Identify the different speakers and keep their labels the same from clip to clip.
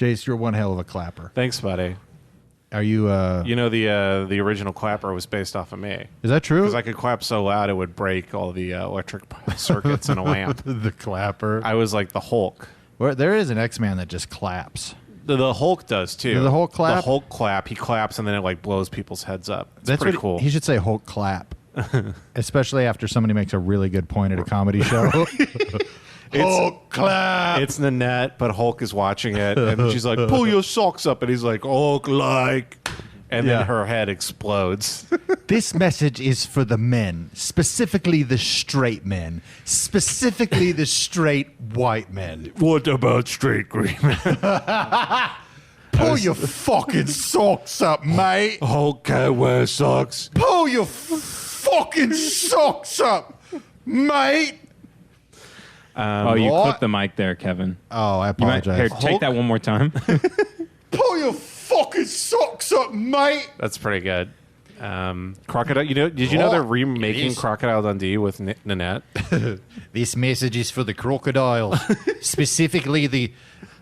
Speaker 1: Jace, you're one hell of a clapper.
Speaker 2: Thanks, buddy.
Speaker 1: Are you?
Speaker 2: You know the original clapper was based off of me.
Speaker 1: Is that true?
Speaker 2: Because I could clap so loud it would break all the electric circuits in a lamp.
Speaker 1: The clapper.
Speaker 2: I was like the Hulk.
Speaker 1: There is an X-Man that just claps.
Speaker 2: The Hulk does too.
Speaker 1: The Hulk clap?
Speaker 2: The Hulk clap. He claps and then it like blows people's heads up. It's pretty cool.
Speaker 1: He should say Hulk clap, especially after somebody makes a really good point at a comedy show. Hulk clap.
Speaker 2: It's Nanette, but Hulk is watching it, and she's like, "Pull your socks up," and he's like, "Hulk like," and then her head explodes.
Speaker 1: This message is for the men, specifically the straight men, specifically the straight white men.
Speaker 2: What about straight green men?
Speaker 1: Pull your fucking socks up, mate.
Speaker 2: Hulk can't wear socks.
Speaker 1: Pull your fucking socks up, mate.
Speaker 3: You clipped the mic there, Kevin.
Speaker 1: Oh, I apologize.
Speaker 3: Here, take that one more time.
Speaker 1: Pull your fucking socks up, mate.
Speaker 2: That's pretty good. Crocodile. Did you know they're remaking Crocodile Dundee with Nanette?
Speaker 1: This message is for the crocodiles, specifically the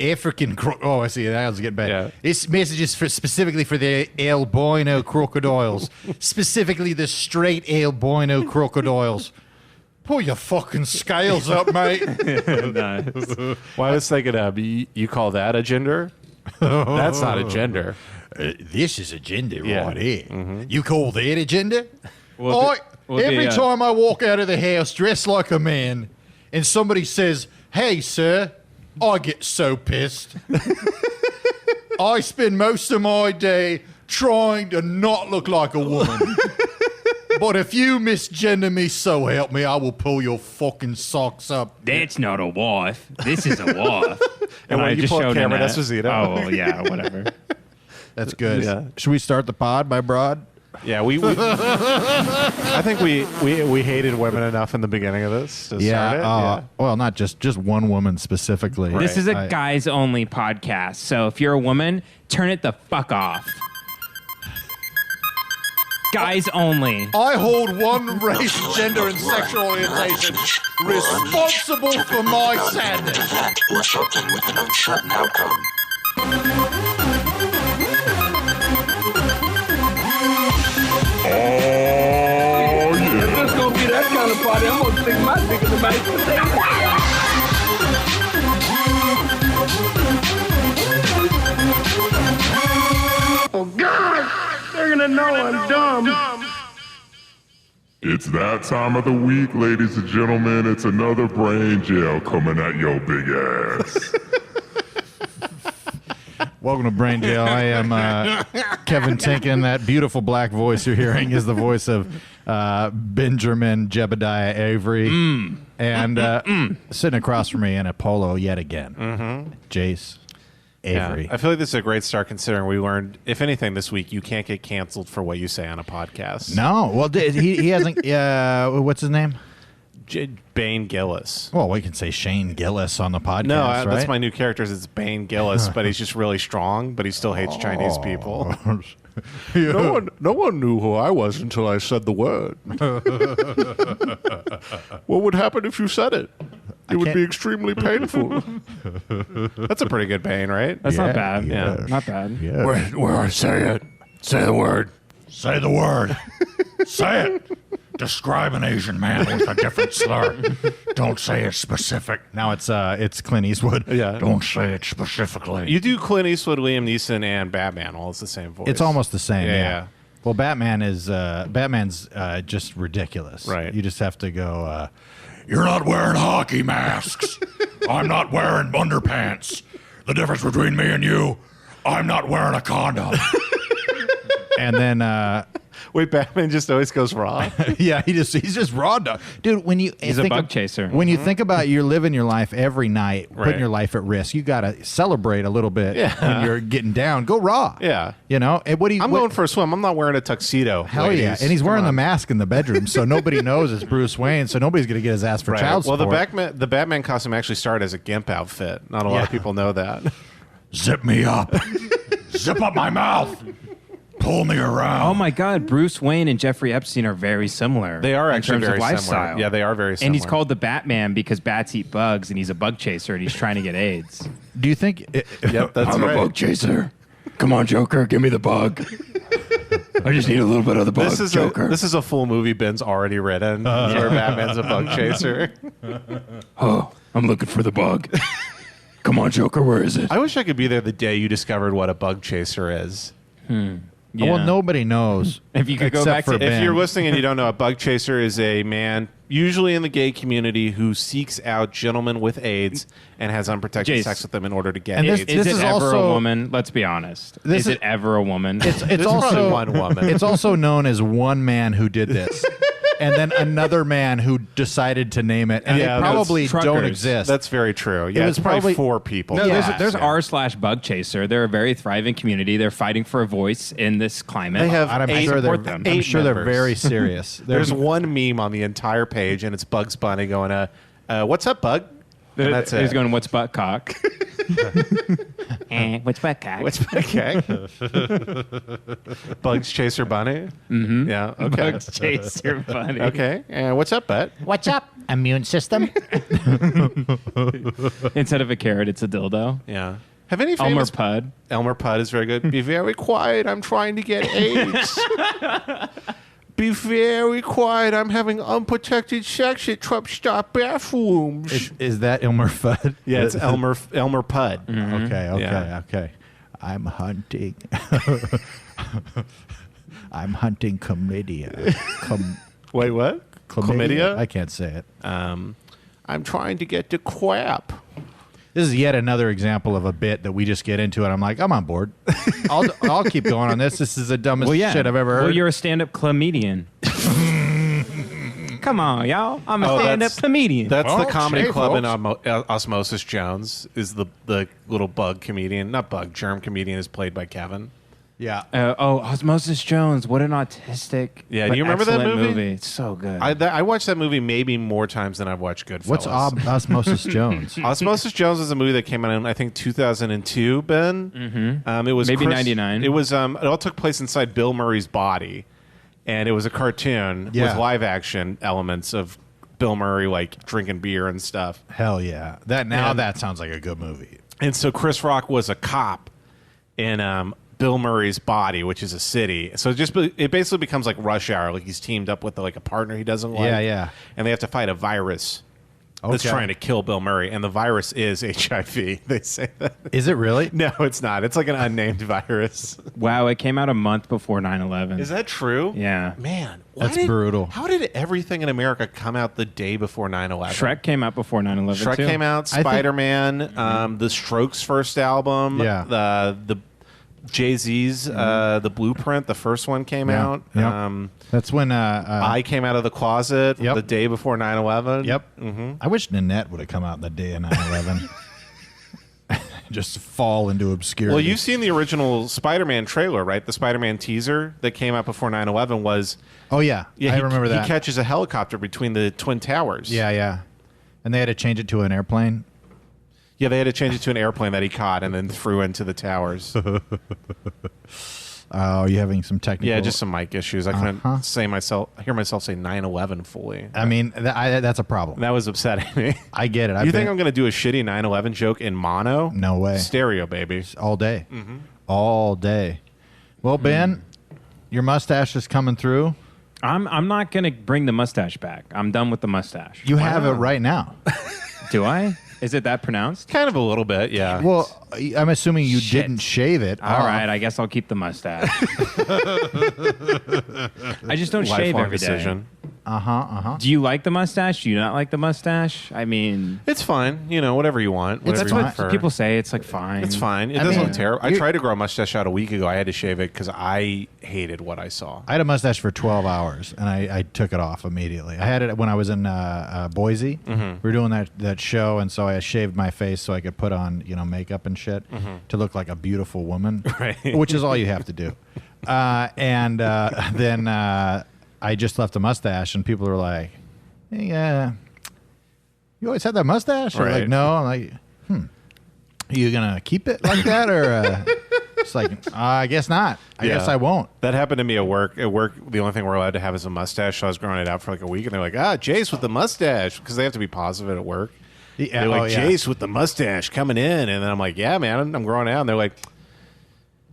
Speaker 1: African. I see. That was getting bad.
Speaker 2: Yeah.
Speaker 1: This message is specifically for the albino crocodiles, specifically the straight albino crocodiles. Pull your fucking scales up, mate.
Speaker 3: Nice.
Speaker 2: Well, I was thinking, you call that a gender? That's not a gender.
Speaker 1: This is a gender
Speaker 2: Yeah.
Speaker 1: right here.
Speaker 2: Mm-hmm.
Speaker 1: You call that a gender?
Speaker 3: Well,
Speaker 1: Every time I walk out of the house dressed like a man and somebody says, "Hey, sir," I get so pissed. I spend most of my day trying to not look like a woman. But if you misgender me, so help me, I will pull your fucking socks up.
Speaker 3: That's not a wife. This is a wife.
Speaker 2: And when you pull Cameron Esposito.
Speaker 3: Oh, well, yeah, whatever.
Speaker 1: That's good.
Speaker 2: Yeah.
Speaker 1: Should we start the pod, my broad?
Speaker 2: Yeah, I think we hated women enough in the beginning of this to start it.
Speaker 1: Well, not just one woman specifically.
Speaker 3: This is a guys-only podcast, so if you're a woman, turn it the fuck off. Guys only.
Speaker 1: I hold one race, gender, and sexual orientation responsible for my sadness.
Speaker 4: Event or something with an uncertain outcome.
Speaker 5: Oh, yeah. If it's gonna be that kind of party, I'm gonna stick my dick in the mashed potato. Oh, God! They're gonna know I'm dumb.
Speaker 6: It's that time of the week, ladies and gentlemen. It's another Brainjail coming at your big ass.
Speaker 1: Welcome to Brainjail. I am Kevin Tinkin. That beautiful black voice you're hearing is the voice of Benjamin Jebediah Avery. And sitting across from me in a polo yet again, Jace Avery.
Speaker 2: Yeah. I feel like this is a great start considering we learned, if anything, this week, you can't get canceled for what you say on a podcast.
Speaker 1: No. Well, he hasn't. What's his name?
Speaker 2: Bane Gillis.
Speaker 1: Well, we can say Shane Gillis on the podcast.
Speaker 2: No,
Speaker 1: right?
Speaker 2: that's my new character. It's Bane Gillis, but he's just really strong, but he still hates Chinese people. No one knew who I was until I said the word. What would happen if you said it? It would be extremely painful. That's a pretty good Bane, right?
Speaker 3: That's not bad.
Speaker 2: Yeah.
Speaker 3: Not bad.
Speaker 1: Yeah.
Speaker 2: Where I say it. Say the word.
Speaker 1: Say the word. Say it. Describe an Asian man with a different slur. Don't say it specific. Now it's Clint Eastwood.
Speaker 2: Yeah.
Speaker 1: Don't say it specifically.
Speaker 2: You do Clint Eastwood, Liam Neeson, and Batman. All it's the same voice.
Speaker 1: It's almost the same.
Speaker 2: Yeah.
Speaker 1: Well, Batman's just ridiculous.
Speaker 2: Right.
Speaker 1: You just have to go. You're not wearing hockey masks. I'm not wearing underpants. The difference between me and you, I'm not wearing a condom. And then.
Speaker 2: Wait, Batman just always goes raw?
Speaker 1: Yeah, he's just raw dog. Dude, when you
Speaker 3: He's a bug chaser.
Speaker 1: When you think about you're living your life every night,
Speaker 2: Right.
Speaker 1: putting your life at risk, you got to celebrate a little bit when you're getting down. Go raw.
Speaker 2: Yeah.
Speaker 1: You know? And
Speaker 2: I'm going for a swim. I'm not wearing a tuxedo.
Speaker 1: Hell
Speaker 2: ladies.
Speaker 1: yeah. And he's wearing
Speaker 2: Come
Speaker 1: the
Speaker 2: on.
Speaker 1: mask in the bedroom, so nobody knows it's Bruce Wayne, so nobody's going to get his ass for
Speaker 2: Right.
Speaker 1: child
Speaker 2: Well,
Speaker 1: support.
Speaker 2: the Batman costume actually started as a gimp outfit. Not a lot of people know that.
Speaker 1: Zip me up. Zip up my mouth. pull me around.
Speaker 3: Oh my God, Bruce Wayne and Jeffrey Epstein are very similar.
Speaker 2: They are actually
Speaker 3: in terms
Speaker 2: very
Speaker 3: of lifestyle.
Speaker 2: similar. Yeah, they are very similar.
Speaker 3: And he's called the Batman because bats eat bugs, and he's a bug chaser, and he's trying to get AIDS.
Speaker 1: Do you think?
Speaker 2: Yep, that's
Speaker 5: I'm
Speaker 2: right.
Speaker 5: a bug chaser. Come on, Joker, give me the bug. I just need a little bit of the bug, Joker.
Speaker 2: This is a full movie Ben's already written where Batman's a bug chaser.
Speaker 5: Oh, I'm looking for the bug. Come on, Joker, where is it?
Speaker 2: I wish I could be there the day you discovered what a bug chaser is.
Speaker 3: Yeah.
Speaker 1: Well, nobody knows.
Speaker 3: If you could go
Speaker 1: except
Speaker 3: back
Speaker 1: for
Speaker 3: to-
Speaker 2: If
Speaker 1: Ben.
Speaker 2: you're listening and you don't know, a bug chaser is a man, usually in the gay community, who seeks out gentlemen with AIDS and has unprotected
Speaker 3: Jace.
Speaker 2: sex with them in order to get
Speaker 1: And
Speaker 2: AIDS.
Speaker 3: Is
Speaker 1: this
Speaker 3: it
Speaker 1: is
Speaker 3: ever
Speaker 1: also-
Speaker 3: a woman? Let's be honest.
Speaker 1: This
Speaker 3: Is
Speaker 1: is-
Speaker 3: it ever a woman?
Speaker 1: It's
Speaker 2: There's
Speaker 1: also
Speaker 2: probably one woman.
Speaker 1: It's also known as one man who did this, and then another man who decided to name it, and
Speaker 2: Yeah,
Speaker 1: they probably
Speaker 3: that's
Speaker 1: don't
Speaker 3: truckers.
Speaker 1: exist.
Speaker 2: That's very true. Yeah,
Speaker 1: was
Speaker 2: it's probably
Speaker 1: probably-
Speaker 2: 4 people.
Speaker 3: No,
Speaker 1: Yeah.
Speaker 3: there's r/bug chaser. They're a very thriving community. They're fighting for a voice in this climate.
Speaker 2: They have
Speaker 1: I'm
Speaker 2: eight-
Speaker 1: sure they're.
Speaker 3: support them.
Speaker 1: I'm
Speaker 2: eight
Speaker 1: sure they're
Speaker 2: members.
Speaker 1: very serious.
Speaker 2: There's one meme on the entire page, and it's Bugs Bunny going, what's up, Bug? And that's
Speaker 3: He's
Speaker 2: it.
Speaker 3: going, what's butt cock? What's butt cock?
Speaker 2: What's okay? Bugs Chaser Bunny? Mm-hmm. Yeah, okay.
Speaker 3: Bugs chaser bunny.
Speaker 2: Okay, and what's up, Butt?
Speaker 1: What's up, immune system?
Speaker 3: Instead of a carrot, it's a dildo.
Speaker 2: Yeah. Have any
Speaker 3: Elmer
Speaker 2: famous...
Speaker 3: Pud.
Speaker 2: Elmer Pud is very good. Be very quiet, I'm trying to get AIDS. Be very quiet, I'm having unprotected sex at Trump stop bathrooms.
Speaker 1: Is that Elmer Fudd?
Speaker 2: Yeah, it's Elmer Pud.
Speaker 1: Okay.
Speaker 2: Yeah.
Speaker 1: Okay. I'm hunting. I'm hunting chlamydia.
Speaker 2: Wait, what? Chlamydia?
Speaker 1: I can't say it.
Speaker 2: I'm trying to get the crap.
Speaker 1: This is yet another example of a bit that we just get into, and I'm like, I'm on board. I'll keep going on this. This is the dumbest shit I've ever heard.
Speaker 3: Well, you're a stand-up comedian. Come on, y'all. I'm a stand-up
Speaker 2: that's-
Speaker 3: comedian.
Speaker 2: That's the comedy
Speaker 1: Okay,
Speaker 2: club in
Speaker 1: folks.
Speaker 2: Osmosis Jones is the little bug comedian. Not bug, germ comedian is played by Kevin.
Speaker 1: Yeah.
Speaker 3: Osmosis Jones. What an autistic.
Speaker 2: Yeah,
Speaker 3: but
Speaker 2: do you remember that
Speaker 3: excellent
Speaker 2: movie?
Speaker 3: It's so good.
Speaker 2: I watched that movie maybe more times than I've watched Goodfellas.
Speaker 1: What's Osmosis Jones?
Speaker 2: Osmosis Jones is a movie that came out in, I think, 2002, Ben. Mm-hmm. It was
Speaker 3: Maybe 99.
Speaker 2: It was. It all took place inside Bill Murray's body, and it was a cartoon
Speaker 1: Yeah.
Speaker 2: with live action elements of Bill Murray like drinking beer and stuff.
Speaker 1: Hell yeah. That sounds like a good movie.
Speaker 2: And so Chris Rock was a cop in Bill Murray's body, which is a city. So it basically becomes like Rush Hour. Like he's teamed up with like a partner he doesn't like.
Speaker 1: Yeah.
Speaker 2: And they have to fight a virus that's
Speaker 1: Okay.
Speaker 2: trying to kill Bill Murray. And the virus is HIV. They say that.
Speaker 1: Is it really?
Speaker 2: No, it's not. It's like an unnamed virus.
Speaker 3: wow, it came out a month before 9/11.
Speaker 2: Is that true?
Speaker 3: Yeah.
Speaker 2: Man,
Speaker 1: That's brutal.
Speaker 2: How did everything in America come out the day before 9/11?
Speaker 3: Shrek came out before 9/11
Speaker 2: Shrek
Speaker 3: too.
Speaker 2: came out.
Speaker 1: think-
Speaker 2: Spider-Man. The Strokes' first album.
Speaker 1: Yeah.
Speaker 2: The Jay-Z's The Blueprint. The first one came out.
Speaker 1: Yep. That's when
Speaker 2: I came out of the closet
Speaker 1: Yep.
Speaker 2: the day before 9/11.
Speaker 1: Yep. I wish Nanette would have come out the day of 9/11. Just fall into obscurity.
Speaker 2: Well, you've seen the original Spider-Man trailer, right? The Spider-Man teaser that came out before 9/11 was...
Speaker 1: Oh, yeah. I remember that.
Speaker 2: He catches a helicopter between the Twin Towers.
Speaker 1: Yeah. And they had to change it to an airplane.
Speaker 2: Yeah, they had to change it to an airplane that he caught and then threw into the towers.
Speaker 1: Oh, you having some technical...
Speaker 2: Yeah, just some mic issues. I couldn't hear myself say 9/11 fully.
Speaker 1: I mean, that's a problem.
Speaker 2: That was upsetting me.
Speaker 1: I get it.
Speaker 2: You think I'm going to do a shitty 9/11 joke in mono?
Speaker 1: No way.
Speaker 2: Stereo, baby.
Speaker 1: All day. All day. Well, Ben, your mustache is coming through.
Speaker 3: I'm not going to bring the mustache back. I'm done with the mustache.
Speaker 1: You have it right now.
Speaker 3: Do I? Is it that pronounced?
Speaker 2: Kind of a little bit, yeah.
Speaker 1: Well, I'm assuming you
Speaker 3: Shit.
Speaker 1: didn't shave it.
Speaker 3: All right, I guess I'll keep the mustache. I just don't shave
Speaker 2: Lifelong
Speaker 3: every day.
Speaker 2: decision.
Speaker 3: Do you like the mustache? Do you not like the mustache? I mean,
Speaker 2: It's fine. Whatever you want. Whatever
Speaker 3: that's
Speaker 2: you
Speaker 3: what
Speaker 2: prefer.
Speaker 3: people say. It's like fine.
Speaker 2: It's fine. It
Speaker 1: I
Speaker 2: doesn't
Speaker 1: mean,
Speaker 2: look terrible. I
Speaker 1: you-
Speaker 2: tried to grow a mustache out a week ago. I had to shave it because I hated what I saw.
Speaker 1: I had a mustache for 12 hours, and I took it off immediately. I had it when I was in Boise. We were doing that show, and so I shaved my face so I could put on makeup and shit to look like a beautiful woman,
Speaker 2: Right.
Speaker 1: which is all you have to do. And then I just left a mustache, and people were like, hey, you always had that mustache? Or
Speaker 2: Right.
Speaker 1: like, no. I'm like, are you going to keep it like that? Or It's like, I guess not. I
Speaker 2: Yeah.
Speaker 1: guess I won't.
Speaker 2: That happened to me at work. At work, the only thing we're allowed to have is a mustache. So I was growing it out for like a week, and they're like, Jace with the mustache, because they have to be positive at work.
Speaker 1: Yeah,
Speaker 2: They're like,
Speaker 1: yeah.
Speaker 2: Jace with the mustache coming in. And then I'm like, yeah, man, I'm growing out. And they're like,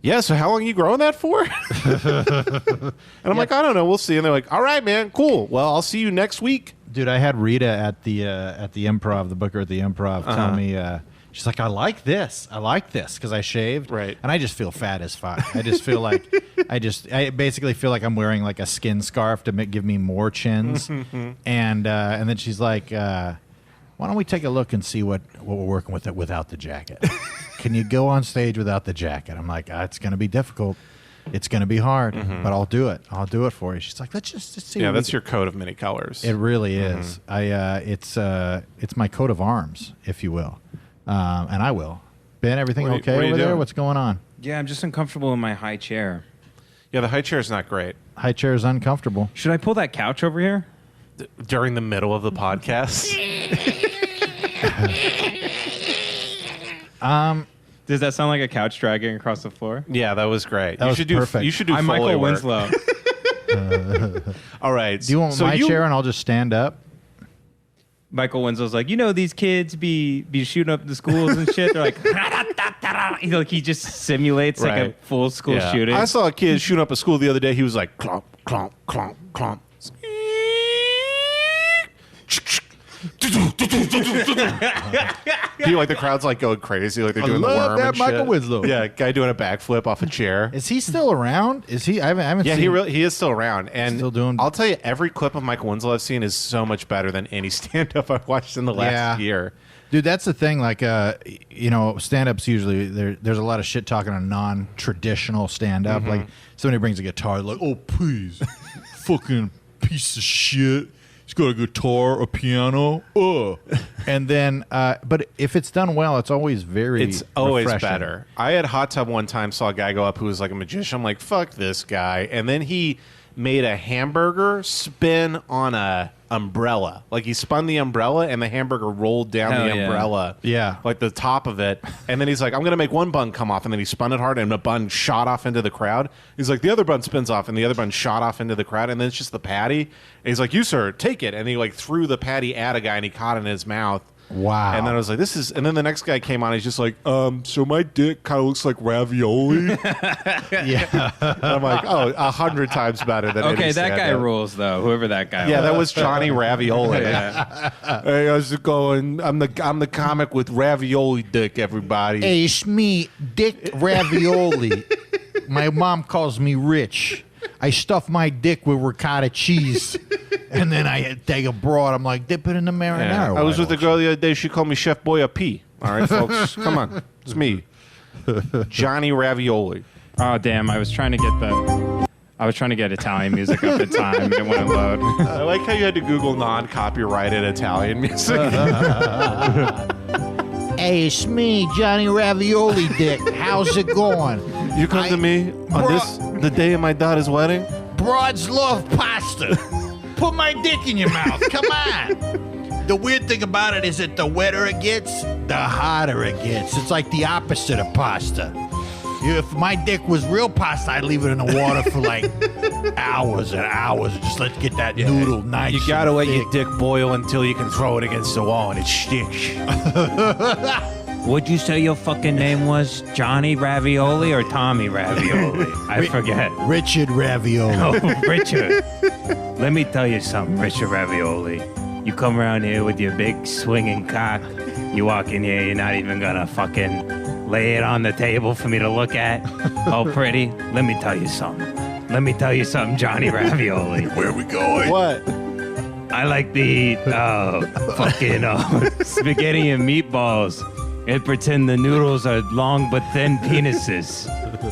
Speaker 2: yeah, so how long are you growing that for? And I'm like, I don't know. We'll see. And they're like, all right, man, cool. Well, I'll see you next week.
Speaker 1: Dude, I had Rita at the Improv, the booker at the Improv, tell me, she's like, I like this, because I shaved,
Speaker 2: Right.
Speaker 1: And I just feel fat as fuck. I just feel like I basically feel like I'm wearing like a skin scarf to give me more chins, and then she's like, why don't we take a look and see what we're working with it without the jacket? Can you go on stage without the jacket? I'm like, it's going to be difficult. It's going to be hard, but I'll do it. I'll do it for you. She's like, let's just see.
Speaker 2: Yeah,
Speaker 1: what we
Speaker 2: that's
Speaker 1: can-"
Speaker 2: your coat of many colors.
Speaker 1: It really is. It's my coat of arms, if you will, and I will. Ben, everything
Speaker 2: What are you-
Speaker 1: okay
Speaker 2: what are you
Speaker 1: over there?
Speaker 2: doing?
Speaker 1: What's going on?
Speaker 3: Yeah, I'm just uncomfortable in my high chair.
Speaker 2: Yeah, the high chair is not great.
Speaker 1: High chair is uncomfortable.
Speaker 3: Should I pull that couch over here?
Speaker 2: During the middle of the podcast.
Speaker 3: Does that sound like a couch dragging across the floor?
Speaker 2: Yeah, that was great.
Speaker 1: That was perfect.
Speaker 2: You should do
Speaker 3: I'm
Speaker 2: Foley
Speaker 3: Michael
Speaker 2: work.
Speaker 3: Winslow.
Speaker 2: All right.
Speaker 1: Do you want my chair and I'll just stand up?
Speaker 3: Michael Winslow's like, these kids be shooting up the schools and shit. They're like, he just simulates like a
Speaker 2: Right.
Speaker 3: full school
Speaker 2: Yeah.
Speaker 3: shooting.
Speaker 2: I saw a kid shooting up a school the other day. He was like, clomp, clomp, clomp, clomp. Like the crowd's like going crazy, like they're doing the
Speaker 1: love
Speaker 2: worm
Speaker 1: that
Speaker 2: and
Speaker 1: Michael
Speaker 2: shit.
Speaker 1: Winslow.
Speaker 2: Yeah, guy doing a backflip off a chair.
Speaker 1: Is he still around? Is he? I haven't
Speaker 2: Yeah,
Speaker 1: seen.
Speaker 2: he is still around, and
Speaker 1: Still doing-
Speaker 2: I'll tell you, every clip of Michael Winslow I've seen is so much better than any stand-up I've watched in the last year.
Speaker 1: Dude, that's the thing. Like, stand-ups usually there's a lot of shit talking on non-traditional stand-up. Like, somebody brings a guitar, like, oh please, fucking piece of shit. He's got a guitar, a piano, and then, but if it's done well, it's always
Speaker 2: It's always
Speaker 1: refreshing.
Speaker 2: better. I had Hot Tub one time, saw a guy go up who was like a magician. I'm like, fuck this guy. And then he made a hamburger spin on a umbrella. Like he spun the umbrella and the hamburger rolled down
Speaker 3: Hell
Speaker 2: the
Speaker 3: yeah.
Speaker 2: umbrella.
Speaker 1: Yeah.
Speaker 2: Like the top of it. And then he's like, I'm going to make one bun come off. And then he spun it hard and the bun shot off into the crowd. He's like, the other bun spins off and the other bun shot off into the crowd. And then it's just the patty. And he's like, you sir, take it. And he like threw the patty at a guy and he caught it in his mouth.
Speaker 1: Wow.
Speaker 2: And then I was like, this is, and then the next guy came on. He's just like, so my dick kind of looks like ravioli.
Speaker 1: Yeah.
Speaker 2: And I'm like, 100 times better than
Speaker 3: okay,
Speaker 2: any
Speaker 3: that guy
Speaker 2: stand-up.
Speaker 3: rules though. Whoever that guy.
Speaker 2: Yeah,
Speaker 3: was.
Speaker 2: that was Johnny Ravioli.
Speaker 3: Yeah.
Speaker 2: Hey, how's it going? I'm the comic with ravioli dick, everybody.
Speaker 1: Hey, it's me, Dick Ravioli. My mom calls me Rich. I stuff my dick with ricotta cheese, and then I take a broad. I'm like, dip it in the marinara.
Speaker 2: Yeah. I was
Speaker 1: Why
Speaker 2: with a
Speaker 1: don't
Speaker 2: girl the other day. She called me Chef Boy a P. All right, folks, come on, it's me, Johnny Ravioli.
Speaker 3: Oh damn! I was trying to get Italian music up at the time, and it wouldn't load.
Speaker 2: I like how you had to Google non-copyrighted Italian music.
Speaker 1: Hey, it's me, Johnny Ravioli Dick. How's it going?
Speaker 2: You come to me on the day of my daughter's wedding.
Speaker 1: Broads love pasta. Put my dick in your mouth. Come on. The weird thing about it is that the wetter it gets, the hotter it gets. It's like the opposite of pasta. If my dick was real pasta, I'd leave it in the water for like hours and hours. Just let's get that noodle nice.
Speaker 2: You gotta
Speaker 1: and
Speaker 2: let
Speaker 1: thick.
Speaker 2: your dick boil until you can throw it against the wall and it sticks.
Speaker 3: What'd you say your fucking name was? Johnny Ravioli or Tommy Ravioli? I forget.
Speaker 1: Richard Ravioli.
Speaker 3: Oh, Richard. Let me tell you something, Richard Ravioli. You come around here with your big swinging cock. You walk in here, you're not even gonna fucking lay it on the table for me to look at. Oh, pretty. Let me tell you something, Johnny Ravioli.
Speaker 1: Where are we going?
Speaker 2: What?
Speaker 3: I like to eat fucking spaghetti and meatballs and pretend the noodles are long but thin penises.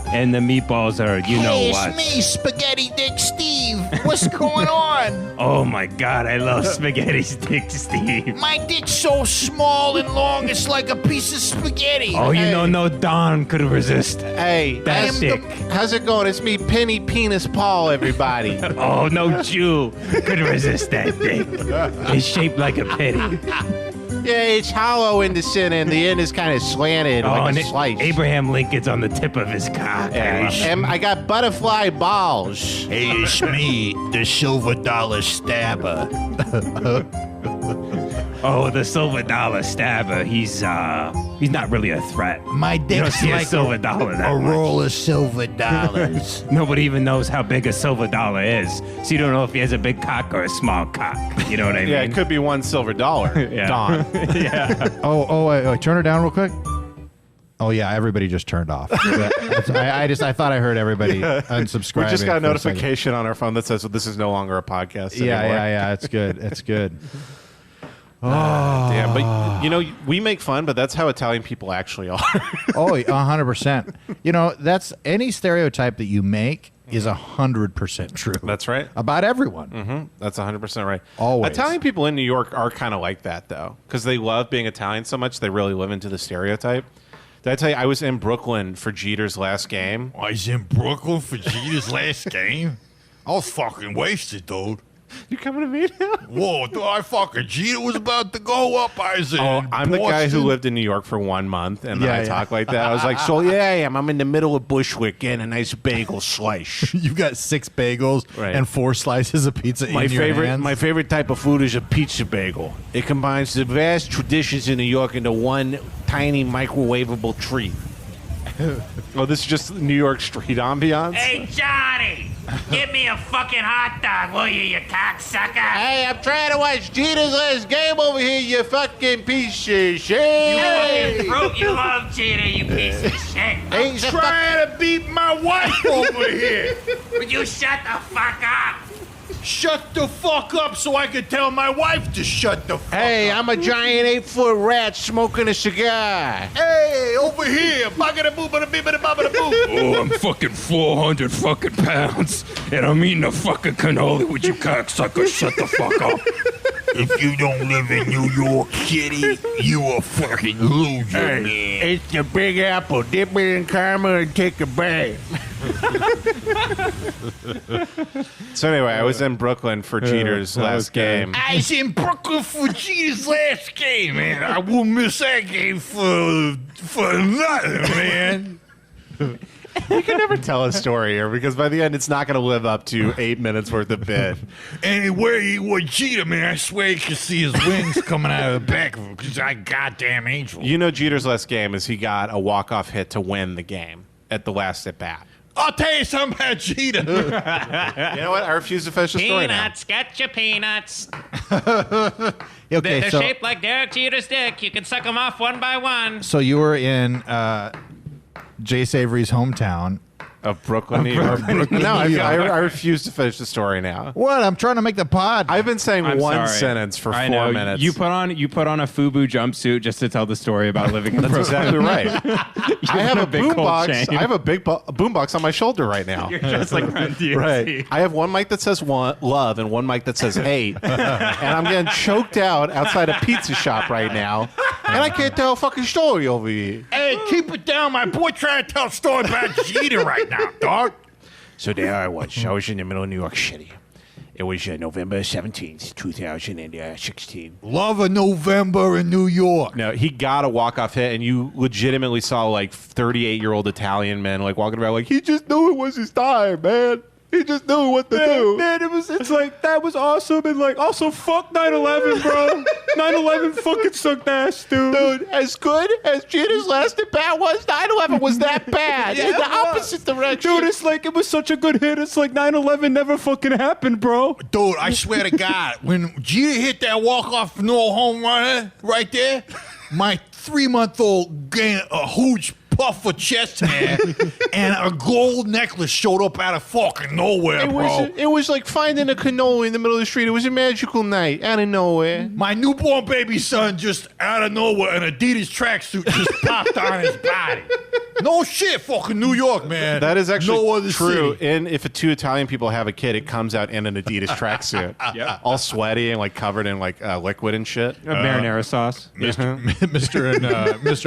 Speaker 3: And the meatballs are, you know
Speaker 1: Hey,
Speaker 3: what.
Speaker 1: it's me, Spaghetti Dick Steve. What's going on?
Speaker 3: Oh my God, I love spaghetti stick, Steve.
Speaker 1: My dick's so small and long, it's like a piece of spaghetti.
Speaker 3: Oh, you know, no Don could resist
Speaker 2: Hey,
Speaker 3: that dick.
Speaker 2: how's it going? It's me, Penny Penis Paul, everybody.
Speaker 3: Oh, no Jew could resist that dick. It's shaped like a penny.
Speaker 2: Yeah, it's hollow in the center, and the end is kind of slanted like
Speaker 3: and
Speaker 2: a slice.
Speaker 3: Abraham Lincoln's on the tip of his cock.
Speaker 2: And I got butterfly balls.
Speaker 1: Hey, it's me, the silver dollar stabber.
Speaker 3: Oh, the silver dollar stabber. He's not really a threat.
Speaker 1: My
Speaker 3: You don't
Speaker 1: dick's
Speaker 3: see a
Speaker 1: like
Speaker 3: silver dollar that
Speaker 1: a
Speaker 3: much.
Speaker 1: roll of silver dollars.
Speaker 3: Nobody even knows how big a silver dollar is, so you don't know if he has a big cock or a small cock. You know what I mean?
Speaker 2: Yeah, it could be $1 silver.
Speaker 3: Yeah.
Speaker 2: Don.
Speaker 1: Wait, turn it down real quick. Oh yeah, everybody just turned off. I thought I heard everybody unsubscribe.
Speaker 2: We just got a notification on our phone that says, well, this is no longer a podcast anymore.
Speaker 1: Yeah. It's good. It's good.
Speaker 2: Damn, but you know, we make fun, but that's how Italian people actually are.
Speaker 1: Oh, 100%. You know, that's any stereotype that you make is 100% true.
Speaker 2: That's right.
Speaker 1: About everyone.
Speaker 2: Mm-hmm. That's 100% right.
Speaker 1: Always.
Speaker 2: Italian people in New York are kind of like that, though, because they love being Italian so much, they really live into the stereotype. Did I tell you, I was in Brooklyn for Jeter's last game.
Speaker 1: I was in Brooklyn for Jeter's last game. I was fucking wasted, dude.
Speaker 2: You coming to me now?
Speaker 1: Whoa, dude, Jeter was about to go up. I was in
Speaker 2: I'm the guy who
Speaker 1: Boston.
Speaker 2: lived in New York for 1 month, and then
Speaker 1: Yeah,
Speaker 2: I
Speaker 1: yeah.
Speaker 2: talk like that. I was like, so yeah, I am. I'm in the middle of Bushwick getting a nice bagel slice.
Speaker 1: You got 6 bagels
Speaker 2: Right.
Speaker 1: and 4 slices of pizza in your hands.
Speaker 2: My favorite type of food is a pizza bagel. It combines the vast traditions in New York into one tiny microwavable treat. Well, this is just New York street ambiance.
Speaker 7: Hey, Johnny! Give me a fucking hot dog, will you cocksucker?
Speaker 2: Hey, I'm trying to watch Jeter's last game over here, you fucking piece of shit.
Speaker 7: You fucking fruit, you love Cheetah, you piece of shit.
Speaker 2: Hey,
Speaker 1: trying to beat my wife over here.
Speaker 7: Would you shut the fuck up?
Speaker 1: Shut the fuck up so I could tell my wife to shut the fuck
Speaker 2: Hey,
Speaker 1: up.
Speaker 2: I'm a giant 8-foot rat smoking a cigar.
Speaker 1: Hey, over here. Bugga-da-boo-ba-da-bee-ba-da-ba-da-boo.
Speaker 8: Oh, I'm fucking 400 fucking pounds, and I'm eating a fucking cannoli with you cocksucker. Shut the fuck up.
Speaker 1: If you don't live in New York City, you a fucking loser, man.
Speaker 2: It's the Big Apple. Dip it in caramel and take a bath. So anyway, I was in Brooklyn for Jeter's last game.
Speaker 1: I was in Brooklyn for Jeter's last game, man. I wouldn't miss that game for nothing, man.
Speaker 2: We can never tell a story here because by the end it's not going to live up to 8 minutes worth of bit.
Speaker 1: Anywhere he was Jeter, man, I swear you could see his wings coming out of the back of him because I goddamn angel.
Speaker 2: You know Jeter's last game is he got a walk-off hit to win the game at the last at-bat.
Speaker 1: I'll tell you something about Jeter.
Speaker 2: You know what? I refuse to finish the story now.
Speaker 7: Peanuts, get your peanuts.
Speaker 1: Okay,
Speaker 7: They're shaped like Derek Jeter's dick. You can suck them off one by one.
Speaker 1: so you were in Jay Savory's hometown.
Speaker 2: Of Brooklyn, New York. No, I refuse to finish the story now.
Speaker 1: What? I'm trying to make the pod.
Speaker 2: I've been saying
Speaker 3: I'm
Speaker 2: one
Speaker 3: sorry.
Speaker 2: sentence for
Speaker 3: I
Speaker 2: 4
Speaker 3: know.
Speaker 2: minutes.
Speaker 3: You put on a FUBU jumpsuit just to tell the story about living in
Speaker 2: That's
Speaker 3: Brooklyn.
Speaker 2: exactly right. I have a
Speaker 3: big cold
Speaker 2: boombox.
Speaker 3: chain.
Speaker 2: I have a big boombox on my shoulder right now.
Speaker 3: You're just like Run DMC.
Speaker 2: Right. I have one mic that says love and one mic that says hate. And I'm getting choked out outside a pizza shop right now. And I can't tell a fucking story over here.
Speaker 1: Hey, keep it down. My boy trying to tell a story about Jeter right now, dog.
Speaker 2: So there I was. I was in the middle of New York City. It was November 17th, 2016.
Speaker 1: Love of November in New York.
Speaker 2: No, he got a walk-off hit, and you legitimately saw like 38-year-old Italian men like walking around like, he just knew it was his time, man. He just knew what to do.
Speaker 8: Man, it's like, that was awesome, and like, also, fuck 9/11, bro. 9/11 fucking sucked ass, dude.
Speaker 2: Dude, as good as Jeter's last at-bat was, 9/11 was that bad. In the opposite direction.
Speaker 8: Dude, it's like, it was such a good hit. It's like 9/11 never fucking happened, bro.
Speaker 1: Dude, I swear to God, when Jeter hit that walk-off no home runner right there, my 3-month-old gained a huge puff of chest hair and a gold necklace showed up out of fucking nowhere, bro.
Speaker 2: It was like finding a cannoli in the middle of the street. It was a magical night out of nowhere.
Speaker 1: My newborn baby son just out of nowhere, an Adidas tracksuit just popped on his body. No shit, fucking New York, man.
Speaker 2: That is actually
Speaker 1: no other
Speaker 2: true.
Speaker 1: city.
Speaker 2: And if 2 Italian people have a kid, it comes out in an Adidas tracksuit.
Speaker 3: Yeah.
Speaker 2: All sweaty and like covered in like liquid and shit.
Speaker 3: Marinara sauce.
Speaker 1: Mr.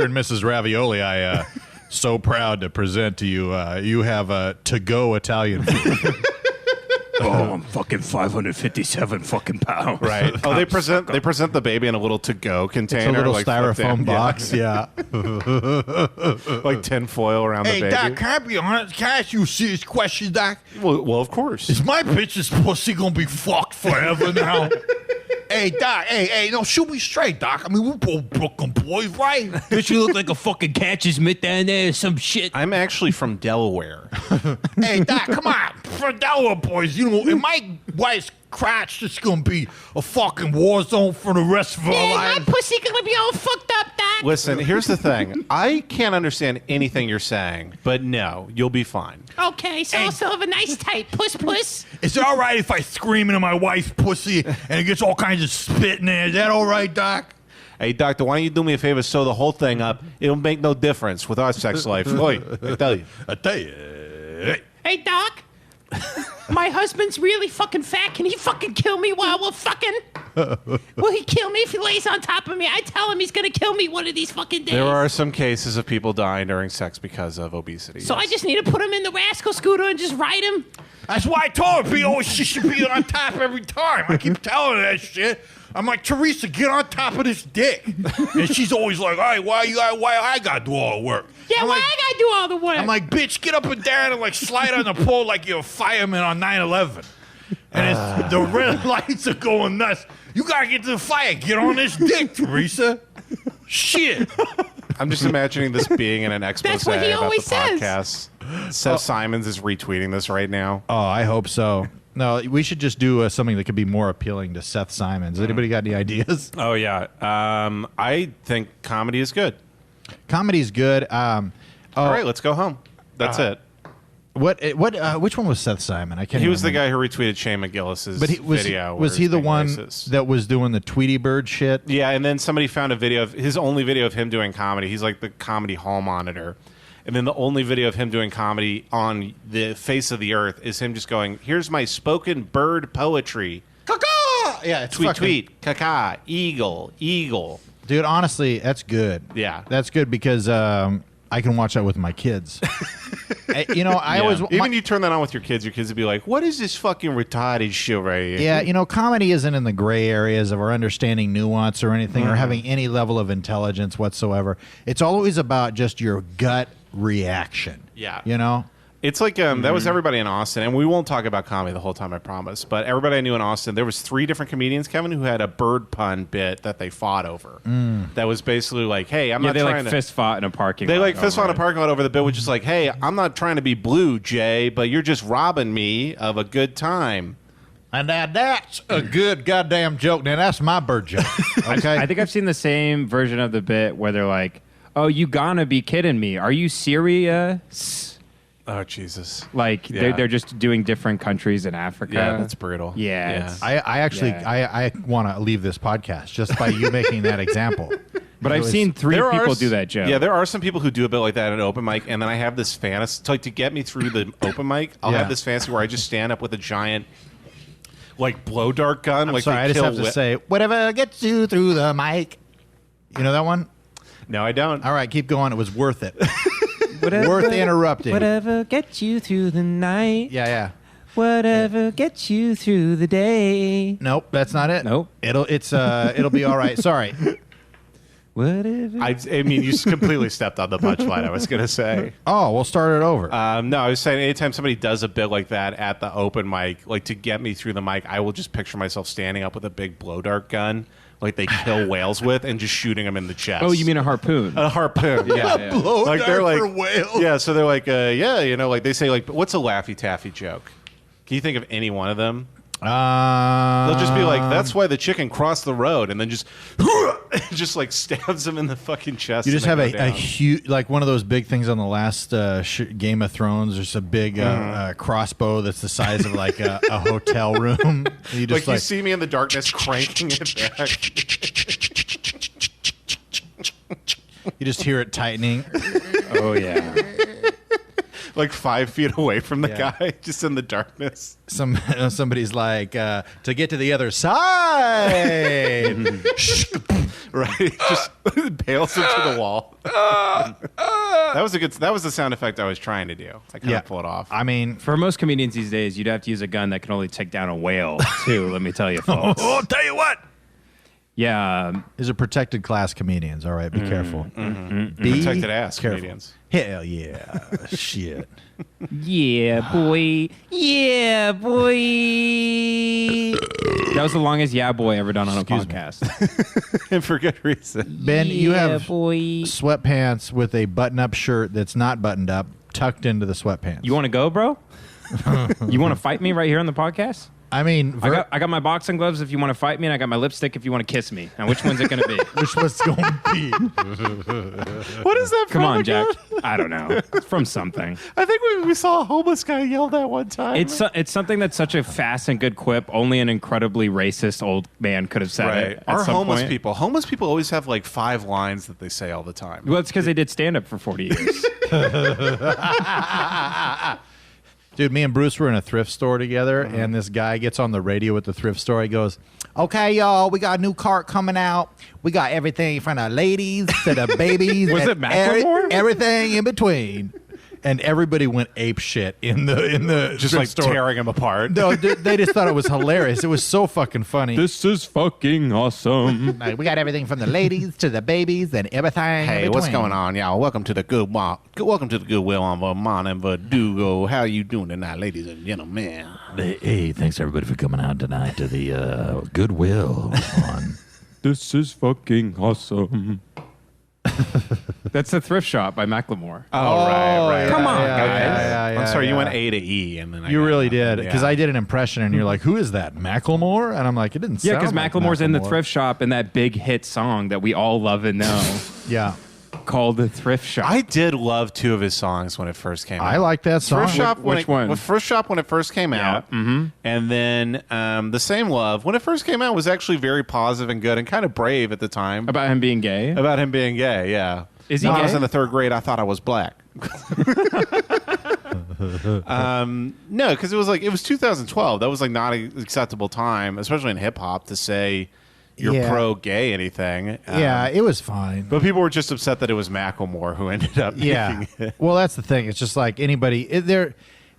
Speaker 1: and Mrs. Ravioli, I so proud to present to you. You have a to-go Italian food.
Speaker 8: Oh, I'm fucking 557 fucking pounds.
Speaker 2: Right. Oh, they present the baby in a little to-go container.
Speaker 1: It's a little
Speaker 2: like, flipped
Speaker 1: styrofoam
Speaker 2: in.
Speaker 1: box. Yeah.
Speaker 2: Like tin foil around the baby.
Speaker 1: Doc, can I be honest? Can I ask you a serious question, Doc?
Speaker 2: Well, of course.
Speaker 1: Is my bitch's pussy gonna be fucked forever now? Hey, Doc. Hey, no, shoot me straight, Doc. I mean, we're both Brooklyn boys, right?
Speaker 8: Bitch, you look like a fucking catcher's mitt down there or some shit.
Speaker 2: I'm actually from Delaware.
Speaker 1: Hey, Doc, come on. For Delaware boys, you know, in my wife's crotch, just gonna be a fucking war zone for the rest of our lives.
Speaker 7: pussy gonna be all fucked up, Doc.
Speaker 2: Listen, here's the thing. I can't understand anything you're saying, but no, you'll be fine.
Speaker 7: Okay, so I still have a nice tight puss.
Speaker 1: Is it all right if I scream into my wife's pussy and it gets all kinds of spit in there? Is that all right, Doc?
Speaker 2: Hey, doctor, why don't you do me a favor, sew the whole thing up? It'll make no difference with our sex life. Oi, I tell you.
Speaker 7: Hey, Doc. My husband's really fucking fat. Can he fucking kill me while we're fucking? Will he kill me if he lays on top of me? I tell him he's gonna kill me one of these fucking days.
Speaker 2: There are some cases of people dying during sex because of obesity.
Speaker 7: So
Speaker 2: yes.
Speaker 7: I just need to put him in the rascal scooter and just ride him?
Speaker 1: That's why I told her, she should be on top every time. I keep telling her that shit. I'm like, Teresa, get on top of this dick. And she's always like, all right, why I gotta do all the work?
Speaker 7: Yeah, why I gotta do all the work?
Speaker 1: I'm like, bitch, get up and down and like slide on the pole like you're a fireman on 9/11. And the red lights are going nuts. You gotta get to the fire. Get on this dick, Teresa. Shit.
Speaker 2: I'm just imagining this being in an expose
Speaker 7: That's what he
Speaker 2: about
Speaker 7: always
Speaker 2: the podcast. Seth Simons is retweeting this right now.
Speaker 1: Oh, I hope so. No, we should just do something that could be more appealing to Seth Simons. Anybody got any ideas?
Speaker 2: Oh, yeah. I think comedy is good.
Speaker 1: Comedy's good.
Speaker 2: All right, let's go home. That's it.
Speaker 1: Which one was Seth Simon? I can't.
Speaker 2: He was the
Speaker 1: remember.
Speaker 2: guy who retweeted Shane McGillis's video.
Speaker 1: Was he the one that was doing the Tweety Bird shit?
Speaker 2: Yeah, and then somebody found a video of his only video of him doing comedy. He's like the comedy hall monitor. And then the only video of him doing comedy on the face of the earth is him just going, here's my spoken bird poetry.
Speaker 1: Caca! Yeah, it's
Speaker 2: Tweet, tweet, caca, eagle, eagle.
Speaker 1: Dude, honestly, that's good.
Speaker 2: Yeah.
Speaker 1: That's good because I can watch that with my kids. I always...
Speaker 2: Even you turn that on with your kids would be like, what is this fucking retarded shit right here?
Speaker 1: Yeah, comedy isn't in the gray areas of our understanding nuance or anything or having any level of intelligence whatsoever. It's always about just your gut reaction.
Speaker 2: Yeah. It's like that was everybody in Austin, and we won't talk about comedy the whole time, I promise. But everybody I knew in Austin, there was 3 different comedians, Kevin, who had a bird pun bit that they fought over. That was basically like, "Hey, I'm not trying to."
Speaker 3: They fist fought in a parking lot.
Speaker 2: They like fist fought in a parking lot over the bit, which is like, "Hey, I'm not trying to be blue, Jay, but you're just robbing me of a good time."
Speaker 1: And now that's a good goddamn joke. Now that's my bird joke. Okay,
Speaker 3: I think I've seen the same version of the bit where they're like, "Oh, you gonna be kidding me? Are you serious?"
Speaker 2: Oh, Jesus.
Speaker 3: Like, they're just doing different countries in Africa.
Speaker 2: Yeah, that's brutal.
Speaker 3: Yeah.
Speaker 1: I actually I want to leave this podcast just by you making that example.
Speaker 3: But I've seen 3 people do that joke.
Speaker 2: Yeah, there are some people who do a bit like that at an open mic, and then I have this fantasy, like to get me through the open mic, I'll have this fantasy where I just stand up with a giant, like, blow dart gun.
Speaker 1: Sorry, I just have to say, whatever gets you through the mic. You know that one?
Speaker 2: No, I don't.
Speaker 1: All right, keep going. It was worth it.
Speaker 3: Whatever,
Speaker 1: worth interrupting.
Speaker 3: Whatever gets you through the night.
Speaker 1: Yeah.
Speaker 3: Whatever gets you through the day.
Speaker 1: Nope, that's not it.
Speaker 3: Nope.
Speaker 1: It'll be all right. Sorry.
Speaker 3: Whatever.
Speaker 2: I mean, you completely stepped on the punchline, I was going to say.
Speaker 1: Oh, we'll start it over.
Speaker 2: No, I was saying anytime somebody does a bit like that at the open mic, like to get me through the mic, I will just picture myself standing up with a big blow dart gun, like they kill whales with, and just shooting them in the chest.
Speaker 3: Oh, you mean a harpoon?
Speaker 2: A harpoon, yeah.
Speaker 1: Blow
Speaker 2: like
Speaker 1: dart
Speaker 2: they're like
Speaker 1: for whales.
Speaker 2: Yeah, so they're like, like they say, like, what's a Laffy Taffy joke? Can you think of any one of them? They'll just be like, that's why the chicken crossed the road, and then just like stabs them in the fucking chest.
Speaker 1: You just have a huge, like one of those big things on the last Game of Thrones. There's a big crossbow that's the size of like a hotel room. You just
Speaker 2: you see me in the darkness cranking it back.
Speaker 1: You just hear it tightening.
Speaker 3: Oh, yeah.
Speaker 2: Like 5 feet away from the guy, just in the darkness.
Speaker 1: Somebody's like, to get to the other side.
Speaker 2: Right? Just bails him to the wall. That was the sound effect I was trying to do. I couldn't pull it off.
Speaker 1: I mean,
Speaker 3: For most comedians these days, you'd have to use a gun that can only take down a whale, too, let me tell you, folks.
Speaker 1: I'll tell you what.
Speaker 3: Yeah.
Speaker 1: These are protected class comedians. All right, be careful. Be
Speaker 2: Protected ass
Speaker 1: careful.
Speaker 2: comedians.
Speaker 1: Hell yeah. Shit.
Speaker 3: Yeah, boy. Yeah, boy. That was the longest yeah, boy ever done on a podcast.
Speaker 2: And for good reason.
Speaker 1: Ben, you have
Speaker 3: boy.
Speaker 1: sweatpants with a button-up shirt that's not buttoned up, tucked into the sweatpants.
Speaker 3: You want to go, bro? You want to fight me right here on the podcast?
Speaker 1: I mean,
Speaker 3: I got my boxing gloves if you want to fight me, and I got my lipstick if you want to kiss me. Now, which one's it going to be?
Speaker 1: which was going to be?
Speaker 2: What is that
Speaker 3: Come
Speaker 2: from
Speaker 3: on,
Speaker 2: again?
Speaker 3: Jack. I don't know. It's from something.
Speaker 2: I think we saw a homeless guy yell that one time.
Speaker 3: It's something that's such a fast and good quip. Only an incredibly racist old man could have said it. At
Speaker 2: Our
Speaker 3: some
Speaker 2: homeless
Speaker 3: point.
Speaker 2: people. Homeless people always have like 5 lines that they say all the time.
Speaker 3: Well, it's because they did stand up for 40 years.
Speaker 1: Dude, me and Bruce were in a thrift store together, and this guy gets on the radio with the thrift store. He goes, "Okay, y'all, we got a new cart coming out. We got everything from the ladies to the babies.
Speaker 3: Was
Speaker 1: and
Speaker 3: it Macklemore?
Speaker 1: everything in between." And everybody went ape shit in the
Speaker 2: Just
Speaker 1: thrift
Speaker 2: like
Speaker 1: store.
Speaker 2: tearing him apart.
Speaker 1: No, they just thought it was hilarious. It was so fucking funny.
Speaker 3: This is fucking awesome.
Speaker 1: Like, we got everything from the ladies to the babies and everything.
Speaker 2: Hey,
Speaker 1: in
Speaker 2: what's
Speaker 1: between.
Speaker 2: going on, y'all? Welcome to the Goodwill on Vermont and Verdugo. How you doing tonight, ladies and gentlemen?
Speaker 9: Hey, thanks everybody for coming out tonight to the Goodwill on.
Speaker 3: This is fucking awesome. That's the thrift shop by Macklemore.
Speaker 2: Oh, right.
Speaker 3: Come on,
Speaker 1: yeah,
Speaker 3: guys.
Speaker 1: yeah,
Speaker 2: I'm sorry, you
Speaker 1: yeah.
Speaker 2: went A to E, and then
Speaker 1: You really did,
Speaker 2: Yeah.
Speaker 1: because I did an impression, and you're like, "Who is that, Macklemore?" And I'm like, "It didn't
Speaker 3: Yeah,
Speaker 1: sound
Speaker 3: because
Speaker 1: like
Speaker 3: Macklemore's in the
Speaker 1: Macklemore."
Speaker 3: thrift shop in that big hit song that we all love and know
Speaker 1: Yeah,
Speaker 3: called The Thrift Shop.
Speaker 2: I did love 2 of his songs when it first came out.
Speaker 1: I like that song.
Speaker 2: First Shop,
Speaker 3: Which one?
Speaker 2: First Shop when it first came out, and then The Same Love when it first came out was actually very positive and good and kind of brave at the time
Speaker 3: About him being gay?
Speaker 2: about him being gay. Yeah,
Speaker 3: Is he
Speaker 2: when I was
Speaker 3: gay?
Speaker 2: in the 3rd grade, I thought I was black. No, because it was 2012. That was like not an acceptable time, especially in hip hop, to say you're
Speaker 1: Yeah.
Speaker 2: pro gay anything.
Speaker 1: Yeah, it was fine.
Speaker 2: But people were just upset that it was Macklemore who ended up
Speaker 1: Yeah.
Speaker 2: making it.
Speaker 1: Well, that's the thing. It's just like anybody.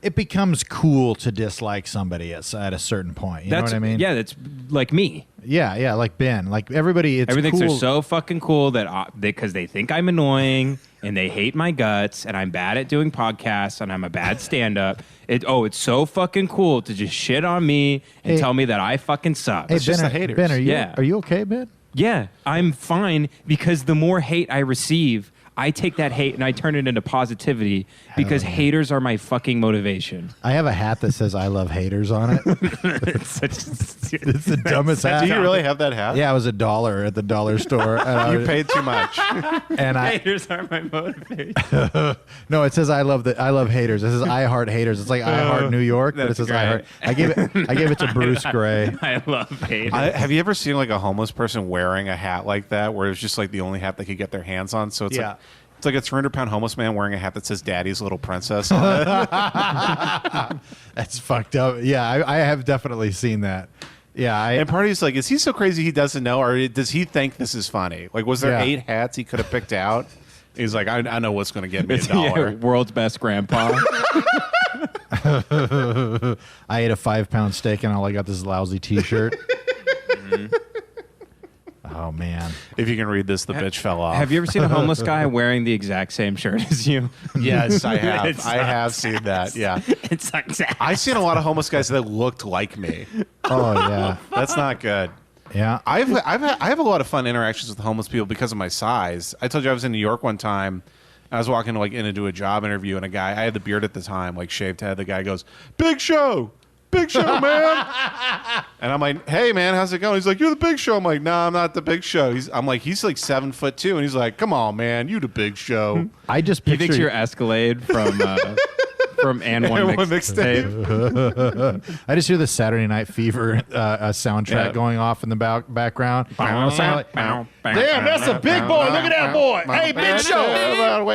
Speaker 1: It becomes cool to dislike somebody at a certain point. You know what I mean?
Speaker 3: Yeah, that's like me.
Speaker 1: Yeah, like Ben. Like everybody, it's
Speaker 3: Everything
Speaker 1: cool.
Speaker 3: they're so fucking cool that because they think I'm annoying and they hate my guts and I'm bad at doing podcasts and I'm a bad stand-up. It's so fucking cool to just shit on me and
Speaker 1: Hey.
Speaker 3: tell me that I fucking suck.
Speaker 1: Hey,
Speaker 2: just
Speaker 1: Ben,
Speaker 2: the haters.
Speaker 1: Ben, are you
Speaker 3: Yeah.
Speaker 1: are you okay, Ben?
Speaker 3: Yeah, I'm fine because the more hate I receive, I take that hate and I turn it into positivity because haters are my fucking motivation.
Speaker 1: I have a hat that says "I love haters" on it. It's the dumbest hat.
Speaker 2: Do you really have that hat?
Speaker 1: Yeah, it was $1 at the dollar store. And
Speaker 2: You paid too much.
Speaker 1: and I
Speaker 3: Haters are my motivation.
Speaker 1: no, it says I love haters. It says I heart haters. It's like I heart New York, but it
Speaker 3: That's
Speaker 1: says
Speaker 3: great.
Speaker 1: I heart. I gave it to Bruce Gray.
Speaker 3: I love haters.
Speaker 2: Have you ever seen like a homeless person wearing a hat like that, where it was just like the only hat they could get their hands on? So it's
Speaker 1: Yeah.
Speaker 2: like it's like a 300-pound homeless man wearing a hat that says "Daddy's Little Princess" on it.
Speaker 1: That's fucked up. Yeah, I have definitely seen that. Yeah,
Speaker 2: And Party's like, is he so crazy he doesn't know, or does he think this is funny? Like, was there
Speaker 1: Yeah.
Speaker 2: 8 hats he could have picked out? He's like, I know what's going to get me
Speaker 3: It's
Speaker 2: $1.
Speaker 3: world's best grandpa.
Speaker 1: I ate a 5-pound steak and all I got this lousy T-shirt. Oh man.
Speaker 2: If you can read this, the bitch fell off.
Speaker 3: Have you ever seen a homeless guy wearing the exact same shirt as you?
Speaker 2: Yes, I have.
Speaker 3: It
Speaker 2: I have seen that. Yeah,
Speaker 3: It sucks ass.
Speaker 2: I've seen a lot of homeless guys that looked like me.
Speaker 1: Oh yeah.
Speaker 2: That's not good.
Speaker 1: Yeah.
Speaker 2: I have a lot of fun interactions with homeless people because of my size. I told you I was in New York one time. I was walking in to do a job interview, and I had the beard at the time, like shaved head. The guy goes, "Big Show, man." And I'm like, "Hey, man, how's it going?" He's like, "You're the Big Show." I'm like, "No, I'm not the Big Show." He's like 7'2", and he's like, "Come on, man, you the Big Show."
Speaker 1: I just
Speaker 3: He
Speaker 1: picture
Speaker 3: thinks you're Escalade from And One
Speaker 2: And One
Speaker 3: Mixtape.
Speaker 1: I just hear the Saturday Night Fever soundtrack
Speaker 2: Yeah.
Speaker 1: going off in the background. Damn,
Speaker 3: Damn,
Speaker 1: that's a big boy. Look at that boy. Hey, Big Show. Hey,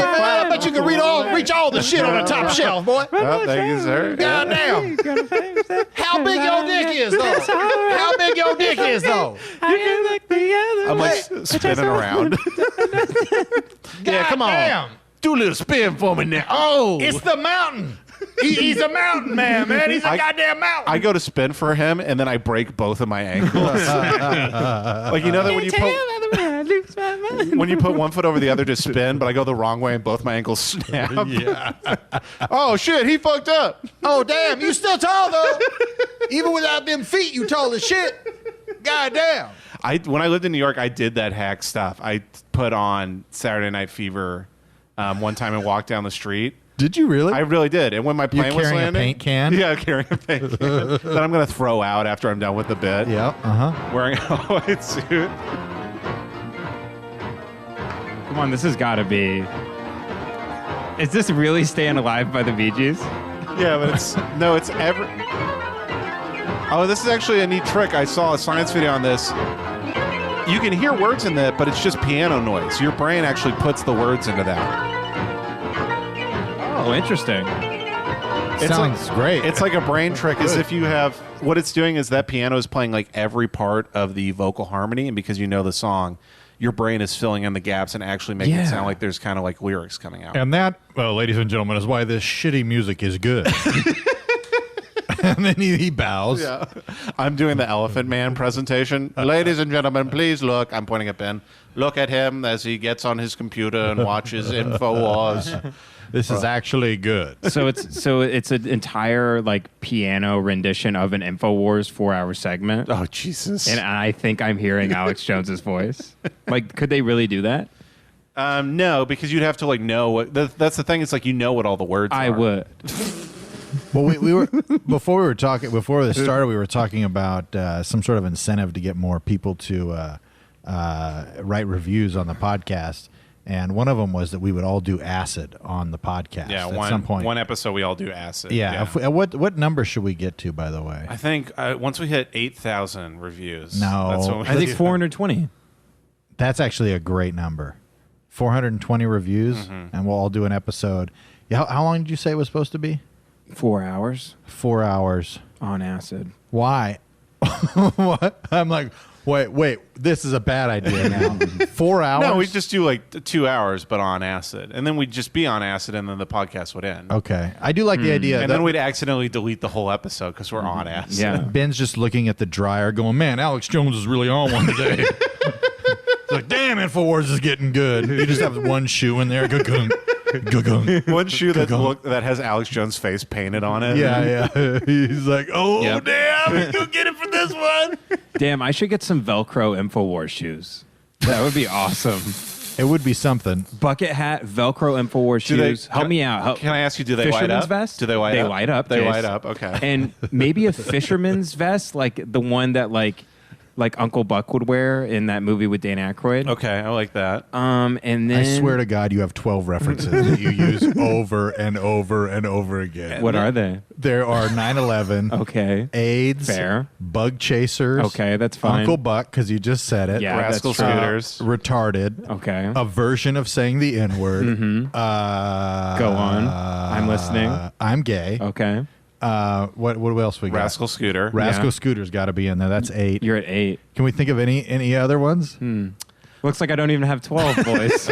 Speaker 1: I bet you can reach all the shit on the top shelf, boy.
Speaker 2: Oh, thank you, sir.
Speaker 1: Goddamn. How big your dick is, though? How big your dick is, though?
Speaker 2: I'm like spinning around.
Speaker 1: Yeah, come on.
Speaker 2: Do a little spin for me now. Oh,
Speaker 1: It's the mountain. He's a mountain man. He's a goddamn mountain.
Speaker 2: I go to spin for him, and then I break both of my ankles. Like, you know that when you put one foot over the other to spin, but I go the wrong way and both my ankles snap.
Speaker 1: Yeah.
Speaker 2: Oh shit, he fucked up.
Speaker 1: Oh, damn. You still tall, though. Even without them feet, you tall as shit. Goddamn.
Speaker 2: When I lived in New York, I did that hack stuff. I put on Saturday Night Fever one time and walked down the street.
Speaker 1: Did you really?
Speaker 2: I really did. And when my plane was
Speaker 1: carrying
Speaker 2: landing,
Speaker 1: a paint can?
Speaker 2: Yeah, carrying a paint can that I'm going to throw out after I'm done with the bit.
Speaker 1: Yeah.
Speaker 2: Wearing a white suit.
Speaker 3: Come on, this has got to be. Is this really Staying Alive by the Bee Gees?
Speaker 2: Yeah, but it's every. Oh, this is actually a neat trick. I saw a science video on this. You can hear words in that, but it's just piano noise. Your brain actually puts the words into that.
Speaker 3: Oh, interesting.
Speaker 1: Sounds great.
Speaker 2: It's like a brain trick, as if you have. What it's doing is that piano is playing like every part of the vocal harmony, and because you know the song, your brain is filling in the gaps and actually making it sound like there's kind of like lyrics coming out.
Speaker 1: And that, well, ladies and gentlemen, is why this shitty music is good. And then he bows.
Speaker 2: Yeah. I'm doing the Elephant Man presentation. Ladies and gentlemen, please look. I'm pointing at Ben. Look at him as he gets on his computer and watches Infowars.
Speaker 1: This is actually good.
Speaker 3: So it's an entire like piano rendition of an Infowars 4-hour segment.
Speaker 2: Oh, Jesus.
Speaker 3: And I think I'm hearing Alex Jones's voice. Like, could they really do that?
Speaker 2: No, because you'd have to like know what. That's the thing. It's like you know what all the words are.
Speaker 3: I would.
Speaker 1: Well, we were before this started, we were talking about some sort of incentive to get more people to write reviews on the podcast, and one of them was that we would all do acid on the podcast.
Speaker 2: Yeah,
Speaker 1: at some point.
Speaker 2: one episode we all do acid.
Speaker 1: Yeah. What number should we get to? By the way,
Speaker 2: I think once we hit 8,000 reviews.
Speaker 1: No.
Speaker 2: that's when we
Speaker 3: I think 420.
Speaker 1: that's actually a great number. 420 reviews, and we'll all do an episode. Yeah, how long did you say it was supposed to be?
Speaker 3: 4 hours
Speaker 1: 4 hours
Speaker 3: on acid.
Speaker 1: Why? What? I'm like, wait, this is a bad idea now. 4 hours?
Speaker 2: No, we just do like 2 hours, but on acid, and then we'd just be on acid, and then the podcast would end.
Speaker 1: Okay, I do like the idea.
Speaker 2: And then we'd accidentally delete the whole episode because we're on acid.
Speaker 3: Yeah.
Speaker 1: Ben's just looking at the dryer, going, "Man, Alex Jones is really on one today." It's like, damn, Infowars is getting good. You just have one shoe in there. Ga-gung.
Speaker 2: One shoe that has Alex Jones' face painted on it.
Speaker 1: Yeah. He's like, oh,
Speaker 3: Yep.
Speaker 1: damn, he's going to get it for this one.
Speaker 3: Damn, I should get some Velcro Infowars shoes. That would be awesome.
Speaker 1: It would be something.
Speaker 3: Bucket hat, Velcro Infowars shoes. Help me out.
Speaker 2: Can I ask you, do they light
Speaker 3: Fisherman's
Speaker 2: up?
Speaker 3: vest?
Speaker 2: Do they light up?
Speaker 3: They light up.
Speaker 2: They
Speaker 3: Jace.
Speaker 2: light up, okay.
Speaker 3: And maybe a fisherman's vest, like the one that like Uncle Buck would wear in that movie with Dan Aykroyd.
Speaker 2: Okay, I like that.
Speaker 3: And then
Speaker 1: I swear to God, you have 12 references that you use over and over and over again.
Speaker 3: What are they?
Speaker 1: There are 9/11,
Speaker 3: Okay.
Speaker 1: AIDS,
Speaker 3: Fair.
Speaker 1: Bug chasers.
Speaker 3: Okay, that's fine.
Speaker 1: Uncle Buck, because you just said it.
Speaker 3: Yeah,
Speaker 2: Rascal
Speaker 3: that's true.
Speaker 2: Scooters.
Speaker 1: Retarded.
Speaker 3: Okay.
Speaker 1: A version of saying the N-word.
Speaker 3: Go on. I'm listening.
Speaker 1: I'm gay.
Speaker 3: Okay.
Speaker 1: What else we got?
Speaker 2: Rascal Scooter.
Speaker 1: Rascal
Speaker 3: Yeah.
Speaker 1: Scooter's got to be in there. That's 8.
Speaker 3: You're at 8.
Speaker 1: Can we think of any other ones?
Speaker 3: Looks like I don't even have 12, boys.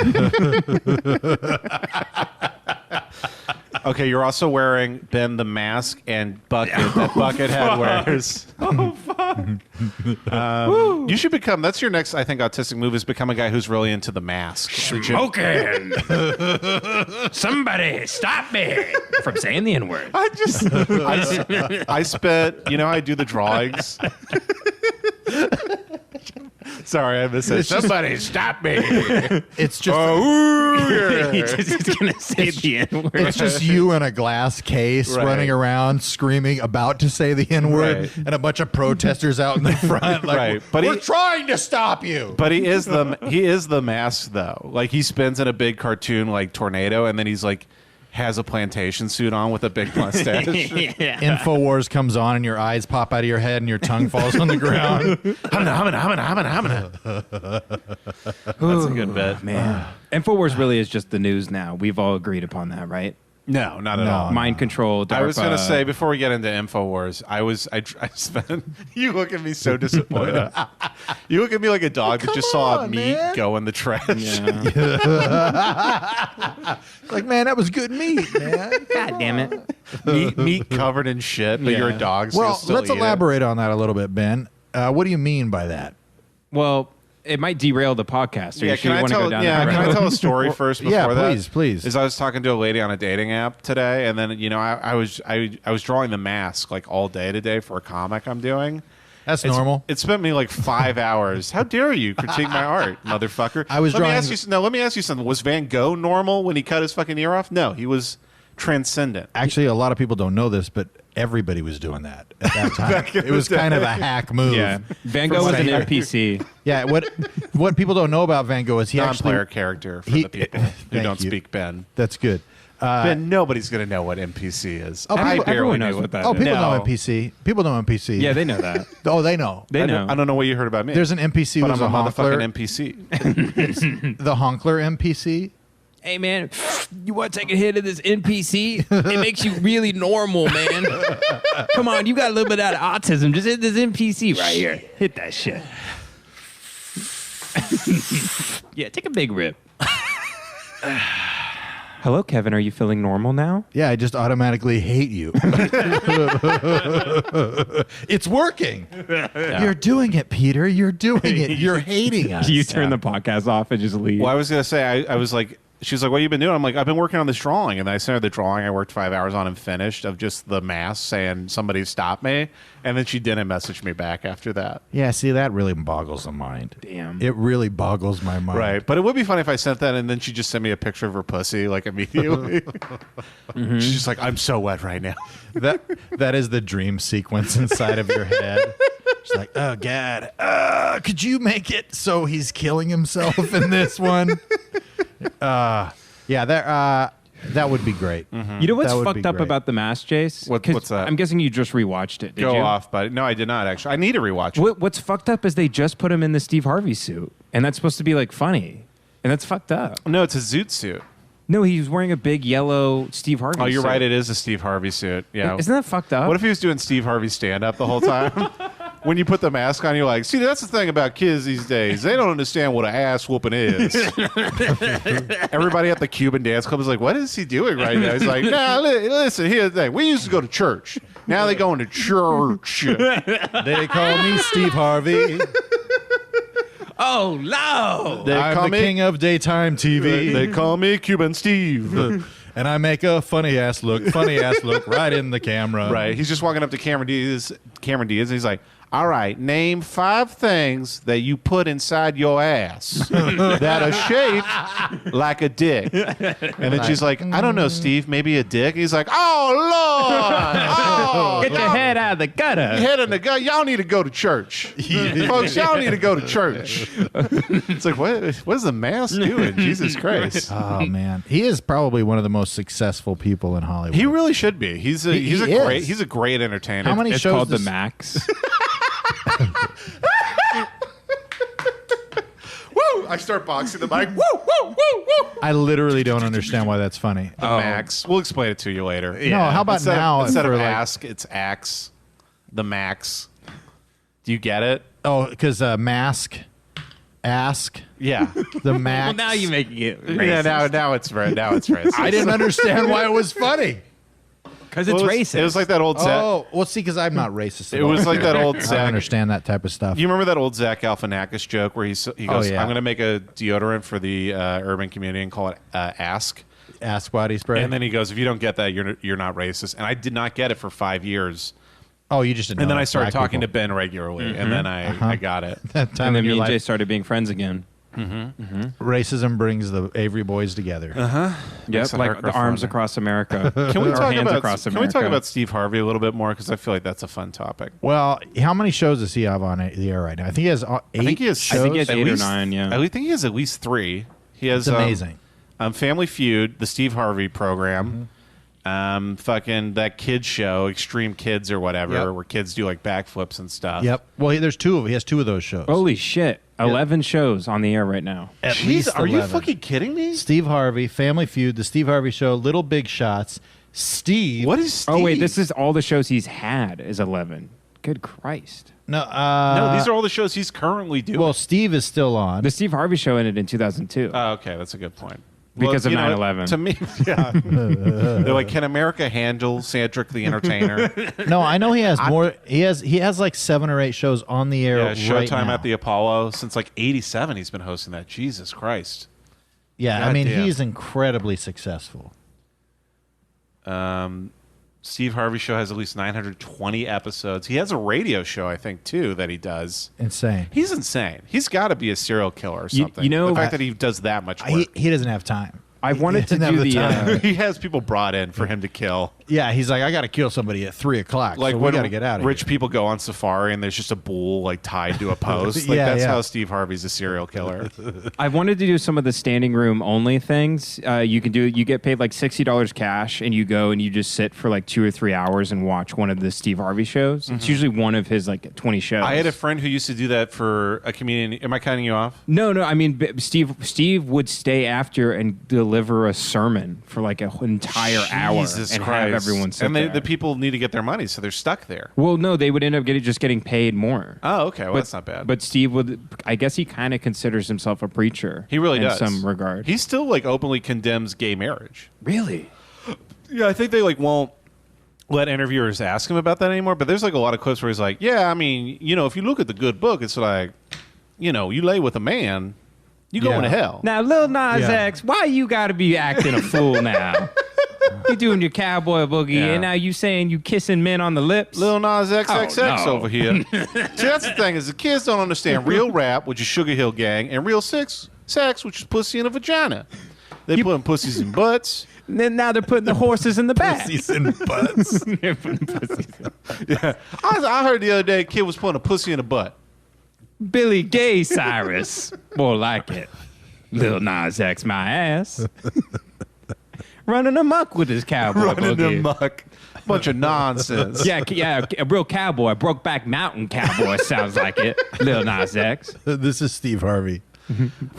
Speaker 2: Okay, you're also wearing, Ben, the mask and bucket that Buckethead wears. Oh, fuck. You should become, that's your next, I think, autistic move is become a guy who's really into the mask.
Speaker 8: Smoking. Somebody stop me
Speaker 3: From saying the N-word.
Speaker 2: I spent, I do the drawings. Sorry, I missed it. Somebody stop me.
Speaker 1: It's just
Speaker 3: He's going to say the N-word.
Speaker 1: it's just you in a glass case
Speaker 2: Right.
Speaker 1: running around screaming about to say the N-word,
Speaker 2: Right.
Speaker 1: and a bunch of protesters out in the front like,
Speaker 2: Right. But
Speaker 1: we're
Speaker 2: he-
Speaker 1: trying to stop you.
Speaker 2: But he is the mask though. Like he spins in a big cartoon like tornado, and then he's like has a plantation suit on with a big mustache.
Speaker 1: Infowars comes on and your eyes pop out of your head and your tongue falls on the ground.
Speaker 2: That's a good bit.
Speaker 3: Man. Infowars really is just the news now. We've all agreed upon that, right?
Speaker 2: No, not at all.
Speaker 3: Mind control. DARPA.
Speaker 2: I was going to say, before we get into Infowars, I spent... You look at me so disappointed. You look at me like a dog that just saw meat go in the trash.
Speaker 3: Yeah.
Speaker 1: Like, man, that was good meat, man.
Speaker 3: God damn it.
Speaker 2: meat covered in shit, but you're a dog, so
Speaker 1: Well,
Speaker 2: you'll still
Speaker 1: let's
Speaker 2: eat
Speaker 1: elaborate on that a little bit, Ben. What do you mean by that?
Speaker 3: Well, it might derail the podcast. Are
Speaker 2: Yeah,
Speaker 3: you sure you want to go down that
Speaker 2: can I
Speaker 3: road?
Speaker 2: tell a story first before
Speaker 1: Yeah,
Speaker 2: that?
Speaker 1: please.
Speaker 2: Is I was talking to a lady on a dating app today, and then I was drawing the mask like all day today for a comic I'm doing.
Speaker 1: That's normal.
Speaker 2: It spent me like 5 hours. How dare you critique my art, motherfucker?
Speaker 1: I was
Speaker 2: let
Speaker 1: drawing.
Speaker 2: Me ask you, no, let me ask you something. Was Van Gogh normal when he cut his fucking ear off? No, he was transcendent.
Speaker 1: Actually, a lot of people don't know this, but everybody was doing that at that time. It was kind of a hack move.
Speaker 3: Yeah. Van Gogh was an NPC.
Speaker 1: Yeah, what people don't know about Van Gogh is he
Speaker 2: Non-player
Speaker 1: actually
Speaker 2: character for the people who don't speak Ben.
Speaker 1: That's good.
Speaker 2: Ben, nobody's going to know what NPC is.
Speaker 1: Oh,
Speaker 2: I
Speaker 1: people-
Speaker 2: barely
Speaker 3: everyone knows
Speaker 2: knew
Speaker 3: what that
Speaker 1: Oh,
Speaker 3: is.
Speaker 1: people
Speaker 2: No.
Speaker 1: know NPC. People know NPC.
Speaker 3: Yeah, they know that.
Speaker 1: Oh, they know.
Speaker 3: They know.
Speaker 2: I don't know what you heard about me.
Speaker 1: There's an NPC
Speaker 2: but
Speaker 1: who's
Speaker 2: I'm a
Speaker 1: a
Speaker 2: motherfucking
Speaker 1: honkler.
Speaker 2: NPC.
Speaker 1: The honkler NPC.
Speaker 3: Hey, man, you want to take a hit of this NPC? It makes you really normal, man. Come on, you got a little bit out of autism. Just hit this NPC right here. Hit that shit. Yeah, take a big rip. Hello, Kevin. Are you feeling normal now?
Speaker 1: Yeah, I just automatically hate you. It's working. You're doing it, Peter. You're doing it. You're hating us.
Speaker 3: You turn the podcast off and just leave.
Speaker 2: Well, I was going to say, I was like, she's like, what have you been doing? I'm like, I've been working on this drawing. And then I sent her the drawing I worked 5 hours on and finished of just the mask saying somebody stop me. And then she didn't message me back after that.
Speaker 1: Yeah, see, that really boggles the mind.
Speaker 3: Damn.
Speaker 1: It really boggles my mind.
Speaker 2: Right. But it would be funny if I sent that and then she just sent me a picture of her pussy like immediately. She's just like, I'm so wet right now.
Speaker 1: That is the dream sequence inside of your head. She's like, oh, God. Could you make it so he's killing himself in this one? That would be great.
Speaker 3: You know what's
Speaker 1: That would
Speaker 3: fucked
Speaker 1: be
Speaker 3: up
Speaker 1: great.
Speaker 3: about The Mask, Jace?
Speaker 2: What's that?
Speaker 3: I'm guessing you just rewatched it. Did
Speaker 2: Go
Speaker 3: you?
Speaker 2: off, but no, I did not actually. I need to rewatch it.
Speaker 3: What's fucked up is they just put him in the Steve Harvey suit, and that's supposed to be like funny, and that's fucked up.
Speaker 2: No, it's a zoot suit.
Speaker 3: No, he was wearing a big yellow Steve Harvey suit.
Speaker 2: Oh, you're right. It is a Steve Harvey suit. Yeah.
Speaker 3: Isn't that fucked up?
Speaker 2: What if he was doing Steve Harvey stand-up the whole time? When you put the mask on, you're like, see, that's the thing about kids these days. They don't understand what an ass whooping is. Everybody at the Cuban dance club is like, what is he doing right now? He's like, nah, listen, here's the thing. We used to go to church. Now they going to church.
Speaker 1: They call me Steve Harvey.
Speaker 3: Oh, no!
Speaker 1: I'm the king of daytime TV.
Speaker 2: They call me Cuban Steve.
Speaker 1: And I make a funny ass look right in the camera.
Speaker 2: Right. He's just walking up to Cameron Diaz, and he's like, all right, name 5 things that you put inside your ass that are shaped like a dick. And then she's like, I don't know, Steve, maybe a dick? He's like, oh, Lord. Oh,
Speaker 3: Get your head out of the gutter.
Speaker 2: head in the gut. Y'all need to go to church. Folks, y'all need to go to church. It's like, what is the mask doing? Jesus Christ.
Speaker 1: Oh man, he is probably one of the most successful people in Hollywood.
Speaker 2: He really should be. He's a
Speaker 1: is.
Speaker 2: great entertainer.
Speaker 1: How many
Speaker 3: It's
Speaker 1: shows
Speaker 3: called The
Speaker 1: does-
Speaker 3: Max.
Speaker 2: Woo! I start boxing the mic. Woo, woo, woo, woo.
Speaker 1: I literally don't understand why that's funny.
Speaker 2: The Max. We'll explain it to you later.
Speaker 1: No, how about
Speaker 2: Instead
Speaker 1: now?
Speaker 2: Instead of
Speaker 1: for, like-
Speaker 2: ask, it's axe. The Max. Do you get it?
Speaker 1: Oh, because mask, ask,
Speaker 2: Yeah.
Speaker 1: the max.
Speaker 3: Well, now you're making it
Speaker 2: Yeah.
Speaker 3: racist.
Speaker 2: Now it's right. Now it's racist.
Speaker 1: I didn't understand why it was funny.
Speaker 3: Because it's
Speaker 2: Well,
Speaker 3: racist.
Speaker 2: It was like that old Zach.
Speaker 1: Oh, well, see, because I'm not racist. At
Speaker 2: It
Speaker 1: all.
Speaker 2: was like that old
Speaker 1: I don't
Speaker 2: Zach.
Speaker 1: understand that type of stuff.
Speaker 2: You remember that old Zach Galifianakis joke where he goes,
Speaker 1: Oh, yeah.
Speaker 2: "I'm going to make a deodorant for the urban community and call it Ask."
Speaker 1: Ask body spray.
Speaker 2: And then he goes, "If you don't get that, you're not racist." And I did not get it for 5 years.
Speaker 1: oh, you just didn't.
Speaker 2: And
Speaker 1: know
Speaker 2: then I
Speaker 1: it's
Speaker 2: started
Speaker 1: black
Speaker 2: talking
Speaker 1: people.
Speaker 2: to Ben regularly, and then I got it.
Speaker 1: that time
Speaker 3: and then
Speaker 1: in
Speaker 3: me
Speaker 1: your
Speaker 3: and Jay
Speaker 1: life.
Speaker 3: started being friends again.
Speaker 1: Racism brings the Avery boys together.
Speaker 3: Yep,
Speaker 2: Makes it
Speaker 3: like
Speaker 2: hurt
Speaker 3: the
Speaker 2: for
Speaker 3: arms
Speaker 2: fun.
Speaker 3: across America.
Speaker 2: Can we
Speaker 3: Or
Speaker 2: talk
Speaker 3: hands
Speaker 2: about
Speaker 3: across
Speaker 2: Can we
Speaker 3: America.
Speaker 2: talk about Steve Harvey a little bit more because I feel like that's a fun topic.
Speaker 1: Well, how many shows does he have on the air right now? I think he has 8
Speaker 2: I think he has.
Speaker 1: shows.
Speaker 3: I think he has
Speaker 2: at
Speaker 3: 8 or
Speaker 2: least-
Speaker 3: 9, yeah.
Speaker 2: I think he has at least 3. He has
Speaker 1: It's amazing.
Speaker 2: Family Feud, the Steve Harvey program, fucking that kids show, Extreme Kids or whatever,
Speaker 1: Yep.
Speaker 2: where kids do like backflips and stuff.
Speaker 1: Yep. Well, there's 2 of. He has 2 of those shows.
Speaker 3: Holy shit. 11 shows on the air right now.
Speaker 1: At
Speaker 2: Jeez,
Speaker 1: least
Speaker 2: are you
Speaker 1: 11.
Speaker 2: fucking kidding me?
Speaker 1: Steve Harvey, Family Feud, The Steve Harvey Show, Little Big Shots, Steve.
Speaker 2: What is Steve?
Speaker 3: Oh, wait, this is all the shows he's had is 11. Good Christ.
Speaker 1: No,
Speaker 2: No, these are all the shows he's currently doing.
Speaker 1: well, Steve is still on.
Speaker 3: The Steve Harvey Show ended in 2002.
Speaker 2: Okay, that's a good point.
Speaker 3: Because of
Speaker 2: you know,
Speaker 3: 9/11.
Speaker 2: To me, yeah. They're like, can America handle Cedric the Entertainer?
Speaker 1: No, I know he has more. He has like 7 or 8 shows on the air
Speaker 2: Yeah,
Speaker 1: right
Speaker 2: Showtime
Speaker 1: now.
Speaker 2: at the Apollo since like '87. He's been hosting that. Jesus Christ.
Speaker 1: Yeah, I
Speaker 2: God
Speaker 1: mean,
Speaker 2: damn.
Speaker 1: he's incredibly successful.
Speaker 2: Steve Harvey Show has at least 920 episodes. He has a radio show, I think, too, that he does.
Speaker 1: Insane.
Speaker 2: He's insane. He's got to be a serial killer or
Speaker 3: You-
Speaker 2: something.
Speaker 3: you know-
Speaker 2: the fact that he does that much work.
Speaker 1: He doesn't have time.
Speaker 3: I wanted to
Speaker 1: doesn't have
Speaker 3: do
Speaker 1: the
Speaker 3: the.
Speaker 1: time.
Speaker 2: He has people brought in for him to kill.
Speaker 1: Yeah, he's like, I got to kill somebody at 3 o'clock.
Speaker 2: Like
Speaker 1: so we
Speaker 2: when
Speaker 1: got to get out of
Speaker 2: rich
Speaker 1: here.
Speaker 2: people go on safari and there's just a bull like tied to a post. Like
Speaker 1: Yeah,
Speaker 2: that's
Speaker 1: yeah.
Speaker 2: how Steve Harvey's a serial killer.
Speaker 3: I wanted to do some of the standing room only things. You can do. You get paid like $60 cash, and you go and you just sit for like 2 or 3 hours and watch one of the Steve Harvey shows. It's usually one of his like 20 shows.
Speaker 2: I had a friend who used to do that for a comedian. Am I cutting you off?
Speaker 3: No. I mean, Steve would stay after and deliver a sermon for like an entire hour
Speaker 2: Jesus
Speaker 3: and
Speaker 2: Christ.
Speaker 3: have everyone sit
Speaker 2: and
Speaker 3: there.
Speaker 2: the people need to get their money, so they're stuck there.
Speaker 3: Well, no, they would end up just getting paid more.
Speaker 2: Oh, okay. Well, that's not bad.
Speaker 3: But Steve would, I guess he kind of considers himself a preacher.
Speaker 2: he really
Speaker 3: in
Speaker 2: does.
Speaker 3: some regard.
Speaker 2: He still like openly condemns gay marriage.
Speaker 3: Really?
Speaker 2: Yeah, I think they like won't let interviewers ask him about that anymore. But there's like a lot of clips where he's like, "Yeah, I mean, you know, if you look at the good book, it's like, you know, you lay with a man, you going to hell."
Speaker 3: Now, Lil Nas
Speaker 1: Yeah.
Speaker 3: X, why you got to be acting a fool now? You doing your cowboy boogie,
Speaker 2: Yeah.
Speaker 3: and now you saying you kissing men on the lips?
Speaker 2: Lil Nas XXX
Speaker 3: Oh, no.
Speaker 2: over here. See, that's the thing is the kids don't understand real rap, which is Sugar Hill Gang, and real sex, which is pussy in a vagina. They putting pussies in butts.
Speaker 3: And then now they're putting the horses in the back.
Speaker 1: Pussies and butts.
Speaker 3: They're putting pussies in-
Speaker 2: Yeah, I heard the other day a kid was putting a pussy in a butt.
Speaker 3: Billy Gay Cyrus. More like it. Lil Nas X, my ass. Running amok with his cowboy boogie.
Speaker 2: muck. Bunch of nonsense.
Speaker 3: Yeah, a real cowboy. Brokeback Mountain cowboy sounds like it. Lil Nas X.
Speaker 1: This is Steve Harvey.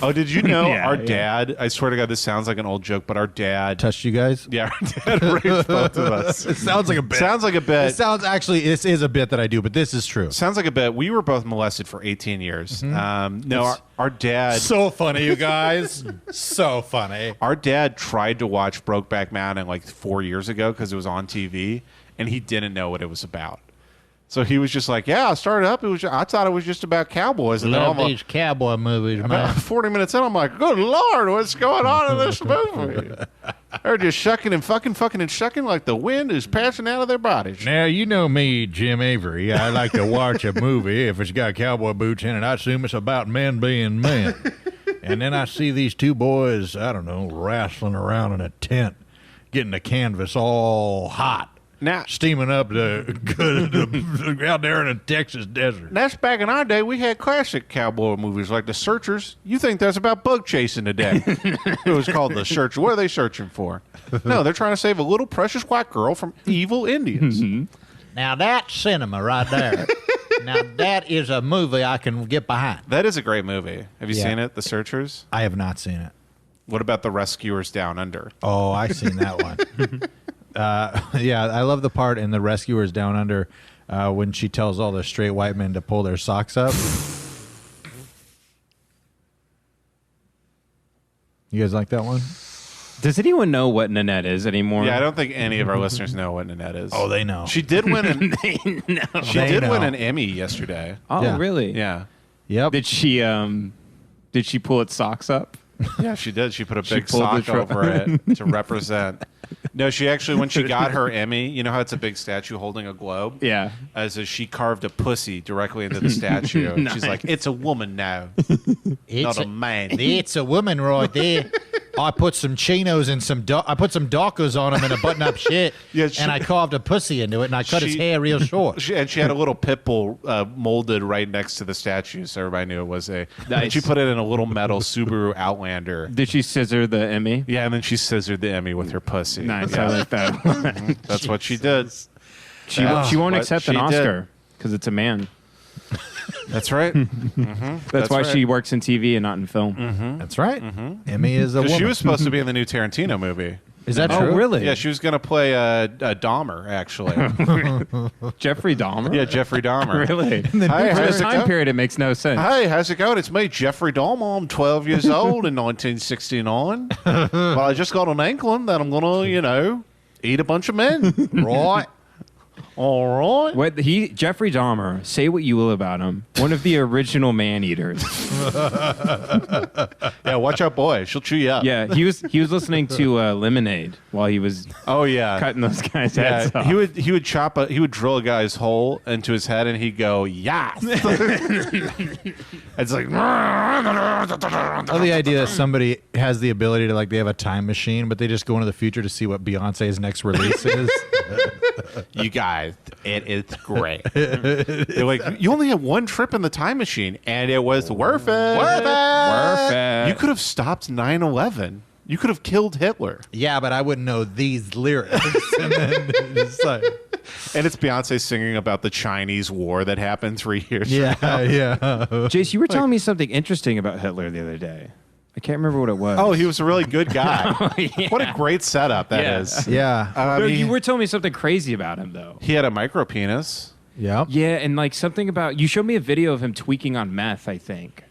Speaker 2: Oh, did you know
Speaker 3: Yeah,
Speaker 2: our
Speaker 3: yeah.
Speaker 2: dad, I swear to God, this sounds like an old joke, but our dad,
Speaker 1: Touched you guys?
Speaker 2: yeah, our dad raped both of us.
Speaker 1: It sounds like a bit.
Speaker 2: Sounds like a
Speaker 1: It
Speaker 2: bit.
Speaker 1: sounds actually, this is a bit that I do, but this is true.
Speaker 2: Sounds like a bit. We were both molested for 18 years. No, our dad.
Speaker 1: So funny, you guys. So funny.
Speaker 2: Our dad tried to watch Brokeback Mountain like 4 years ago because it was on TV, and he didn't know what it was about. So he was just like, "Yeah, I started up. I thought it was just about cowboys." And then
Speaker 1: Love
Speaker 2: I'm
Speaker 1: these cowboy movies, man.
Speaker 2: about 40 minutes in, I'm like, "Good Lord, what's going on in this movie?" They're just shucking and fucking and shucking like the wind is passing out of their bodies.
Speaker 1: Now, you know me, Jim Avery. I like to watch a movie if it's got cowboy boots in it. I assume it's about men being men. And then I see these two boys, I don't know, wrestling around in a tent, getting the canvas all hot.
Speaker 2: Now,
Speaker 1: Steaming up out there in the Texas desert.
Speaker 2: that's back in our day. We had classic cowboy movies like The Searchers. You think that's about bug chasing today? It was called The Searcher. What are they searching for? No, they're trying to save a little precious white girl from evil Indians.
Speaker 1: Now that's cinema right there. Now that is a movie I can get behind.
Speaker 2: That is a great movie. Have you
Speaker 1: Yeah.
Speaker 2: seen it, The Searchers?
Speaker 1: I have not seen it.
Speaker 2: What about The Rescuers Down Under?
Speaker 1: Oh, I've seen that one. Yeah, I love the part in The Rescuers Down Under when she tells all the straight white men to pull their socks up. You guys like that one?
Speaker 3: Does anyone know what Nanette is anymore?
Speaker 2: Yeah, I don't think any of our listeners know what Nanette is.
Speaker 1: Oh, they know.
Speaker 2: She did win an She
Speaker 1: They
Speaker 2: did win
Speaker 1: know.
Speaker 2: an Emmy yesterday.
Speaker 3: Oh,
Speaker 1: Yeah.
Speaker 3: really?
Speaker 2: Yeah.
Speaker 1: Yep.
Speaker 3: Did she pull its socks up?
Speaker 2: Yeah, she did. She put a
Speaker 3: She
Speaker 2: big
Speaker 3: pulled the
Speaker 2: sock over it to represent. No, she actually, when she got her Emmy, you know how it's a big statue holding a globe?
Speaker 3: Yeah.
Speaker 2: As if she carved a pussy directly into the statue.
Speaker 3: Nice.
Speaker 2: She's like, it's a woman now, not a man.
Speaker 1: It's a woman right there. I put some chinos and I put some dockers on him and a button-up shirt,
Speaker 2: Yeah, she-
Speaker 1: and I carved a pussy into it, and I cut his
Speaker 2: She-
Speaker 1: hair real short.
Speaker 2: She had a little pit bull molded right next to the statue, so everybody knew it was a.
Speaker 3: Nice.
Speaker 2: And she put it in a little metal Subaru Outlander.
Speaker 3: Did she scissor the Emmy?
Speaker 2: Yeah, and then she scissored the Emmy with her pussy.
Speaker 3: Nice.
Speaker 2: Yeah.
Speaker 3: I like that.
Speaker 2: That's what she did.
Speaker 3: She
Speaker 2: That's
Speaker 3: won't
Speaker 2: what
Speaker 3: accept
Speaker 2: she
Speaker 3: an
Speaker 2: did.
Speaker 3: Oscar because it's a man.
Speaker 2: That's right.
Speaker 10: That's why
Speaker 2: right.
Speaker 10: she works in TV and not in film.
Speaker 1: That's right. Emmy is a woman.
Speaker 2: She was supposed to be in the new Tarantino movie.
Speaker 1: Is that
Speaker 10: Oh,
Speaker 1: true?
Speaker 10: really?
Speaker 2: Yeah, she was going to play a Dahmer, actually.
Speaker 10: Jeffrey Dahmer?
Speaker 2: Yeah, Jeffrey Dahmer.
Speaker 10: Really?
Speaker 2: Hi,
Speaker 10: For
Speaker 2: how's
Speaker 10: the
Speaker 2: it
Speaker 10: time
Speaker 2: go?
Speaker 10: period, it makes no sense.
Speaker 2: Hey, how's it going? It's me, Jeffrey Dahmer. I'm 12 years old in 1969. Well, I just got an inkling that I'm going to, eat a bunch of men.
Speaker 1: Right.
Speaker 2: All right.
Speaker 10: What Jeffrey Dahmer, say what you will about him, one of the original man-eaters.
Speaker 2: Yeah, watch out, boy. She'll chew you up.
Speaker 10: Yeah, he was listening to Lemonade while he was
Speaker 2: Oh, yeah.
Speaker 10: cutting those guys'
Speaker 2: Yeah,
Speaker 10: heads off.
Speaker 2: he would drill a guy's hole into his head, and he'd go, yes. It's like,
Speaker 1: I love the idea that somebody has the ability to, like, they have a time machine, but they just go into the future to see what Beyonce's next release is.
Speaker 2: you guys, it is great. They're like, you only had one trip in the time machine, and it was worth it.
Speaker 10: Worth it.
Speaker 2: You could have stopped 9/11. You could have killed Hitler.
Speaker 1: Yeah, but I wouldn't know these lyrics. And then it's like,
Speaker 2: And it's Beyonce singing about the Chinese war that happened 3 years from now.
Speaker 1: yeah.
Speaker 10: Jace, you were telling me something interesting about Hitler the other day. I can't remember what it was.
Speaker 2: Oh, he was a really good guy.
Speaker 10: Yeah.
Speaker 2: What a great setup that is.
Speaker 1: Yeah.
Speaker 10: No, you were telling me something crazy about him, though.
Speaker 2: He had a micro penis.
Speaker 1: Yep.
Speaker 10: Yeah, and like something about you showed me a video of him tweaking on meth, I think.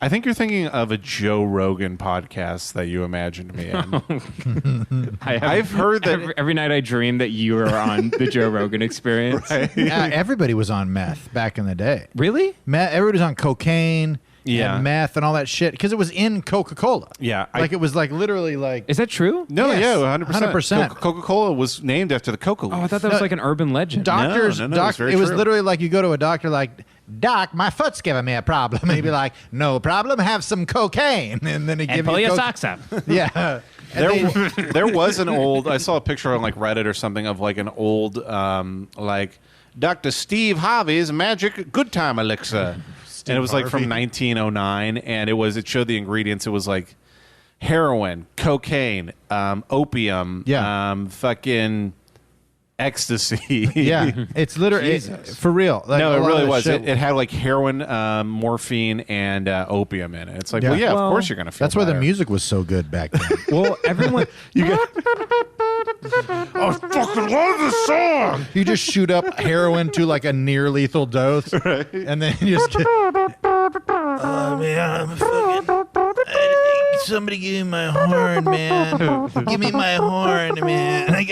Speaker 2: I think you're thinking of a Joe Rogan podcast that you imagined me in. I've heard that
Speaker 10: every night I dream that you were on the Joe Rogan Experience.
Speaker 2: Right?
Speaker 1: Yeah, everybody was on meth back in the day.
Speaker 10: Really?
Speaker 1: Everybody was on cocaine
Speaker 2: Yeah.
Speaker 1: and meth and all that shit because it was in Coca-Cola.
Speaker 2: Yeah,
Speaker 1: Like it was like literally like...
Speaker 10: Is that true?
Speaker 2: No,
Speaker 1: Yes,
Speaker 2: yeah, 100%.
Speaker 1: 100%.
Speaker 2: Coca-Cola was named after the Coca
Speaker 10: Oh, I thought that was like an urban legend.
Speaker 1: Doctors,
Speaker 2: No, it's very
Speaker 1: it was
Speaker 2: true.
Speaker 1: literally like you go to a doctor like, Doc, my foot's giving me a problem. And he'd be like, no problem, have some cocaine. And then he'd
Speaker 10: And
Speaker 1: give
Speaker 10: pull
Speaker 1: you
Speaker 10: your
Speaker 1: coke-
Speaker 10: socks up.
Speaker 1: Yeah. And
Speaker 2: There was an old, I saw a picture on like Reddit or something of like an old, like Dr. Steve Harvey's magic good time elixir. And it was like from 1909, and it showed the ingredients. It was like heroin, cocaine, opium, fucking ecstasy.
Speaker 1: yeah, it's literally for real. Like,
Speaker 2: No,
Speaker 1: a
Speaker 2: it
Speaker 1: lot
Speaker 2: really
Speaker 1: of
Speaker 2: was.
Speaker 1: shit-
Speaker 2: It had like heroin, morphine, and opium in it. It's like,
Speaker 1: Yeah.
Speaker 2: well, yeah,
Speaker 10: Well,
Speaker 2: of course you're gonna feel.
Speaker 1: That's why the
Speaker 2: better.
Speaker 1: music was so good back then.
Speaker 10: Well, everyone.
Speaker 6: I fucking love this song.
Speaker 1: You just shoot up heroin to like a near lethal dose, and then you just get. Oh man, I'm fucking. Somebody give me my horn, man. Give me my horn, man. I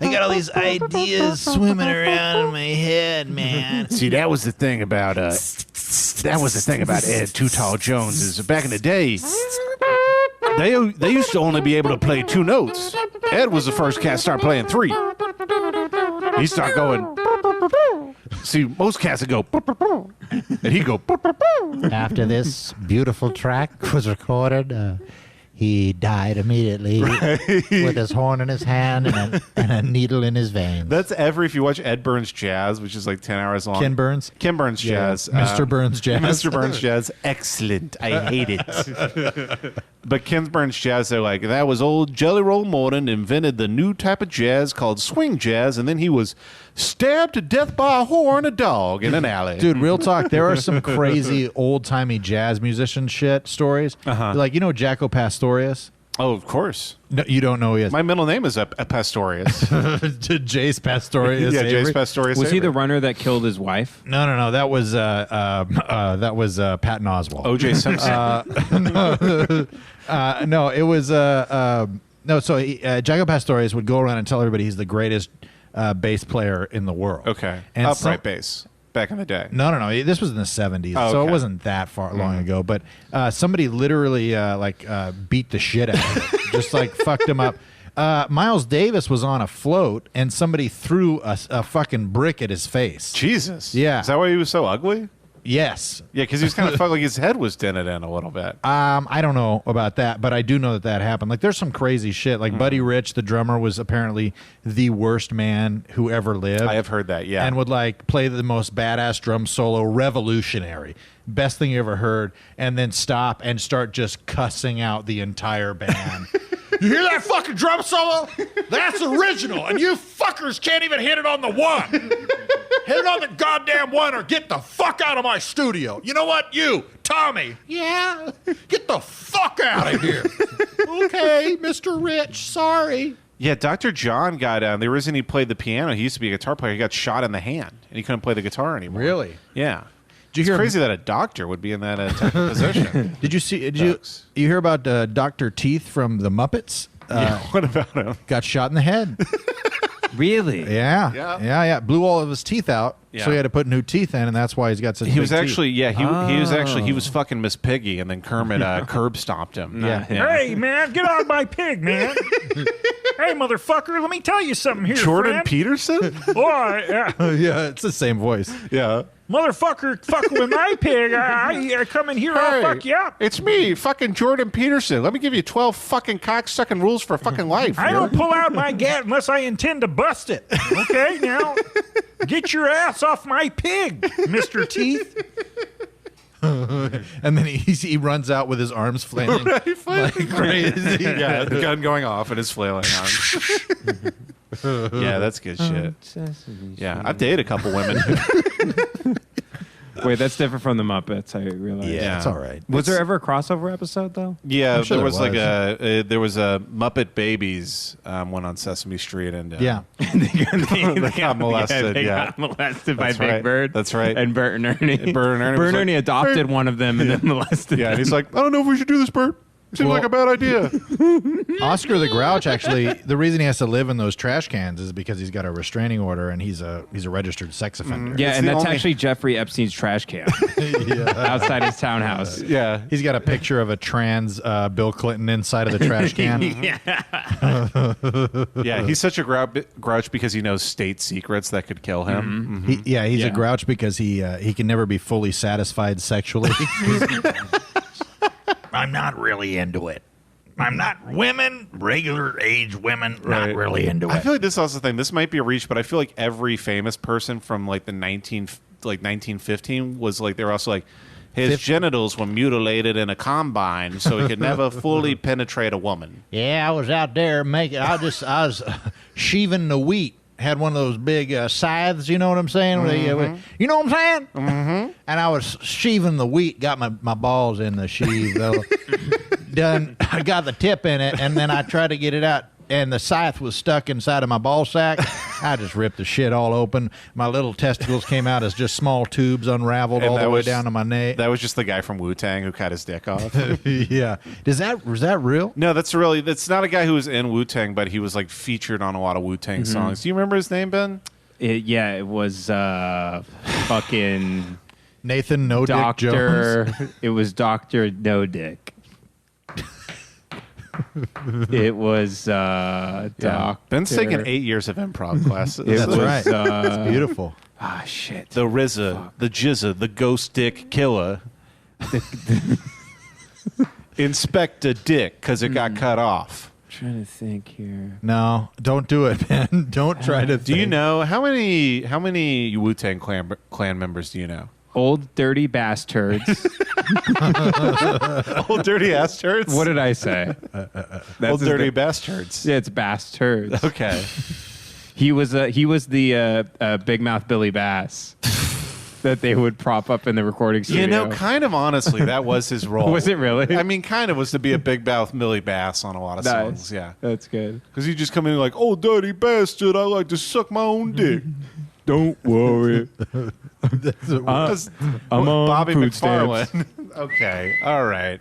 Speaker 1: got all these ideas swimming around in my head, man.
Speaker 2: See, that was the thing about Ed Too Tall Jones is back in the day. They used to only be able to play 2 notes. Ed was the first cat to start playing 3. He started going. See, most cats would go, and he'd go.
Speaker 11: After this beautiful track was recorded, he died immediately with his horn in his hand and a needle in his vein.
Speaker 2: That's if you watch Ed Burns Jazz, which is like 10 hours long.
Speaker 1: Ken Burns?
Speaker 2: Ken Burns Jazz.
Speaker 1: Mr. Burns Jazz.
Speaker 2: Mr. Burns Jazz. Excellent. I hate it. But Ken Burns Jazz, they're like, that was old Jelly Roll Morton invented the new type of jazz called swing jazz, and then he was stabbed to death by a whore and a dog in an alley.
Speaker 1: Dude, real talk. There are some crazy old-timey jazz musician shit stories. Like, you know Jaco Pastorius?
Speaker 2: Oh, of course.
Speaker 1: No, you don't know who he is.
Speaker 2: My middle name is Pastorius.
Speaker 1: Jace Pastorius.
Speaker 2: Yeah,
Speaker 1: Avery?
Speaker 2: Jace Pastorius.
Speaker 10: Was he the
Speaker 2: Avery.
Speaker 10: runner that killed his wife?
Speaker 1: No. That was Patton Oswalt.
Speaker 2: O.J. Simpson.
Speaker 1: No, it was no. So Jaco Pastorius would go around and tell everybody he's the greatest bass player in the world.
Speaker 2: Okay.
Speaker 1: And
Speaker 2: Upright bass. Back in the day.
Speaker 1: No. This was in the 70s,
Speaker 2: Oh,
Speaker 1: so
Speaker 2: okay.
Speaker 1: it wasn't that far long ago. But somebody literally beat the shit out of him, just like fucked him up. Miles Davis was on a float, and somebody threw a fucking brick at his face.
Speaker 2: Jesus.
Speaker 1: Yeah.
Speaker 2: Is that why he was so ugly?
Speaker 1: Yes.
Speaker 2: Yeah, because he was kind of fucked, like his head was dented in a little bit.
Speaker 1: I don't know about that, but I do know that happened. Like, there's some crazy shit. Like, Buddy Rich, the drummer, was apparently the worst man who ever lived.
Speaker 2: I have heard that, yeah.
Speaker 1: And would, like, play the most badass drum solo, revolutionary. Best thing you ever heard. And then stop and start just cussing out the entire band. You hear that fucking drum solo? That's original, and you fuckers can't even hit it on the one. Hey, another goddamn one, or get the fuck out of my studio. You know what? You, Tommy. Yeah? Get the fuck out of here. Okay, Mr. Rich, sorry.
Speaker 2: Yeah, Dr. John got the reason he played the piano, he used to be a guitar player, he got shot in the hand, and he couldn't play the guitar anymore.
Speaker 1: Really?
Speaker 2: Yeah.
Speaker 1: Did you
Speaker 2: It's
Speaker 1: hear
Speaker 2: crazy that a doctor would be in that type of position.
Speaker 1: Did you hear about Dr. Teeth from the Muppets?
Speaker 2: What about him?
Speaker 1: Got shot in the head.
Speaker 3: Really?
Speaker 1: Yeah. Blew all of his teeth out, so he had to put new teeth in, and that's why he's got such.
Speaker 2: He was
Speaker 1: big
Speaker 2: actually,
Speaker 1: teeth.
Speaker 2: he was fucking Miss Piggy, and then Kermit curb stomped him.
Speaker 1: Yeah.
Speaker 8: Hey, man, get on my pig, man. Hey, motherfucker, let me tell you something here,
Speaker 2: Jordan
Speaker 8: friend.
Speaker 2: Peterson?
Speaker 8: Boy,
Speaker 1: Yeah, it's the same voice.
Speaker 2: Yeah.
Speaker 8: motherfucker, fucking with my pig. I come in here, I'll fuck you up.
Speaker 2: It's me, fucking Jordan Peterson. Let me give you 12 fucking cocksucking rules for fucking life.
Speaker 8: I don't pull out my gat unless I intend to bust it. Okay, now, get your ass off my pig, Mr. Teeth.
Speaker 1: And then he runs out with his arms flailing like crazy.
Speaker 2: Yeah, the gun going off and his flailing arms. Yeah, that's good shit. Yeah, I've dated a couple women.
Speaker 10: Wait, that's different from the Muppets. I realize.
Speaker 2: Yeah,
Speaker 1: it's all right.
Speaker 10: Was there ever a crossover episode though?
Speaker 2: Yeah,
Speaker 1: sure
Speaker 2: there was
Speaker 1: there
Speaker 2: like there was a Muppet Babies one on Sesame Street, and
Speaker 10: they got
Speaker 2: molested.
Speaker 10: They got molested by
Speaker 2: That's
Speaker 10: Big
Speaker 2: right.
Speaker 10: Bird.
Speaker 2: That's right.
Speaker 10: And Bert and Ernie.
Speaker 2: Bert and Ernie was
Speaker 10: Bert and
Speaker 2: like,
Speaker 10: Ernie adopted one of them and then molested.
Speaker 2: Yeah, and
Speaker 10: them.
Speaker 2: he's like, I don't know if we should do this, Bert. Seems like a bad idea.
Speaker 1: Oscar the Grouch, actually, the reason he has to live in those trash cans is because he's got a restraining order and he's a registered sex offender.
Speaker 10: Yeah,
Speaker 2: It's
Speaker 10: and
Speaker 2: the
Speaker 10: that's
Speaker 2: only-
Speaker 10: actually Jeffrey Epstein's trash can outside his townhouse.
Speaker 2: Yeah.
Speaker 1: He's got a picture of a trans Bill Clinton inside of the trash can.
Speaker 2: Yeah, he's such a grouch because he knows state secrets that could kill him.
Speaker 1: He's
Speaker 10: Yeah.
Speaker 1: a grouch because he can never be fully satisfied sexually.
Speaker 9: I'm not really into it. I'm not women, regular age women, not really into
Speaker 2: I
Speaker 9: it.
Speaker 2: feel like this is also the thing. This might be a reach, but I feel like every famous person from like the 1915 was like, they were also like, his genitals were mutilated in a combine, so he could never fully penetrate a woman.
Speaker 11: Yeah, I was out there I was sheaving the wheat. Had one of those big scythes, you know what I'm saying? You know what I'm saying? Mm-hmm. And I was sheaving the wheat, got my balls in the sheave, though. Done, I got the tip in it, and then I tried to get it out, and the scythe was stuck inside of my ball sack. I just ripped the shit all open. My little testicles came out as just small tubes unraveled
Speaker 2: And
Speaker 11: all
Speaker 2: that
Speaker 11: the way
Speaker 2: was-
Speaker 11: down to my neck.
Speaker 2: That was just the guy from Wu-Tang who cut his dick off.
Speaker 1: Yeah. Was that real?
Speaker 2: No, that's not a guy who was in Wu-Tang, but he was like featured on a lot of Wu-Tang songs. Do you remember his name, Ben?
Speaker 10: It was fucking
Speaker 1: Nathan No Dick Jones.
Speaker 10: Doctor. It was Doctor No Dick. It was Doctor.
Speaker 2: Ben's taken 8 years of improv classes.
Speaker 10: It
Speaker 1: That's
Speaker 10: was,
Speaker 1: right. It's beautiful.
Speaker 10: Ah, shit.
Speaker 2: The RZA, the Jizza, the Ghost Dick Killer. Inspector Dick, because it got cut off.
Speaker 10: Trying to think here.
Speaker 1: No, don't do it, man. Don't try to.
Speaker 2: Do you know how many Wu-Tang clan members do you know?
Speaker 10: Old dirty bastards.
Speaker 2: Old dirty ass turds?
Speaker 10: What did I say?
Speaker 2: Old dirty bastards.
Speaker 10: Yeah, it's bastards.
Speaker 2: Okay.
Speaker 10: He was the Big Mouth Billy Bass that they would prop up in the recording studio.
Speaker 2: You know, kind of honestly, that was his role.
Speaker 10: Was it really?
Speaker 2: I mean, kind of was to be a big mouth Millie Bass on a lot of songs. Yeah.
Speaker 10: That's good.
Speaker 2: Because you just come in like, oh, dirty bastard, I like to suck my own dick.
Speaker 10: Don't worry.
Speaker 2: I'm
Speaker 10: on
Speaker 2: Bobby
Speaker 10: food
Speaker 2: McFarlane. Okay. All right.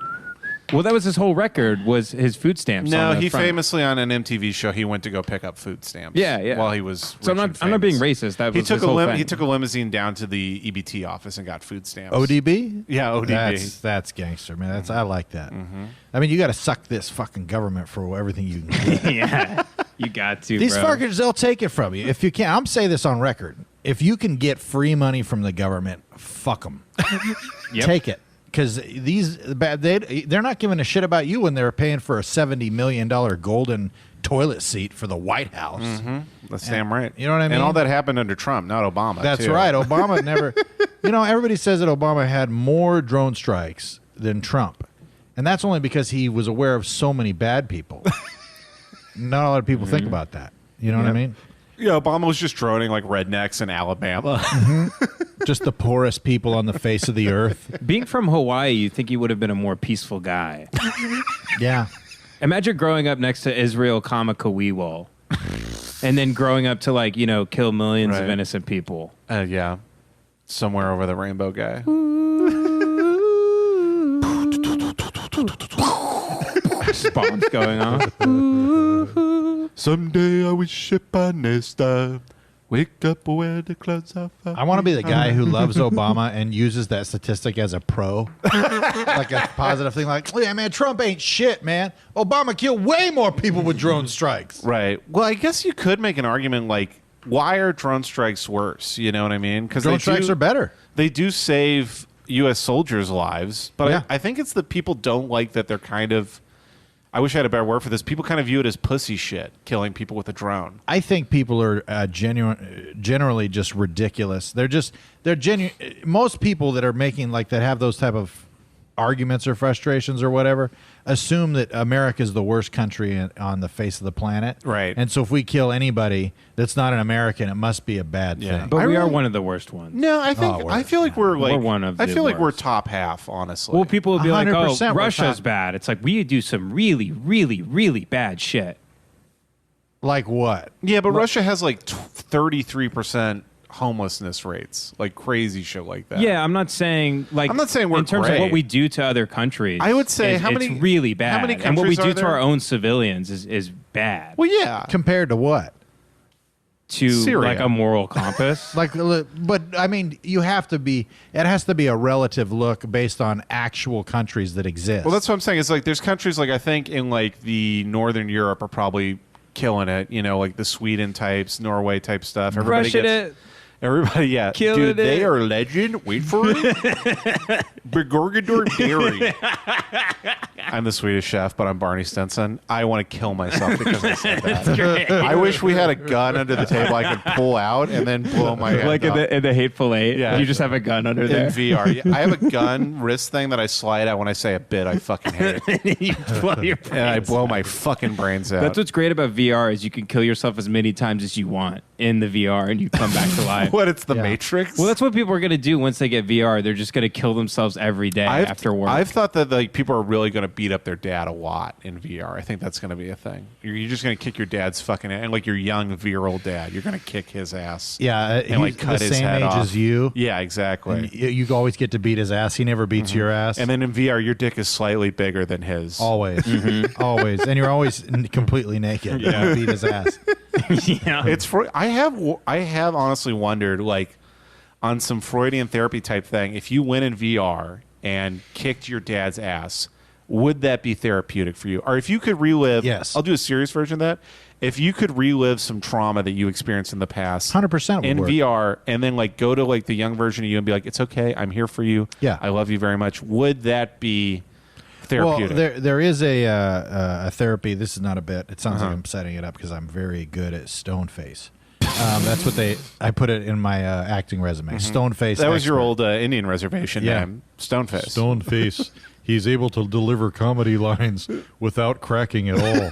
Speaker 10: Well, that was his whole record, was his food stamps.
Speaker 2: No,
Speaker 10: on the
Speaker 2: he
Speaker 10: front.
Speaker 2: famously on an MTV show, he went to go pick up food stamps.
Speaker 10: Yeah.
Speaker 2: While he was
Speaker 10: So I'm not being racist. That was his whole thing.
Speaker 2: He took a limousine down to the EBT office and got food stamps.
Speaker 1: ODB?
Speaker 2: Yeah, ODB.
Speaker 1: That's gangster, man. I like that. I mean, you got to suck this fucking government for everything you can get.
Speaker 10: Yeah, you got to.
Speaker 1: These
Speaker 10: bro.
Speaker 1: fuckers, they'll take it from you if you can. I'm saying this on record. If you can get free money from the government, fuck them.
Speaker 10: Yep.
Speaker 1: Take it. Because they're not giving a shit about you when they're paying for a $70 million golden toilet seat for the White House.
Speaker 2: That's damn right.
Speaker 1: You know what I mean?
Speaker 2: And all that happened under Trump, not Obama.
Speaker 1: That's
Speaker 2: too.
Speaker 1: right. Obama never. Everybody says that Obama had more drone strikes than Trump. And that's only because he was aware of so many bad people. Not a lot of people think about that. You know what I mean?
Speaker 2: Yeah, Obama was just droning like rednecks in Alabama.
Speaker 11: Just the poorest people on the face of the earth.
Speaker 10: Being from Hawaii, you'd think he would have been a more peaceful guy.
Speaker 11: Yeah.
Speaker 10: Imagine growing up next to Israel Kamakawiwo and then growing up to, like, you know, kill millions of innocent people.
Speaker 2: Yeah. Somewhere over the rainbow guy.
Speaker 10: Bombs going on.
Speaker 2: Someday I will ship a nesta. Wake up where the clouds are far.
Speaker 11: I want to be the guy who loves Obama and uses that statistic as a pro. Like a positive thing, like, yeah, man, Trump ain't shit, man. Obama killed way more people with drone strikes.
Speaker 2: Right. Well, I guess you could make an argument like, why are drone strikes worse? You know what I mean? Because
Speaker 11: drone strikes are better.
Speaker 2: They do save U.S. soldiers' lives, but
Speaker 11: Yeah.
Speaker 2: I think it's that people don't like that they're kind of. I wish I had a better word for this. People kind of view it as pussy shit, killing people with a drone.
Speaker 11: I think people are generally just ridiculous. They're genuine. Most people that are making that have those type of arguments or frustrations or whatever assume that America is the worst country on the face of the planet.
Speaker 2: Right.
Speaker 11: And so if we kill anybody that's not an American, it must be a bad thing.
Speaker 10: But we are one of the worst ones.
Speaker 2: No, I think I feel like we're
Speaker 10: one of
Speaker 2: I
Speaker 10: the
Speaker 2: feel like we're
Speaker 10: worst.
Speaker 2: top half, honestly.
Speaker 10: Well, people will be like,
Speaker 11: 100%
Speaker 10: oh,
Speaker 11: we're
Speaker 10: Russia's
Speaker 11: top.
Speaker 10: bad. It's like, we do some really, really, really bad shit.
Speaker 11: Like what?
Speaker 2: Yeah, but Russia has like 33% homelessness rates, like crazy shit like that.
Speaker 10: Yeah, I'm not saying we're in terms
Speaker 2: great.
Speaker 10: of what we do to other countries.
Speaker 2: I would say
Speaker 10: it's really bad.
Speaker 2: how many
Speaker 10: and what we
Speaker 2: countries
Speaker 10: do
Speaker 2: are
Speaker 10: to our
Speaker 2: there?
Speaker 10: own civilians is bad.
Speaker 2: Well, yeah.
Speaker 11: Compared to what?
Speaker 10: To
Speaker 2: Syria.
Speaker 10: like a moral compass.
Speaker 11: But I mean, you have to be. It has to be a relative look based on actual countries that exist.
Speaker 2: Well, that's what I'm saying. It's like there's countries like I think in like the Northern Europe are probably killing it. You know, like the Sweden types, Norway type stuff. Everybody
Speaker 10: Crushing
Speaker 2: gets.
Speaker 10: it.
Speaker 2: Everybody, yeah.
Speaker 10: Killing
Speaker 2: Dude, they
Speaker 10: it.
Speaker 2: are legend. Wait for it. Begorgador Dairy. I'm the Swedish chef, but I'm Barney Stinson. I want to kill myself because I said that. I wish we had a gun under the table I could pull out and then blow my head
Speaker 10: Like
Speaker 2: off.
Speaker 10: in the Hateful Eight,
Speaker 2: Yeah.
Speaker 10: you just have a gun under
Speaker 2: In
Speaker 10: there.
Speaker 2: VR. Yeah, I have a gun wrist thing that I slide out when I say a bit I fucking hate.
Speaker 10: You blow your
Speaker 2: And I
Speaker 10: brains
Speaker 2: blow
Speaker 10: out.
Speaker 2: my fucking brains out.
Speaker 10: That's what's great about VR is you can kill yourself as many times as you want in the VR and you come back to life.
Speaker 2: What, it's the
Speaker 11: Yeah.
Speaker 2: Matrix?
Speaker 10: Well, that's what people are going to do once they get VR. They're just going to kill themselves every day after work.
Speaker 2: I've thought that like people are really going to beat up their dad a lot in VR. I think that's going to be a thing. You're just going to kick your dad's fucking ass, and like your young virile dad, you're going to kick his ass.
Speaker 11: yeah,
Speaker 2: and like
Speaker 11: he's
Speaker 2: cut
Speaker 11: the
Speaker 2: his
Speaker 11: same
Speaker 2: head
Speaker 11: age
Speaker 2: off.
Speaker 11: as you.
Speaker 2: Yeah, exactly.
Speaker 11: And you always get to beat his ass. He never beats your ass.
Speaker 2: And then in VR, your dick is slightly bigger than his.
Speaker 11: always, always, and you're always completely naked.
Speaker 2: Yeah.
Speaker 11: You beat his ass.
Speaker 10: yeah.
Speaker 2: It's for. I have honestly wondered, like, on some Freudian therapy type thing, if you went in VR and kicked your dad's ass, would that be therapeutic for you? Or if you could relive,
Speaker 11: Yes.
Speaker 2: I'll do a serious version of that. If you could relive some trauma that you experienced in the past,
Speaker 11: 100% would
Speaker 2: in
Speaker 11: work.
Speaker 2: VR, and then like go to like the young version of you and be like, it's okay, I'm here for you.
Speaker 11: Yeah.
Speaker 2: I love you very much. Would that be therapeutic?
Speaker 11: Well, there is a therapy. This is not a bit. It sounds like I'm setting it up because I'm very good at stone face. That's what I put it in my acting resume. Stone face.
Speaker 2: that was your
Speaker 11: expert.
Speaker 2: old Indian reservation
Speaker 11: Yeah.
Speaker 2: name, Stoneface.
Speaker 1: Stoneface. He's able to deliver comedy lines without cracking at all.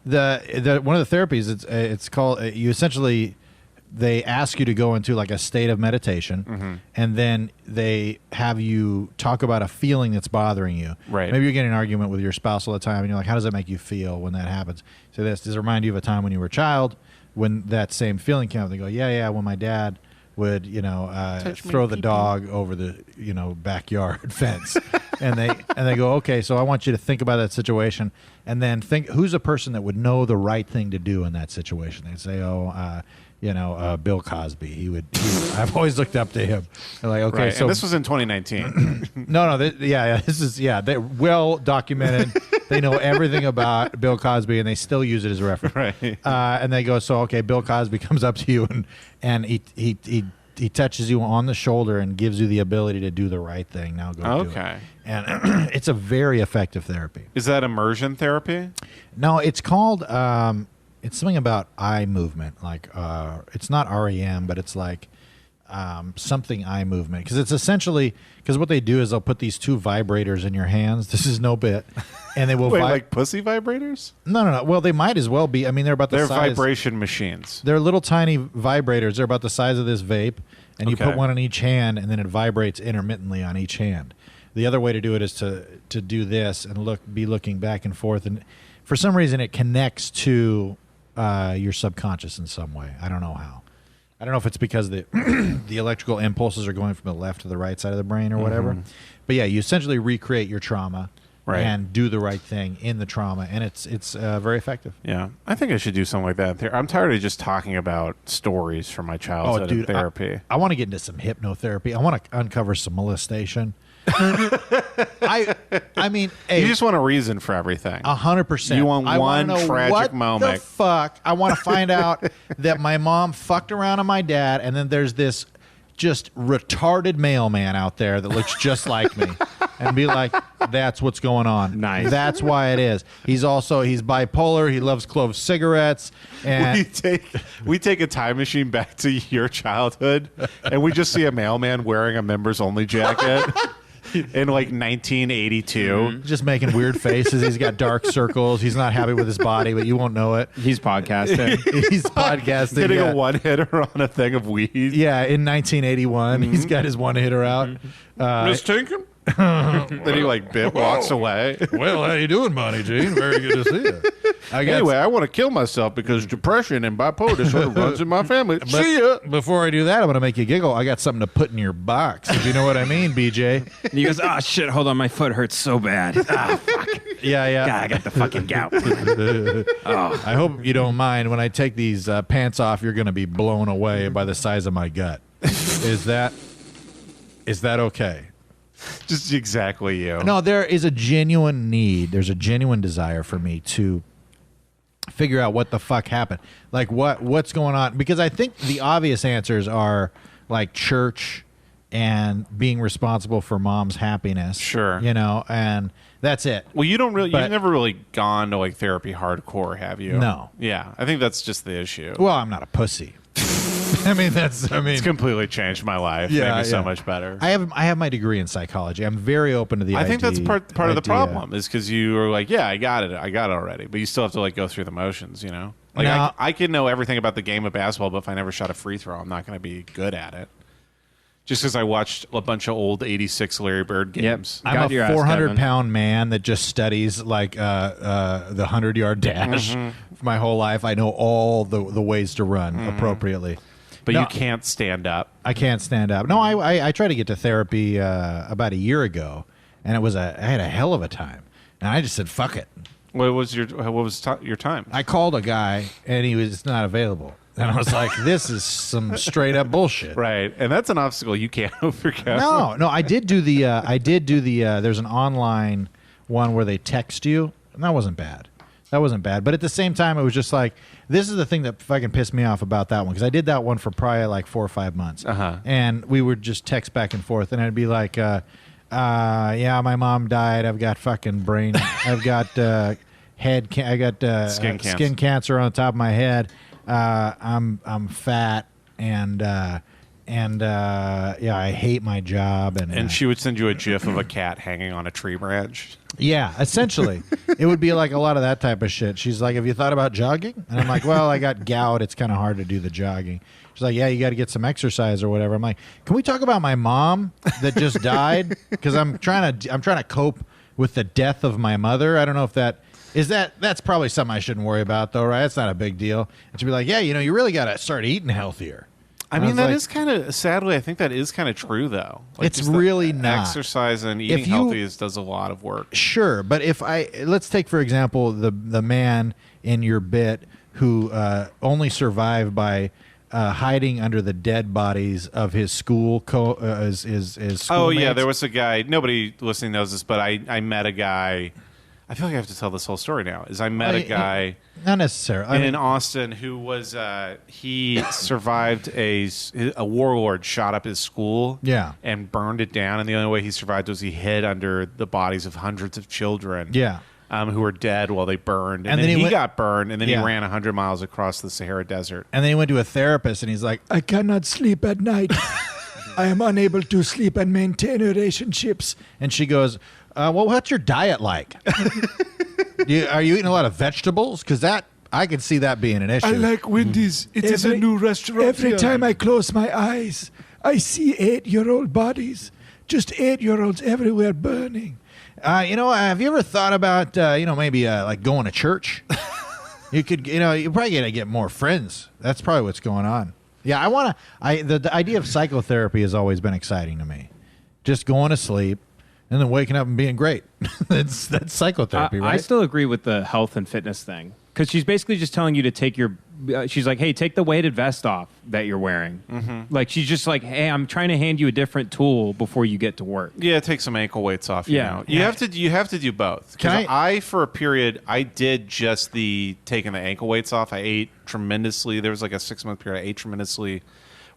Speaker 11: The one of the therapies. It's called. You essentially. They ask you to go into like a state of meditation, and then they have you talk about a feeling that's bothering you.
Speaker 2: Right.
Speaker 11: Maybe you're getting an argument with your spouse all the time, and you're like, "How does that make you feel when that happens?" So this does it remind you of a time when you were a child when that same feeling came up. They go, "Yeah, when my dad would, throw the dog over the, backyard fence," and they go, "Okay, so I want you to think about that situation, and then think who's a person that would know the right thing to do in that situation." They say, Bill Cosby. He would. I've always looked up to him. They're like, okay,
Speaker 2: Right.
Speaker 11: so
Speaker 2: and this was in 2019.
Speaker 11: no, this is they're well documented. They know everything about Bill Cosby, and they still use it as a reference.
Speaker 2: Right.
Speaker 11: And they go, so okay, Bill Cosby comes up to you and he touches you on the shoulder and gives you the ability to do the right thing. Now go do it.
Speaker 2: Okay.
Speaker 11: And it's a very effective therapy.
Speaker 2: Is that immersion therapy?
Speaker 11: No, it's called. It's something about eye movement. Like it's not REM, but it's like something eye movement, because it's essentially, because what they do is they'll put these 2 vibrators in your hands. This is no bit, and they will
Speaker 2: Wait, like pussy vibrators?
Speaker 11: No. Well, they might as well be. I mean, they're about the size.
Speaker 2: They're vibration machines.
Speaker 11: They're little tiny vibrators. They're about the size of this vape, and you
Speaker 2: Okay.
Speaker 11: put one on each hand, and then it vibrates intermittently on each hand. The other way to do it is to do this and be looking back and forth, and for some reason it connects to your subconscious in some way. I don't know how. I don't know if it's because the the electrical impulses are going from the left to the right side of the brain or whatever. But yeah, you essentially recreate your trauma and do the right thing in the trauma, and it's very effective.
Speaker 2: Yeah, I think I should do something like that. I'm tired of just talking about stories from my childhood in therapy.
Speaker 11: I want to get into some hypnotherapy. I want to uncover some molestation. I mean, hey,
Speaker 2: you just want a reason for everything.
Speaker 11: 100%.
Speaker 2: You want one tragic
Speaker 11: what
Speaker 2: moment.
Speaker 11: The fuck? I want to find out that my mom fucked around on my dad, and then there's this just retarded mailman out there that looks just like me, and be like, that's what's going on.
Speaker 10: Nice.
Speaker 11: That's why it is. He's bipolar. He loves clove cigarettes, and
Speaker 2: we take a time machine back to your childhood, and we just see a mailman wearing a members only jacket. In like 1982.
Speaker 11: Just making weird faces. He's got dark circles. He's not happy with his body, but you won't know it.
Speaker 10: He's podcasting.
Speaker 11: He's podcasting.
Speaker 2: Hitting a one-hitter on a thing of weed.
Speaker 11: Yeah, in 1981. He's got his one-hitter out.
Speaker 2: Miss Tinkham? Then he walks away.
Speaker 1: Well, how you doing, Bonnie Jean? Very good to see you.
Speaker 2: Anyway, I want to kill myself because depression and bipolar disorder runs in my family. See ya.
Speaker 11: Before I do that, I'm going to make you giggle. I got something to put in your box, if you know what I mean, BJ.
Speaker 10: And he goes, oh, shit, hold on, my foot hurts so bad. Ah, fuck.
Speaker 11: Yeah.
Speaker 10: God, I got the fucking gout.
Speaker 11: I hope you don't mind. When I take these pants off, you're going to be blown away by the size of my gut. Is that okay?
Speaker 2: Just exactly you.
Speaker 11: No, there is a genuine need. There's a genuine desire for me to figure out what the fuck happened. Like what's going on? Because I think the obvious answers are like church and being responsible for mom's happiness.
Speaker 2: Sure.
Speaker 11: And that's it.
Speaker 2: Well, you've never really gone to like therapy hardcore, have you?
Speaker 11: No.
Speaker 2: Yeah, I think that's just the issue.
Speaker 11: Well, I'm not a pussy.
Speaker 2: It's completely changed my life.
Speaker 11: Yeah,
Speaker 2: made me so much better.
Speaker 11: I have my degree in psychology. I'm very open to the idea.
Speaker 2: I think that's part of the problem is because you are like, yeah, I got it already, but you still have to like go through the motions, Like
Speaker 11: No.
Speaker 2: I can know everything about the game of basketball, but if I never shot a free throw, I'm not going to be good at it. Just because I watched a bunch of old '86 Larry Bird games.
Speaker 11: I'm a 400-pound man that just studies like the 100-yard dash my whole life. I know all the ways to run appropriately.
Speaker 2: But you can't stand up.
Speaker 11: I can't stand up. No, I tried to get to therapy about a year ago, and I had a hell of a time. And I just said, fuck it.
Speaker 2: What was your time?
Speaker 11: I called a guy, and he was not available. And I was like, this is some straight up bullshit.
Speaker 2: Right. And that's an obstacle you can't overcome.
Speaker 11: No, I did do the there's an online one where they text you, and that wasn't bad. But at the same time, it was just like, this is the thing that fucking pissed me off about that one, because I did that one for probably like 4 or 5 months. And we would just text back and forth, and I'd be like, yeah, my mom died. I've got fucking brain. I've got skin cancer on the top of my head. I'm fat, and yeah, I hate my job.
Speaker 2: And she would send you a GIF of a cat hanging on a tree branch.
Speaker 11: Yeah, essentially. It would be like a lot of that type of shit. She's like, have you thought about jogging? And I'm like, well, I got gout. It's kind of hard to do the jogging. She's like, yeah, you got to get some exercise or whatever. I'm like, can we talk about my mom that just died? Because I'm trying to cope with the death of my mother. I don't know if that's probably something I shouldn't worry about, though, right? It's not a big deal. And she'd be like, yeah, you really got to start eating healthier.
Speaker 2: I mean, that is kind of, sadly, I think that is kind of true, though. Like,
Speaker 11: it's really not.
Speaker 2: Exercise and eating healthy does a lot of work.
Speaker 11: Sure, but let's take, for example, the man in your bit who only survived by hiding under the dead bodies of his school his schoolmates.
Speaker 2: Oh, yeah, there was a guy, nobody listening knows this, but I met a guy. I feel like I have to tell this whole story now. I met a guy,
Speaker 11: not necessarily,
Speaker 2: in Austin who was he survived a warlord shot up his school, and burned it down, and the only way he survived was he hid under the bodies of hundreds of children, who were dead while they burned. And then he got burned, and then he ran 100 miles across the Sahara Desert.
Speaker 11: And then he went to a therapist, and he's like,
Speaker 12: I cannot sleep at night. I am unable to sleep and maintain relationships.
Speaker 11: And she goes, well, what's your diet like? Are you eating a lot of vegetables? Because I could see that being an issue.
Speaker 12: I like Wendy's. It is a new restaurant. Every time I close my eyes, I see 8-year-old bodies. Just 8-year-olds everywhere burning.
Speaker 11: Have you ever thought about, maybe like going to church? You could, you're probably going to get more friends. That's probably what's going on. Yeah, the idea of psychotherapy has always been exciting to me. Just going to sleep and then waking up and being great. that's psychotherapy, right?
Speaker 10: I still agree with the health and fitness thing. Because she's basically just telling you to take she's like, hey, take the weighted vest off that you're wearing. Mm-hmm. Like, she's just like, hey, I'm trying to hand you a different tool before you get to work.
Speaker 2: Yeah, take some ankle weights off. You have to do both. I for a period, I did just the taking the ankle weights off. I ate tremendously. There was like a 6-month period. I ate tremendously,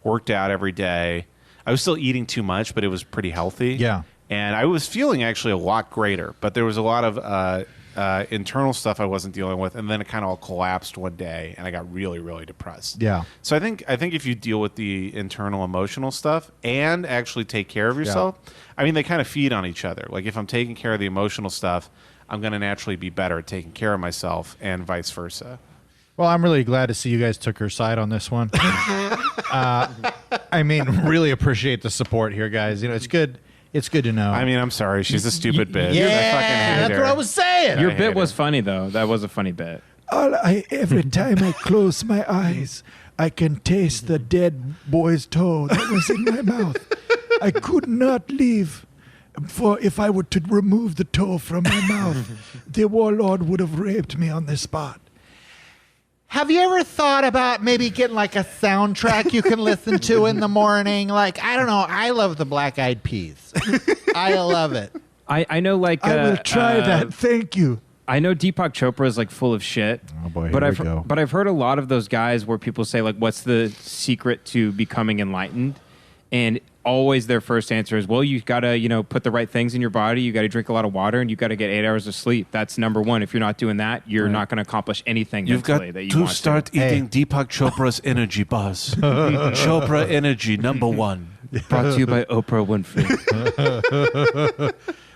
Speaker 2: worked out every day. I was still eating too much, but it was pretty healthy.
Speaker 11: Yeah.
Speaker 2: And I was feeling actually a lot greater, but there was a lot of internal stuff I wasn't dealing with, and then it kind of all collapsed one day, and I got really, really depressed.
Speaker 11: Yeah.
Speaker 2: So I think if you deal with the internal emotional stuff and actually take care of yourself, I mean, they kind of feed on each other. Like if I'm taking care of the emotional stuff, I'm going to naturally be better at taking care of myself, and vice versa.
Speaker 11: Well, I'm really glad to see you guys took her side on this one. Really appreciate the support here, guys. It's good. It's good to know.
Speaker 2: I mean, I'm sorry. She's a stupid bitch.
Speaker 11: Yeah, that's what I was saying.
Speaker 10: Your bit was funny, though. That was a funny bit.
Speaker 12: Every time I close my eyes, I can taste the dead boy's toe that was in my mouth. I could not leave. For if I were to remove the toe from my mouth, the warlord would have raped me on the spot.
Speaker 11: Have you ever thought about maybe getting like a soundtrack you can listen to in the morning? Like, I don't know. I love the Black Eyed Peas. I love it.
Speaker 10: I know, like...
Speaker 12: I will try that. Thank you.
Speaker 10: I know Deepak Chopra is like full of shit.
Speaker 11: Oh boy,
Speaker 10: but I've heard a lot of those guys where people say like, what's the secret to becoming enlightened? And always their first answer is, well, you gotta, put the right things in your body. You gotta drink a lot of water, and you gotta get 8 hours of sleep. That's number one. If you're not doing that, you're not gonna accomplish anything.
Speaker 2: You've got
Speaker 10: that you
Speaker 2: to
Speaker 10: want
Speaker 2: start eating Deepak Chopra's energy bars. Chopra Energy #1.
Speaker 10: Brought to you by Oprah Winfrey.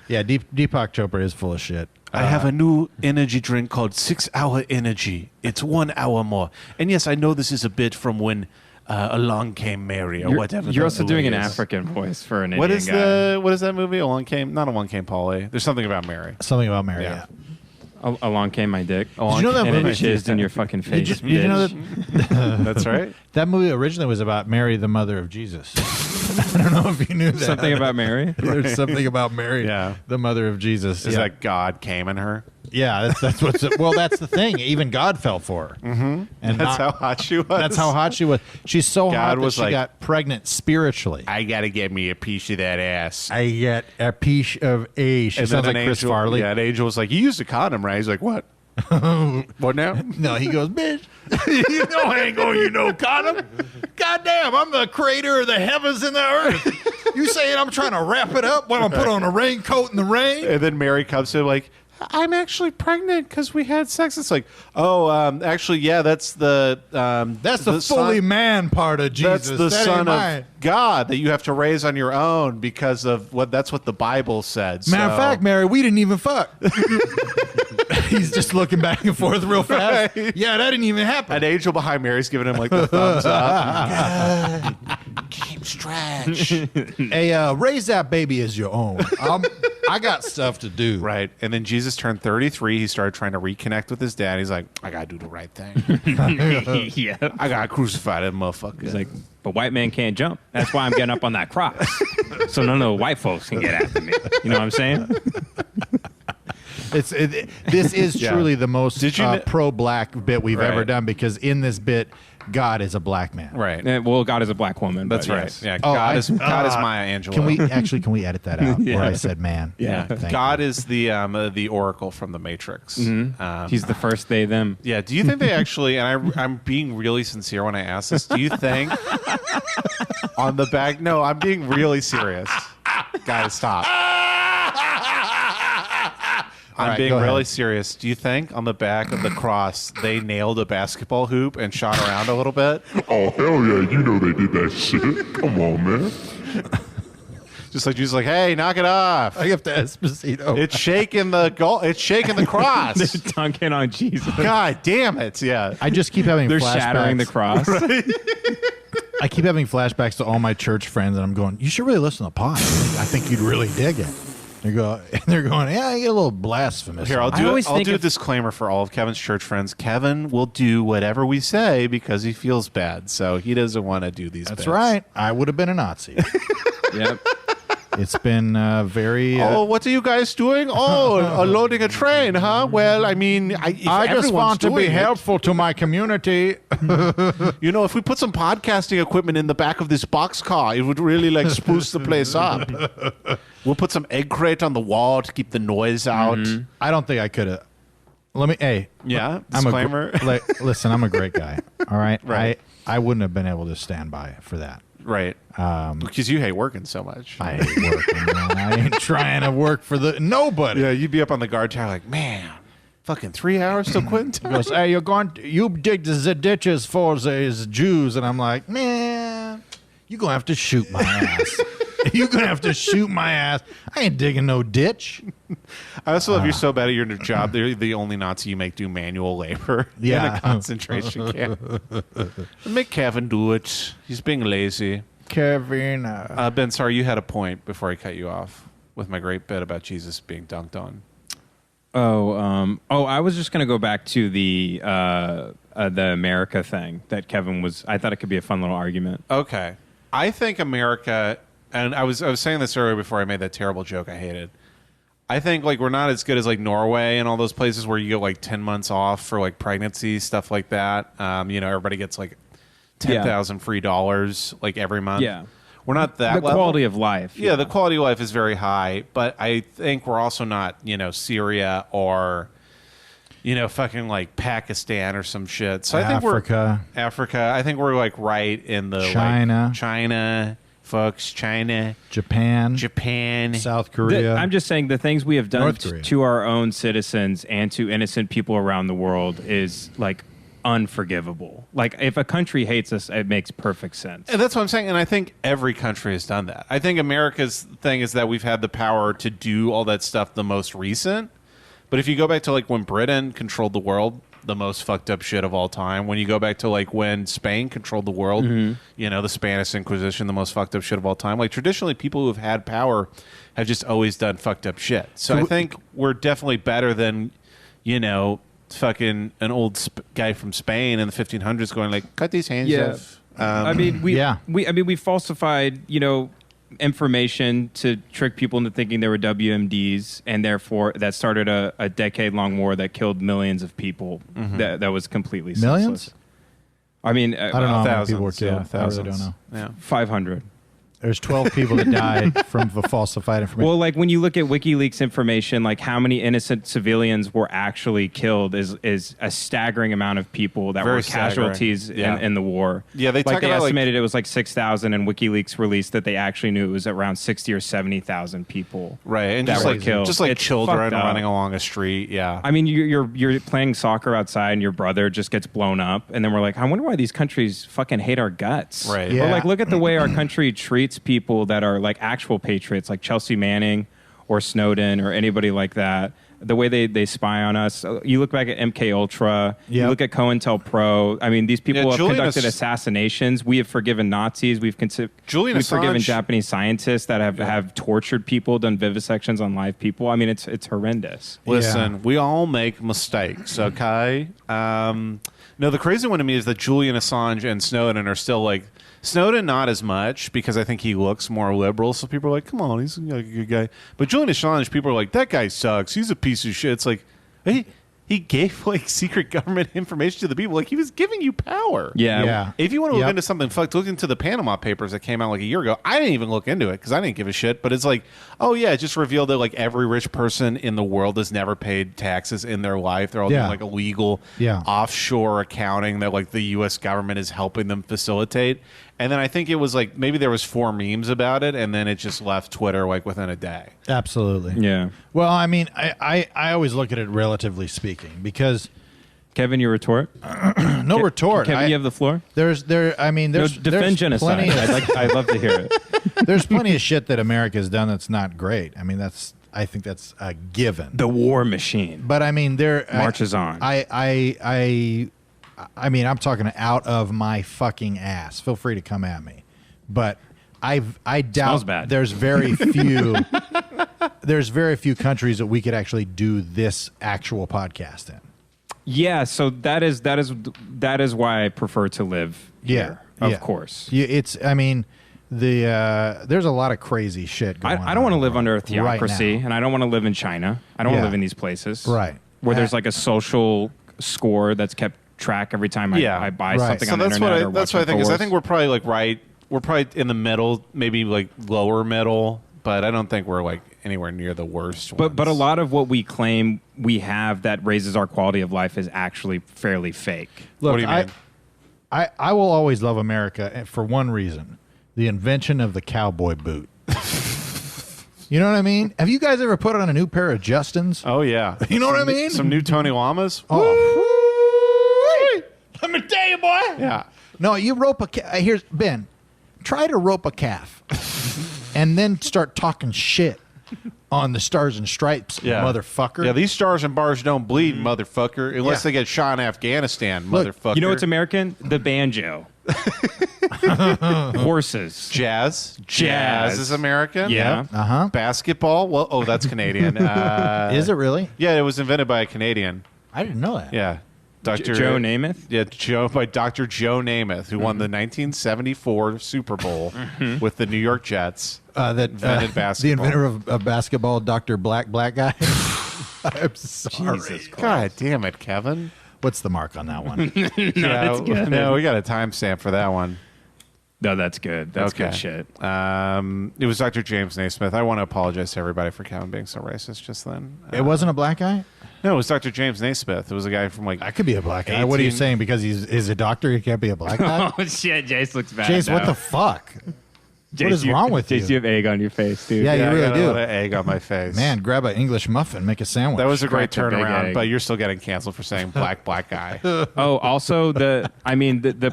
Speaker 11: Yeah, Deepak Chopra is full of shit.
Speaker 2: I have a new energy drink called 6 Hour Energy. It's 1 hour more. And yes, I know this is a bit from when Along Came Mary or whatever.
Speaker 10: You're also doing an African voice for an
Speaker 2: what
Speaker 10: Indian guy.
Speaker 2: What is that movie? Not Along Came Polly. There's something about Mary.
Speaker 11: Something about Mary, yeah.
Speaker 10: Along came my dick.
Speaker 11: Did you know that
Speaker 10: and
Speaker 11: movie?
Speaker 10: it jizzed in your fucking face.
Speaker 11: Did you know that?
Speaker 2: That's right.
Speaker 11: That movie originally was about Mary, the mother of Jesus. I don't know if you knew that.
Speaker 10: Something about Mary?
Speaker 11: There's something about Mary, the mother of Jesus.
Speaker 2: Is that God came in her?
Speaker 11: Yeah, that's what's. Well, that's the thing. Even God fell for her.
Speaker 2: Mm-hmm. And that's how hot she was.
Speaker 11: That's how hot she was. She's so hot that she
Speaker 2: like,
Speaker 11: got pregnant spiritually.
Speaker 2: I gotta get me a piece of that ass.
Speaker 11: I get a piece of a. She sounds like Chris Farley.
Speaker 2: Yeah, an angel was like, "You used a condom, right?" He's like, "What? What now?"
Speaker 11: No, he goes, "Bitch, you know I ain't gonna use no condom. Goddamn, I'm the creator of the heavens and the earth. You saying I'm trying to wrap it up while I'm put on a raincoat in the rain?"
Speaker 2: And then Mary comes to him like, "I'm actually pregnant because we had sex." It's like, actually, yeah, that's the
Speaker 11: fully man part of Jesus.
Speaker 2: That's the son of God that you have to raise on your own because of that's what the Bible said.
Speaker 11: Matter of fact, Mary, we didn't even fuck. He's just looking back and forth real fast. Right. Yeah, that didn't even happen.
Speaker 2: An angel behind Mary's giving him like the thumbs up. Keep stretch.
Speaker 11: Hey, raise that baby as your own. I got stuff to do.
Speaker 2: Right. And then Jesus turned 33. He started trying to reconnect with his dad. He's like, I got to do the right thing.
Speaker 10: Yeah.
Speaker 2: I got to crucify that motherfucker.
Speaker 10: He's like, but white man can't jump. That's why I'm getting up on that cross. So none of the white folks can get after me. You know what I'm saying?
Speaker 11: This is truly the most pro-black bit we've ever done, because in this bit, God is a black man.
Speaker 2: Right.
Speaker 10: Well, God is a black woman.
Speaker 2: That's right.
Speaker 10: Yes.
Speaker 2: Yeah. God is Maya Angelou.
Speaker 11: Can we edit that out where I said man?
Speaker 2: Yeah. God is the Oracle from the Matrix.
Speaker 10: Mm-hmm. He's the first they them.
Speaker 2: Yeah. Do you think they actually? And I'm being really sincere when I ask this. Do you think on the back? No, I'm being really serious. Guys, stop. I'm
Speaker 11: right,
Speaker 2: being
Speaker 11: go
Speaker 2: really
Speaker 11: ahead.
Speaker 2: serious. Do you think on the back of the cross they nailed a basketball hoop and shot around a little bit?
Speaker 6: Oh, hell yeah, you know they did that shit. Come on, man.
Speaker 2: Just like Jesus, like, hey, knock it off.
Speaker 11: I have to Esposito.
Speaker 2: It's shaking the goal. It's shaking the cross.
Speaker 10: They're dunking on Jesus.
Speaker 2: God damn it! Yeah,
Speaker 11: I just keep having
Speaker 10: They're
Speaker 11: flashbacks.
Speaker 10: shattering the cross.
Speaker 11: I keep having flashbacks to all my church friends, and I'm going, you should really listen to the pod. I think you'd really dig it. They're going, yeah, you get a little blasphemous.
Speaker 2: Here, I'll
Speaker 10: I
Speaker 2: do
Speaker 10: always
Speaker 2: it. I'll
Speaker 10: think
Speaker 2: do a
Speaker 10: if-
Speaker 2: disclaimer for all of Kevin's church friends. Kevin will do whatever we say because he feels bad, so he doesn't want to do these.
Speaker 11: That's
Speaker 2: bits.
Speaker 11: right. I would have been a Nazi.
Speaker 10: Yep.
Speaker 11: It's been very.
Speaker 2: Oh, what are you guys doing? Oh, loading a train, huh? Well, I mean, if
Speaker 11: I just
Speaker 2: everyone's
Speaker 11: want to be
Speaker 2: doing it-
Speaker 11: helpful to my community.
Speaker 2: You know, if we put some podcasting equipment in the back of this boxcar, it would really like spruce the place up. We'll put some egg crate on the wall to keep the noise out.
Speaker 11: I don't think I could have. Let me. Hey,
Speaker 2: Yeah,
Speaker 11: I'm
Speaker 2: disclaimer.
Speaker 11: listen, I'm a great guy. All right,
Speaker 2: Right.
Speaker 11: I wouldn't have been able to stand by for that.
Speaker 2: Right. Because you hate working so much.
Speaker 11: I hate working. Man. I ain't trying to work for nobody.
Speaker 2: Yeah, you'd be up on the guard tower like, man, fucking 3 hours till quitting time.
Speaker 11: He goes, hey, you dig the ditches for the Jews, and I'm like, man, you're gonna have to shoot my ass. You're gonna have to shoot my ass. I ain't digging no ditch.
Speaker 2: I also love you're so bad at your job. They're the only Nazi you make do manual labor in
Speaker 11: Yeah.
Speaker 2: a concentration camp. Make Kevin do it. He's being lazy.
Speaker 11: Kevin.
Speaker 2: Ben, sorry, you had a point before I cut you off with my great bit about Jesus being dunked on.
Speaker 10: I was just gonna go back to the America thing that Kevin was. I thought it could be a fun little argument.
Speaker 2: Okay. I think America, and I was saying this earlier before I made that terrible joke I hated. I think like we're not as good as like Norway and all those places where you get like 10 months off for like pregnancy, stuff like that. Everybody gets like 10,000 free dollars like every month.
Speaker 10: Yeah.
Speaker 2: We're not that
Speaker 10: The
Speaker 2: level.
Speaker 10: quality of life.
Speaker 2: Yeah, the quality of life is very high, but I think we're also not, Syria or fucking like Pakistan or some shit. So I think
Speaker 11: Africa.
Speaker 2: I think we're like right in the
Speaker 11: China.
Speaker 2: China, folks, China,
Speaker 11: Japan,
Speaker 2: South
Speaker 11: South Korea.
Speaker 10: I'm just saying the things we have done
Speaker 11: North Korea.
Speaker 10: to our own citizens and to innocent people around the world is like unforgivable. Like if a country hates us, it makes perfect sense.
Speaker 2: And that's what I'm saying. And I think every country has done that. I think America's thing is that we've had the power to do all that stuff the most recent. But if you go back to like when Britain controlled the world, the most fucked up shit of all time. When you go back to like when Spain controlled the world, the Spanish Inquisition, the most fucked up shit of all time. Like traditionally, people who have had power have just always done fucked up shit. So I think we're definitely better than, fucking an old guy from Spain in the 1500s going like, cut these hands off.
Speaker 10: We falsified, information to trick people into thinking they were WMDs, and therefore that started a decade-long war that killed millions of people. That was completely senseless.
Speaker 11: Millions?
Speaker 10: I mean,
Speaker 11: I don't know how many
Speaker 2: thousands,
Speaker 11: people were killed.
Speaker 2: yeah,
Speaker 11: I really don't
Speaker 2: thousands.
Speaker 11: know.
Speaker 2: Yeah.
Speaker 10: 500.
Speaker 11: There's 12 people that died from the falsified information.
Speaker 10: Well, like when you look at WikiLeaks information, like how many innocent civilians were actually killed is a staggering amount of people that
Speaker 2: Very
Speaker 10: were casualties
Speaker 2: staggering.
Speaker 10: in the war.
Speaker 2: Yeah, they talk
Speaker 10: they
Speaker 2: about, like-
Speaker 10: estimated it was like 6,000, and WikiLeaks released that they actually knew it was around 60 or 70,000 people.
Speaker 2: Right, and
Speaker 10: that
Speaker 2: just
Speaker 10: were
Speaker 2: like
Speaker 10: killed.
Speaker 2: just like
Speaker 10: It's
Speaker 2: children
Speaker 10: fucked up.
Speaker 2: running along a street. Yeah,
Speaker 10: I mean, you're playing soccer outside, and your brother just gets blown up, and then we're like, I wonder why these countries fucking hate our guts.
Speaker 2: Right.
Speaker 11: Yeah.
Speaker 10: Or like, look at the way our country treats people that are like actual patriots, like Chelsea Manning or Snowden or anybody like that. The way they spy on us. You look back at MK Ultra. You
Speaker 11: Yep.
Speaker 10: look at COINTELPRO. I mean, these people
Speaker 2: Yeah,
Speaker 10: have
Speaker 2: Julian
Speaker 10: conducted
Speaker 2: Ass-
Speaker 10: assassinations. We have forgiven Nazis. We've
Speaker 2: Julian
Speaker 10: forgiven
Speaker 2: Assange-
Speaker 10: Japanese scientists that have tortured people, done vivisections on live people. I mean, it's horrendous.
Speaker 2: Listen, we all make mistakes, okay? No, the crazy one to me is that Julian Assange and Snowden are still like Snowden, not as much because I think he looks more liberal. So people are like, "Come on, he's a good guy." But Julian Assange, people are like, "That guy sucks. He's a piece of shit." It's like, he gave like secret government information to the people. Like he was giving you power.
Speaker 10: Yeah.
Speaker 2: If you want to look
Speaker 11: Yep.
Speaker 2: into something fucked, look into the Panama Papers that came out like a year ago. I didn't even look into it because I didn't give a shit. But it's like, oh yeah, it just revealed that like every rich person in the world has never paid taxes in their life. They're all
Speaker 11: Yeah.
Speaker 2: doing like illegal
Speaker 11: Yeah.
Speaker 2: offshore accounting that like the U.S. government is helping them facilitate. And then I think it was like maybe there was 4 memes about it, and then it just left Twitter like within a day.
Speaker 11: Absolutely.
Speaker 10: Yeah.
Speaker 11: Well, I mean, I always look at it relatively speaking because
Speaker 10: Kevin, your retort?
Speaker 11: no retort.
Speaker 10: Kevin, you have the floor.
Speaker 11: There's
Speaker 10: defend genocide. I'd love to hear it.
Speaker 11: There's plenty of shit that America's done that's not great. I mean, I think that's a given.
Speaker 10: The war machine.
Speaker 11: But I mean, there
Speaker 10: marches on.
Speaker 11: I mean, I'm talking out of my fucking ass. Feel free to come at me, but I doubt
Speaker 10: bad.
Speaker 11: there's very few countries that we could actually do this actual podcast in.
Speaker 10: Yeah, so that is why I prefer to live here. Of course.
Speaker 11: Yeah, it's. I mean, there's a lot of crazy shit going on.
Speaker 10: I don't want to live under a
Speaker 11: right
Speaker 10: theocracy,
Speaker 11: now.
Speaker 10: and I don't want to live in China. I don't want to live in these places,
Speaker 11: right?
Speaker 10: Where there's like a social score that's kept track every time I buy something on the internet.
Speaker 2: That's what I think. Is I think we're probably like right. We're probably in the middle, maybe like lower middle, but I don't think we're like anywhere near the worst ones.
Speaker 10: But a lot of what we claim we have that raises our quality of life is actually fairly fake.
Speaker 11: Look,
Speaker 2: what do you mean?
Speaker 11: I will always love America for one reason: the invention of the cowboy boot. You know what I mean? Have you guys ever put on a new pair of Justins?
Speaker 2: Oh yeah.
Speaker 11: You know what I mean?
Speaker 2: Some new Tony Lamas.
Speaker 11: Oh. Let me tell you, boy.
Speaker 2: Yeah.
Speaker 11: No, you rope a calf. Here's Ben. Try to rope a calf, and then start talking shit on the Stars and Stripes, motherfucker.
Speaker 2: Yeah, these stars and bars don't bleed, motherfucker, unless they get shot in Afghanistan, motherfucker.
Speaker 10: You know what's American? The banjo. Horses.
Speaker 2: Jazz is American.
Speaker 10: Yeah.
Speaker 11: Uh-huh.
Speaker 2: Basketball. Well, that's Canadian.
Speaker 11: Is it really?
Speaker 2: Yeah, it was invented by a Canadian.
Speaker 11: I didn't know that.
Speaker 2: Yeah. Dr.
Speaker 10: Joe Namath?
Speaker 2: Yeah, by Dr. Joe Namath, who won the 1974 Super Bowl with the New York Jets.
Speaker 11: That
Speaker 2: invented basketball.
Speaker 11: The inventor of basketball, Dr. Black Guy. I'm sorry.
Speaker 2: Jesus Christ. God damn it, Kevin.
Speaker 11: What's the mark on that one?
Speaker 10: That's good.
Speaker 2: No, we got a timestamp for that one.
Speaker 10: No, that's good. That's good shit.
Speaker 2: It was Dr. James Naismith. I want to apologize to everybody for Kevin being so racist just then.
Speaker 11: It wasn't a black guy?
Speaker 2: No, it was Dr. James Naismith. It was a guy from like...
Speaker 11: I could be a black guy. What are you saying? Because he's a doctor, he can't be a black guy?
Speaker 10: Oh, shit. Jace looks bad.
Speaker 11: Jace,
Speaker 10: now.
Speaker 11: what the fuck?
Speaker 10: Jace,
Speaker 11: what is wrong with you?
Speaker 10: Jace, you have egg on your face, dude.
Speaker 11: Yeah, you really
Speaker 2: I got
Speaker 11: do.
Speaker 2: a lot of egg on my face.
Speaker 11: Man, grab an English muffin, make a sandwich.
Speaker 2: That was a great
Speaker 10: Cracked a big
Speaker 2: turnaround,
Speaker 10: egg.
Speaker 2: but you're still getting canceled for saying black guy.
Speaker 10: Oh, also the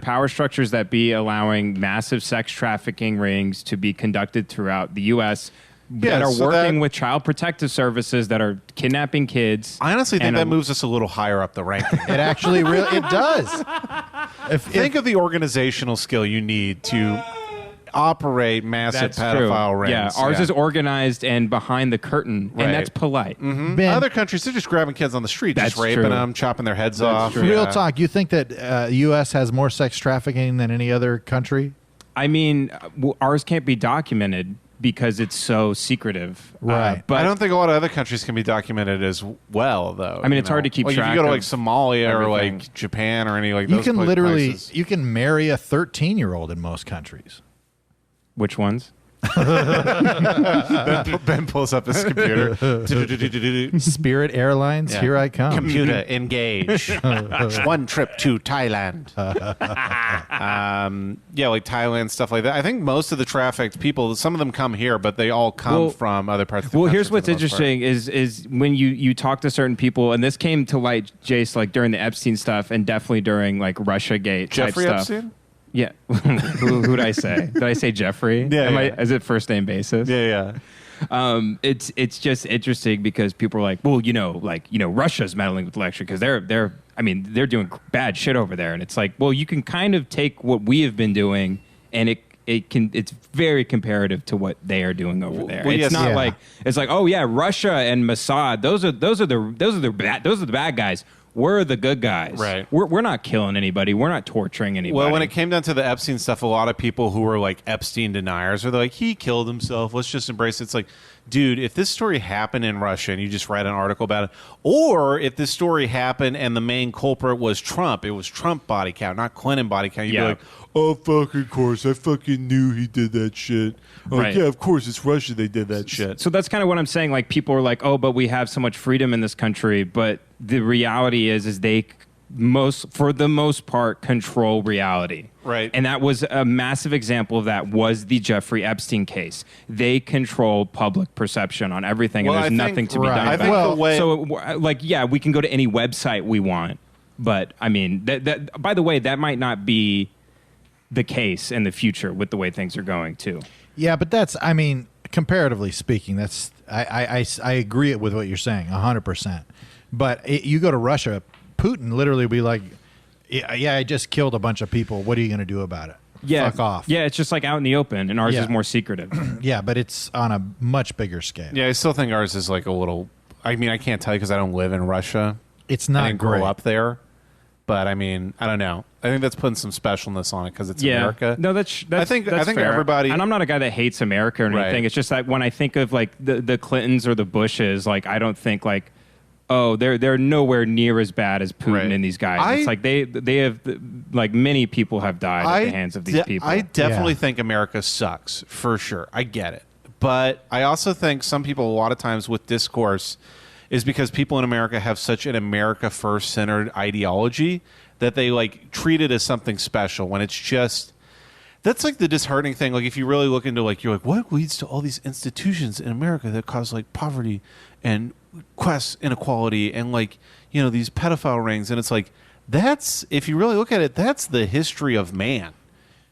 Speaker 10: power structures that be allowing massive sex trafficking rings to be conducted throughout the U.S. that are working with child protective services that are kidnapping kids.
Speaker 2: I honestly think that moves us a little higher up the ranking.
Speaker 11: It actually really it does.
Speaker 2: Think of the organizational skill you need to operate massive pedophile rings.
Speaker 10: Yeah, ours is organized and behind the curtain, and that's polite.
Speaker 2: Mm-hmm.
Speaker 11: Ben,
Speaker 2: Other countries, they're just grabbing kids on the street, just
Speaker 10: That's
Speaker 2: raping
Speaker 10: true.
Speaker 2: them, chopping their heads off.
Speaker 11: Real talk, you think that U.S. has more sex trafficking than any other country?
Speaker 10: I mean, ours can't be documented because it's so secretive.
Speaker 11: Right.
Speaker 10: But
Speaker 2: I don't think a lot of other countries can be documented as well, though.
Speaker 10: I mean, it's hard to keep
Speaker 2: like
Speaker 10: track
Speaker 2: if you go to like
Speaker 10: of
Speaker 2: Somalia
Speaker 10: everything.
Speaker 2: or like Japan or any like
Speaker 11: You
Speaker 2: those
Speaker 11: can literally
Speaker 2: places.
Speaker 11: you can marry a 13-year-old in most countries.
Speaker 10: Which ones?
Speaker 2: Ben pulls up his computer.
Speaker 11: Spirit Airlines,
Speaker 2: Yeah.
Speaker 11: here I come.
Speaker 2: Computer, engage. One trip to Thailand. Yeah, like Thailand, stuff like that. I think most of the trafficked people, some of them come here, but they all come from other parts of the
Speaker 10: Well,
Speaker 2: country
Speaker 10: here's
Speaker 2: for
Speaker 10: what's
Speaker 2: the most part.
Speaker 10: interesting is when you talk to certain people, and this came to light, Jace, like during the Epstein stuff, and definitely during like Russiagate
Speaker 2: Jeffrey
Speaker 10: type stuff.
Speaker 2: Epstein?
Speaker 10: Yeah. Who did I say? Did I say Jeffrey?
Speaker 2: Yeah,
Speaker 10: Is it first name basis?
Speaker 2: Yeah.
Speaker 10: It's just interesting because people are like, well, Russia's meddling with the election because they're doing bad shit over there, and it's like, well, you can kind of take what we have been doing, and it's very comparative to what they are doing over there.
Speaker 2: Well,
Speaker 10: it's
Speaker 2: yes,
Speaker 10: not
Speaker 2: yeah.
Speaker 10: like it's like, oh yeah, Russia and Mossad, those are the bad guys. We're the good guys.
Speaker 2: Right.
Speaker 10: We're not killing anybody. We're not torturing anybody.
Speaker 2: Well, when it came down to the Epstein stuff, a lot of people who were like Epstein deniers, or they're like, he killed himself, let's just embrace it. It's like, dude, if this story happened in Russia and you just read an article about it, or if this story happened and the main culprit was Trump, it was Trump body count, not Clinton body count, you'd be like, oh, fucking course, I fucking knew he did that shit. Oh,
Speaker 10: Right.
Speaker 2: yeah, of course, it's Russia, they did that shit.
Speaker 10: So that's kind of what I'm saying. Like, people are like, oh, but we have so much freedom in this country. But the reality is for the most part, control reality.
Speaker 2: Right.
Speaker 10: And that was a massive example of that was the Jeffrey Epstein case. They control public perception on everything,
Speaker 2: Well,
Speaker 10: and there's
Speaker 2: I think-
Speaker 10: nothing to be
Speaker 2: right.
Speaker 10: done
Speaker 2: I
Speaker 10: about
Speaker 2: think
Speaker 10: it.
Speaker 2: the way-
Speaker 10: So, like, yeah, we can go to any website we want, but I mean, that by the way, that might not be the case in the future with the way things are going too.
Speaker 11: Yeah, but that's, I mean, comparatively speaking, that's I agree with what you're saying 100%. But you go to Russia, Putin literally will be like, yeah, I just killed a bunch of people. What are you going to do about it?
Speaker 10: Yeah,
Speaker 11: Fuck off.
Speaker 10: Yeah, it's just like out in the open, and ours
Speaker 11: Yeah.
Speaker 10: is more secretive.
Speaker 11: Yeah, but it's on a much bigger scale.
Speaker 2: Yeah, I still think ours is like a little. I mean, I can't tell you because I don't live in Russia.
Speaker 11: It's not
Speaker 2: I didn't
Speaker 11: great.
Speaker 2: grow up there, but I mean, I don't know. I think that's putting some specialness on it because it's America.
Speaker 10: No, that's
Speaker 2: I think
Speaker 10: fair.
Speaker 2: everybody.
Speaker 10: And I'm not a guy that hates America or anything.
Speaker 2: Right.
Speaker 10: It's just that when I think of like the Clintons or the Bushes, like I don't think like, oh, they're nowhere near as bad as Putin
Speaker 2: Right.
Speaker 10: and these guys. It's like they have like many people have died at the hands of these people.
Speaker 2: I definitely think America sucks for sure. I get it, but I also think some people a lot of times with discourse is because people in America have such an America first centered ideology that they like treat it as something special when it's just. That's like the disheartening thing. Like if you really look into like you're like what leads to all these institutions in America that cause like poverty and class inequality and like these pedophile rings, and it's like that's if you really look at it, that's the history of man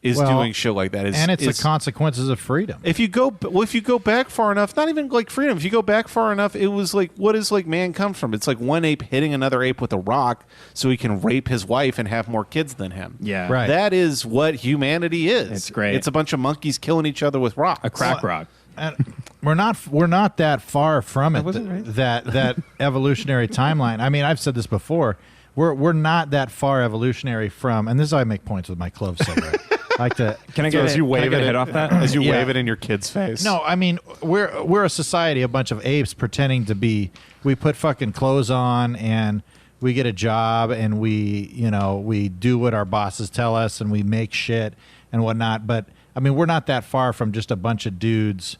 Speaker 2: is doing shit like that.
Speaker 11: And it's the consequences of freedom.
Speaker 2: If you go back far enough, not even like freedom. If you go back far enough, it was like what is like man comes from? It's like one ape hitting another ape with a rock so he can rape his wife and have more kids than him.
Speaker 10: Yeah,
Speaker 11: Right.
Speaker 2: That is what humanity is.
Speaker 10: It's great.
Speaker 2: It's a bunch of monkeys killing each other with rocks.
Speaker 10: a crack rock.
Speaker 11: And we're not that far from it.
Speaker 10: was it right?
Speaker 11: That evolutionary timeline. I mean, I've said this before. We're not that far evolutionary from, and this is how I make points with my clove cigarette. I like to.
Speaker 10: Can I
Speaker 2: So
Speaker 10: get
Speaker 2: as you
Speaker 10: can I
Speaker 2: wave
Speaker 10: get
Speaker 2: it
Speaker 10: a hit off that?
Speaker 2: as you
Speaker 11: Yeah.
Speaker 2: wave it in your kid's face.
Speaker 11: No, I mean we're a society, a bunch of apes pretending to be. We put fucking clothes on and we get a job and we do what our bosses tell us and we make shit and whatnot. But I mean, we're not that far from just a bunch of dudes,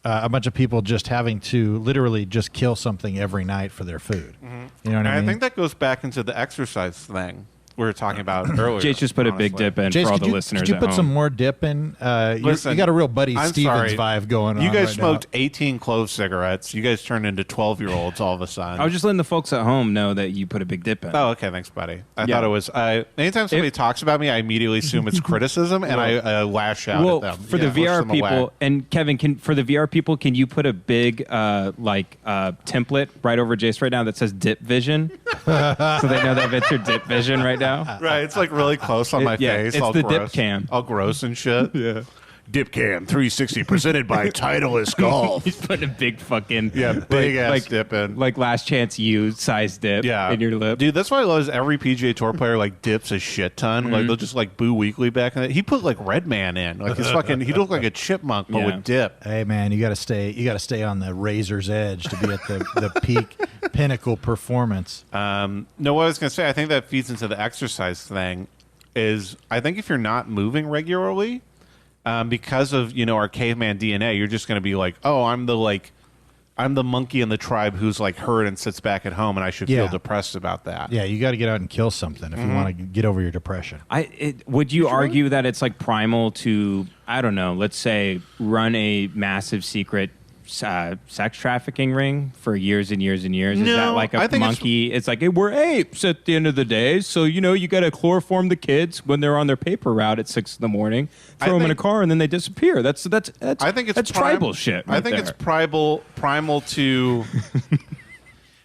Speaker 11: a bunch of people just having to literally just kill something every night for their food. You know what I
Speaker 2: I
Speaker 11: mean?
Speaker 2: think that goes back into the exercise thing we were talking about earlier.
Speaker 10: Jace just put a big
Speaker 2: honestly.
Speaker 10: dip in
Speaker 11: Jace,
Speaker 10: for all
Speaker 11: could
Speaker 10: the
Speaker 11: you,
Speaker 10: listeners
Speaker 11: could you
Speaker 10: at
Speaker 11: put
Speaker 10: home.
Speaker 11: some more dip in?
Speaker 2: Listen,
Speaker 11: You got a real Buddy
Speaker 2: I'm
Speaker 11: Stevens
Speaker 2: sorry.
Speaker 11: vibe going on.
Speaker 2: You guys
Speaker 11: right
Speaker 2: smoked
Speaker 11: now.
Speaker 2: 18 clove cigarettes. You guys turned into 12-year-olds all of a sudden.
Speaker 10: I was just letting the folks at home know that you put a big dip in.
Speaker 2: Oh, okay. Thanks, buddy. I
Speaker 10: Yeah.
Speaker 2: thought it was. Anytime somebody talks about me, I immediately assume it's criticism, and I lash out
Speaker 10: Well,
Speaker 2: at them.
Speaker 10: for the
Speaker 2: Push
Speaker 10: VR
Speaker 2: them away.
Speaker 10: people, and Kevin, for the VR people, can you put a big template right over Jace right now that says Dip Vision, so they know they've entered Dip Vision right now?
Speaker 2: Right, it's like really close on my
Speaker 10: yeah,
Speaker 2: face.
Speaker 10: it's
Speaker 2: all
Speaker 10: the dip
Speaker 2: gross,
Speaker 10: cam.
Speaker 2: all gross and shit.
Speaker 10: Yeah.
Speaker 2: Dip Cam 360 presented by Titleist Golf.
Speaker 10: He's putting a big fucking
Speaker 2: big ass dip in.
Speaker 10: like Last Chance U size dip in your lip.
Speaker 2: Dude, that's why I love is every PGA Tour player like dips a shit ton. Like they'll just like Boo Weekly back in it. He put like Redman in. Like his fucking he looked like a chipmunk but with dip.
Speaker 11: Hey man, you got to stay on the razor's edge to be at the peak pinnacle performance.
Speaker 2: No, what I was gonna say, I think that feeds into the exercise thing. Is I think if you're not moving regularly, because of our caveman DNA, you're just gonna be like, oh, I'm the monkey in the tribe who's like hurt and sits back at home, and I should feel depressed about that.
Speaker 11: Yeah, you got to get out and kill something if you want to get over your depression.
Speaker 10: Would you argue that it's like primal to, I don't know, let's say run a massive secret sex trafficking ring for years and years and years? Is that
Speaker 2: No,
Speaker 10: like
Speaker 2: I
Speaker 10: a
Speaker 2: think
Speaker 10: monkey? It's like, hey, we're apes at the end of the day, so you got to chloroform the kids when they're on their paper route at 6 a.m, throw them in a car, and then they disappear. That's
Speaker 2: I think it's
Speaker 10: tribal shit.
Speaker 2: I think it's primal to.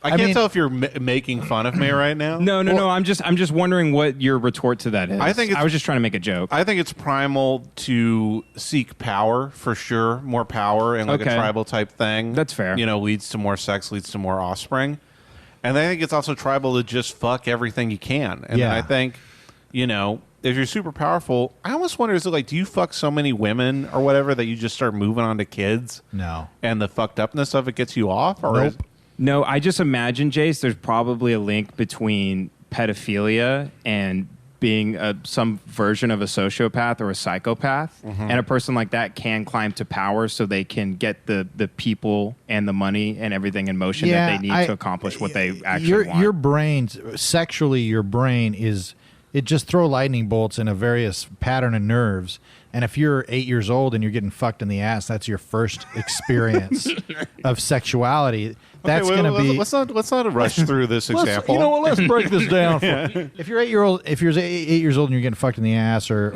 Speaker 2: I can't tell if you're making fun of me right now.
Speaker 10: No. I'm just wondering what your retort to that is. I was just trying to make a joke.
Speaker 2: I think it's primal to seek power for sure, more power and like a tribal type thing.
Speaker 10: That's fair.
Speaker 2: Leads to more sex, leads to more offspring, and I think it's also tribal to just fuck everything you can. And
Speaker 11: Yeah.
Speaker 2: I think, if you're super powerful, I almost wonder, is it like, do you fuck so many women or whatever that you just start moving on to kids?
Speaker 11: No.
Speaker 2: And the fucked upness of it gets you off? Or
Speaker 11: Nope.
Speaker 10: No, I just imagine, Jace, there's probably a link between pedophilia and being some version of a sociopath or a psychopath, and a person like that can climb to power so they can get the people and the money and everything in motion that they need to accomplish what they actually want.
Speaker 11: Your brain, sexually, your brain is, it just throw lightning bolts in a various pattern of nerves. And if you're 8 years old and you're getting fucked in the ass, that's your first experience of sexuality. That's going to be.
Speaker 2: Let's not rush through this example.
Speaker 11: You know what? Let's break this down. If you're 8 years old, if you're 8 years old and you're getting fucked in the ass, or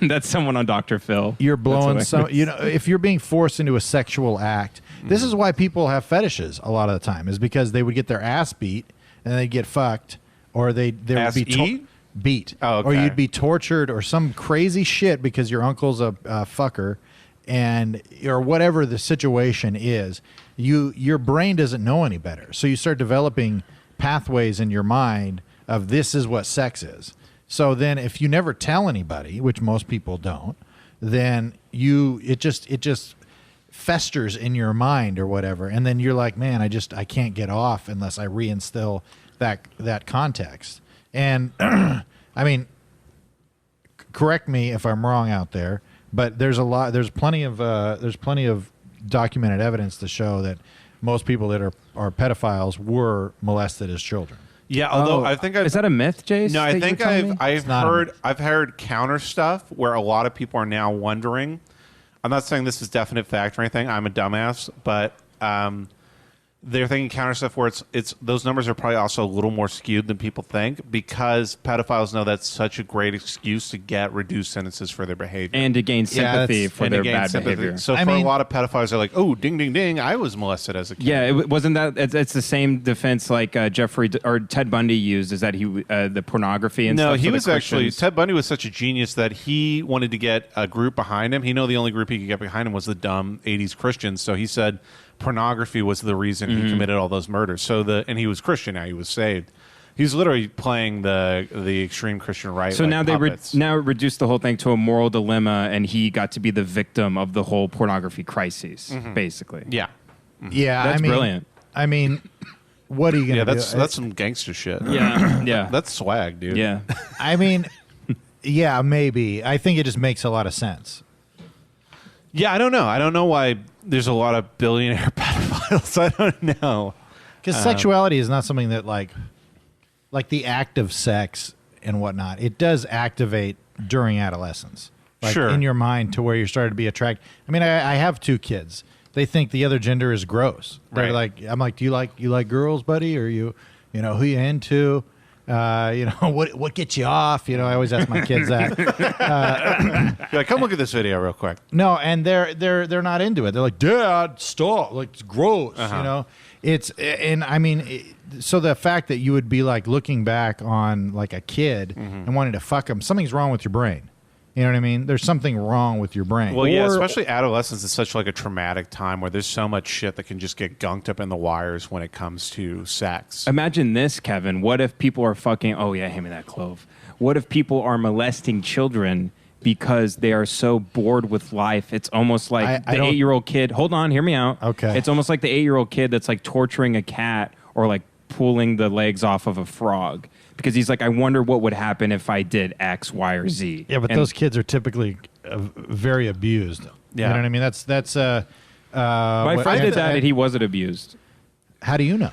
Speaker 10: that's someone on Dr. Phil.
Speaker 11: You're blowing some. You know, if you're being forced into a sexual act, this is why people have fetishes a lot of the time. Is because they would get their ass beat and they'd get fucked, or they would be beat, or you'd be tortured, or some crazy shit because your uncle's a fucker, and or whatever the situation is. Your brain doesn't know any better, so you start developing pathways in your mind of this is what sex is. So then, if you never tell anybody, which most people don't, then it just festers in your mind or whatever, and then you're like, man, I can't get off unless I reinstill that context. And I mean, correct me if I'm wrong out there, but there's plenty of documented evidence to show that most people that are pedophiles were molested as children.
Speaker 2: Yeah, although I think
Speaker 10: is that a myth, Jace?
Speaker 2: No, I think I've heard counter stuff where a lot of people are now wondering. I'm not saying this is definite fact or anything. I'm a dumbass, but they're thinking counter stuff where it's those numbers are probably also a little more skewed than people think, because pedophiles know that's such a great excuse to get reduced sentences for their behavior
Speaker 10: and to gain sympathy for their bad behavior.
Speaker 2: So a lot of pedophiles are like, oh, ding, ding, ding, I was molested as a kid.
Speaker 10: Yeah, wasn't that it's the same defense like Jeffrey or Ted Bundy used, is that he the pornography and stuff.
Speaker 2: No, he was actually, Ted Bundy was such a genius that he wanted to get a group behind him. He knew the only group he could get behind him was the dumb 80s Christians, so he said pornography was the reason he committed all those murders. So and he was Christian now, he was saved. He's literally playing the extreme Christian right.
Speaker 10: So now now reduced the whole thing to a moral dilemma, and he got to be the victim of the whole pornography crisis, basically.
Speaker 2: Yeah,
Speaker 11: yeah,
Speaker 10: that's brilliant.
Speaker 11: I mean, what are you gonna do?
Speaker 2: That's some gangster shit.
Speaker 10: Yeah, yeah,
Speaker 2: that's swag, dude.
Speaker 10: Yeah,
Speaker 11: I mean, yeah, maybe. I think it just makes a lot of sense.
Speaker 2: Yeah, I don't know. I don't know why there's a lot of billionaire pedophiles. I don't know.
Speaker 11: Because sexuality is not something that like the act of sex and whatnot. It does activate during adolescence, like in your mind, to where you're starting to be attracted. I mean, I have 2 kids. They think the other gender is gross. They're like, I'm like, do you like girls, buddy? Or you know, who you into? You know, what gets you off? You know, I always ask my kids that.
Speaker 2: You're like, come look at this video real quick.
Speaker 11: No, and they're not into it. They're like, Dad, stop! Like, it's gross. You know, and I mean, so the fact that you would be like looking back on like a kid and wanting to fuck them, something's wrong with your brain. You know what I mean? There's something wrong with your brain.
Speaker 2: Well, yeah, especially adolescence is such like a traumatic time where there's so much shit that can just get gunked up in the wires when it comes to sex.
Speaker 10: Imagine this, Kevin. What if people are fucking... Oh, yeah, hand me that clove. What if people are molesting children because they are so bored with life? It's almost like the 8-year-old kid... Hold on, hear me out.
Speaker 11: Okay.
Speaker 10: It's almost like the 8-year-old kid that's like torturing a cat or like pulling the legs off of a frog. Because he's like, I wonder what would happen if I did X, Y, or Z.
Speaker 11: Yeah, but those kids are typically very abused.
Speaker 10: Yeah.
Speaker 11: You know what I mean? That's
Speaker 10: my friend did that, and he wasn't abused.
Speaker 11: How do you know?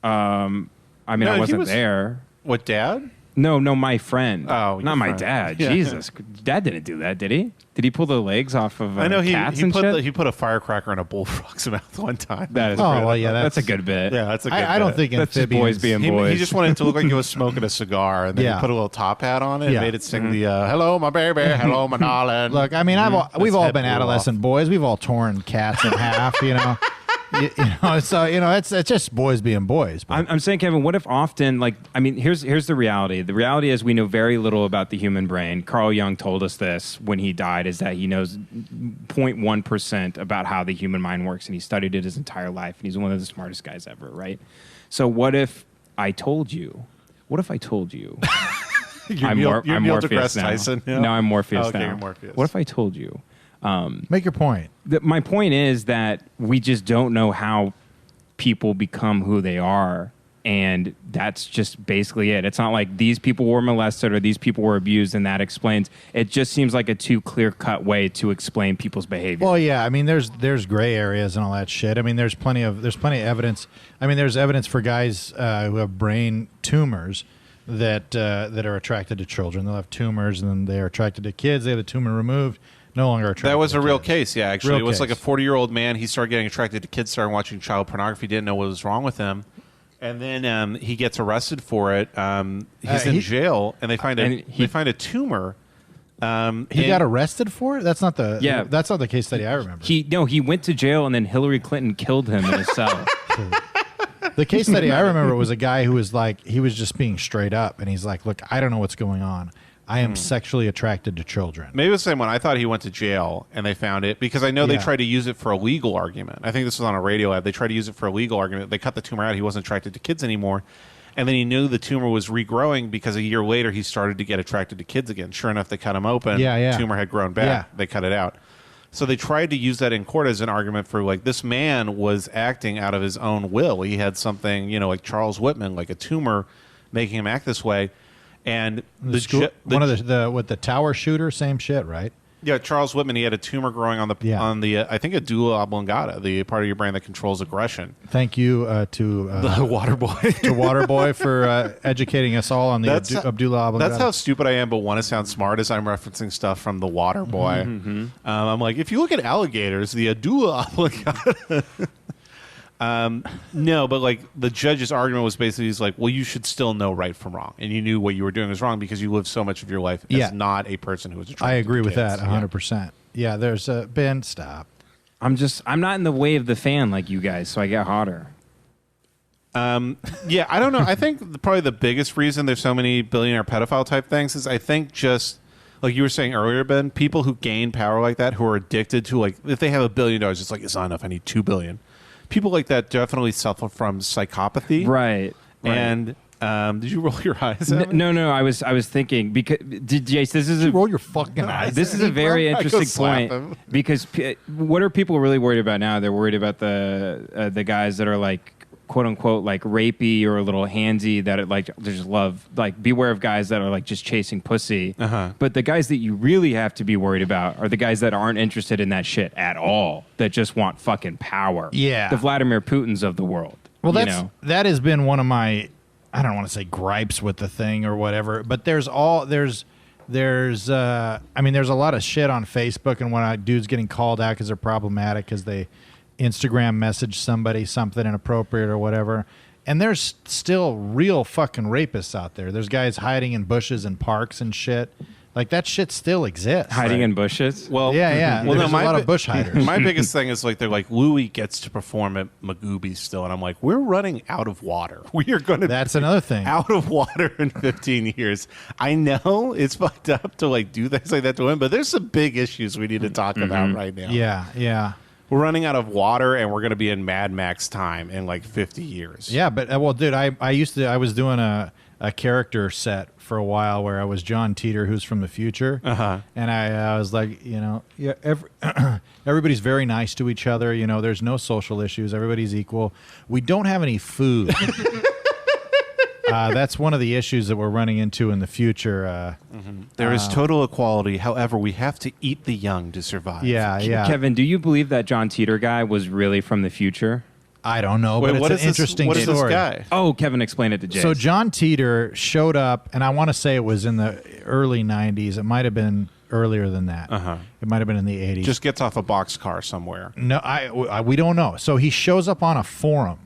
Speaker 10: I mean, I wasn't there.
Speaker 2: What, Dad?
Speaker 10: No, my friend.
Speaker 2: Oh,
Speaker 10: not my dad.
Speaker 2: Yeah.
Speaker 10: Jesus, Dad didn't do that, did he? Did he pull the legs off of
Speaker 2: I know
Speaker 10: cats
Speaker 2: he
Speaker 10: and
Speaker 2: put
Speaker 10: shit?
Speaker 2: he put a firecracker in a bullfrog's mouth one time.
Speaker 10: That is
Speaker 11: well, yeah,
Speaker 10: that's a good bit.
Speaker 2: Yeah, that's a good
Speaker 11: I don't
Speaker 2: bit.
Speaker 11: think
Speaker 10: That's just boys being boys.
Speaker 2: He just wanted it to look like he was smoking a cigar, and then he put a little top hat on it and made it sing the "Hello, my baby, hello, my darling."
Speaker 11: Look, I mean, we've all been adolescent boys. We've all torn cats in half, you know. You know, so you know, it's just boys being boys.
Speaker 10: I'm saying, Kevin, what if often, like, I mean, here's the reality. The reality is we know very little about the human brain. Carl Jung told us this when he died, is that he knows 0.1% about how the human mind works, and he studied it his entire life, and he's one of the smartest guys ever, right? So what if I told you? What if I told you? I'm
Speaker 2: Neil
Speaker 10: Morpheus
Speaker 2: deGrasse
Speaker 10: now.
Speaker 2: Tyson. Yeah.
Speaker 10: No, I'm Morpheus
Speaker 2: okay,
Speaker 10: now.
Speaker 2: You're Morpheus.
Speaker 10: What if I told you?
Speaker 11: Make your point.
Speaker 10: My point is that we just don't know how people become who they are And that's just basically it. It's not like these people were molested or these people were abused, and that explains. It just seems like a too clear-cut way to explain people's behavior.
Speaker 11: Well, yeah, I mean, there's gray areas and all that shit. I mean, there's plenty of evidence. I mean, there's evidence for guys who have brain tumors that are attracted to children. They'll have tumors, and then they're attracted to kids. They have the tumor removed, no longer attracted.
Speaker 2: That was
Speaker 11: to
Speaker 2: a real
Speaker 11: kids.
Speaker 2: case. Yeah, actually,
Speaker 11: Real
Speaker 2: it was
Speaker 11: case.
Speaker 2: like a 40-year-old man. He started getting attracted to kids, started watching child pornography, didn't know what was wrong with him. And then he gets arrested for it. He's in jail, and they find a tumor.
Speaker 11: He got arrested for it. That's not the case study I remember.
Speaker 10: He went to jail, and then Hillary Clinton killed him in a cell.
Speaker 11: The case study I remember was a guy who was like, he was just being straight up, and he's like, "Look, I don't know what's going on. I am sexually attracted to children."
Speaker 2: Maybe it was the same one. I thought he went to jail, and they found it because I know they tried to use it for a legal argument. I think this was on a radio ad. They tried to use it for a legal argument. They cut the tumor out. He wasn't attracted to kids anymore. And then he knew the tumor was regrowing because a year later he started to get attracted to kids again. Sure enough, they cut him open.
Speaker 11: Yeah.
Speaker 2: The tumor had grown back. They cut it out. So they tried to use that in court as an argument for, like, this man was acting out of his own will. He had something, like Charles Whitman, like a tumor making him act this way. And
Speaker 11: the tower shooter, same shit, right?
Speaker 2: Yeah, Charles Whitman, he had a tumor growing on the I think, a medulla oblongata, the part of your brain that controls aggression.
Speaker 11: Thank you to
Speaker 2: the Waterboy.
Speaker 11: to Waterboy for educating us all on the medulla oblongata.
Speaker 2: That's how stupid I am, but want to sound smart as I'm referencing stuff from the Waterboy. I'm like, if you look at alligators, the medulla oblongata. No, but like the judge's argument was basically, he's like, well, you should still know right from wrong, and you knew what you were doing was wrong because you lived so much of your life as not a person who was attracted.
Speaker 11: I agree
Speaker 2: to
Speaker 11: with
Speaker 2: kids.
Speaker 11: that 100%. Yeah, there's Ben. Stop.
Speaker 10: I'm not in the way of the fan like you guys, so I get hotter.
Speaker 2: Yeah, I don't know. I think probably the biggest reason there's so many billionaire pedophile type things is I think just like you were saying earlier, Ben, people who gain power like that, who are addicted to, like, if they have $1 billion, it's like, it's not enough. I need $2 billion. People like that definitely suffer from psychopathy.
Speaker 10: Right.
Speaker 2: And did you roll your eyes?
Speaker 10: No. I was thinking because Jace, this is
Speaker 11: roll your fucking eyes.
Speaker 10: This is a very interesting point because what are people really worried about now? They're worried about the guys that are like, quote unquote, like rapey or a little handsy, that like they just love, like, beware of guys that are like just chasing pussy. But the guys that you really have to be worried about are the guys that aren't interested in that shit at all, that just want fucking power.
Speaker 11: Yeah.
Speaker 10: The Vladimir Putins of the world.
Speaker 11: Well, that has been one of my, I don't want to say gripes with the thing or whatever, but there's a lot of shit on Facebook and when dudes getting called out because they're problematic because they Instagram message somebody something inappropriate or whatever. And there's still real fucking rapists out there. There's guys hiding in bushes and parks and shit. Like, that shit still exists.
Speaker 10: Hiding in bushes?
Speaker 2: Well,
Speaker 11: yeah.
Speaker 2: Well,
Speaker 11: there's a lot of bush hiders.
Speaker 2: My biggest thing is, like, they're like, Louis gets to perform at Magooby still. And I'm like, we're running out of water. We are going to
Speaker 11: That's another thing.
Speaker 2: Out of water in 15 years. I know it's fucked up to, like, do things like that to him, but there's some big issues we need to talk about right now.
Speaker 11: Yeah.
Speaker 2: We're running out of water, and we're going to be in Mad Max time in like 50 years.
Speaker 11: Yeah, but well, dude, I was doing a character set for a while where I was John Teeter, who's from the future, and I was like, everybody's very nice to each other. There's no social issues. Everybody's equal. We don't have any food. That's one of the issues that we're running into in the future.
Speaker 2: There is total equality. However, we have to eat the young to survive.
Speaker 11: Yeah.
Speaker 10: Kevin, do you believe that John Teeter guy was really from the future?
Speaker 11: I don't know, but it's an interesting story.
Speaker 2: What is this guy?
Speaker 10: Oh, Kevin, explain it to Jay.
Speaker 11: So John Teeter showed up, and I want to say it was in the early 90s. It might have been earlier than that. It might have been in the 80s.
Speaker 2: Just gets off a boxcar somewhere.
Speaker 11: No, we don't know. So he shows up on a forum.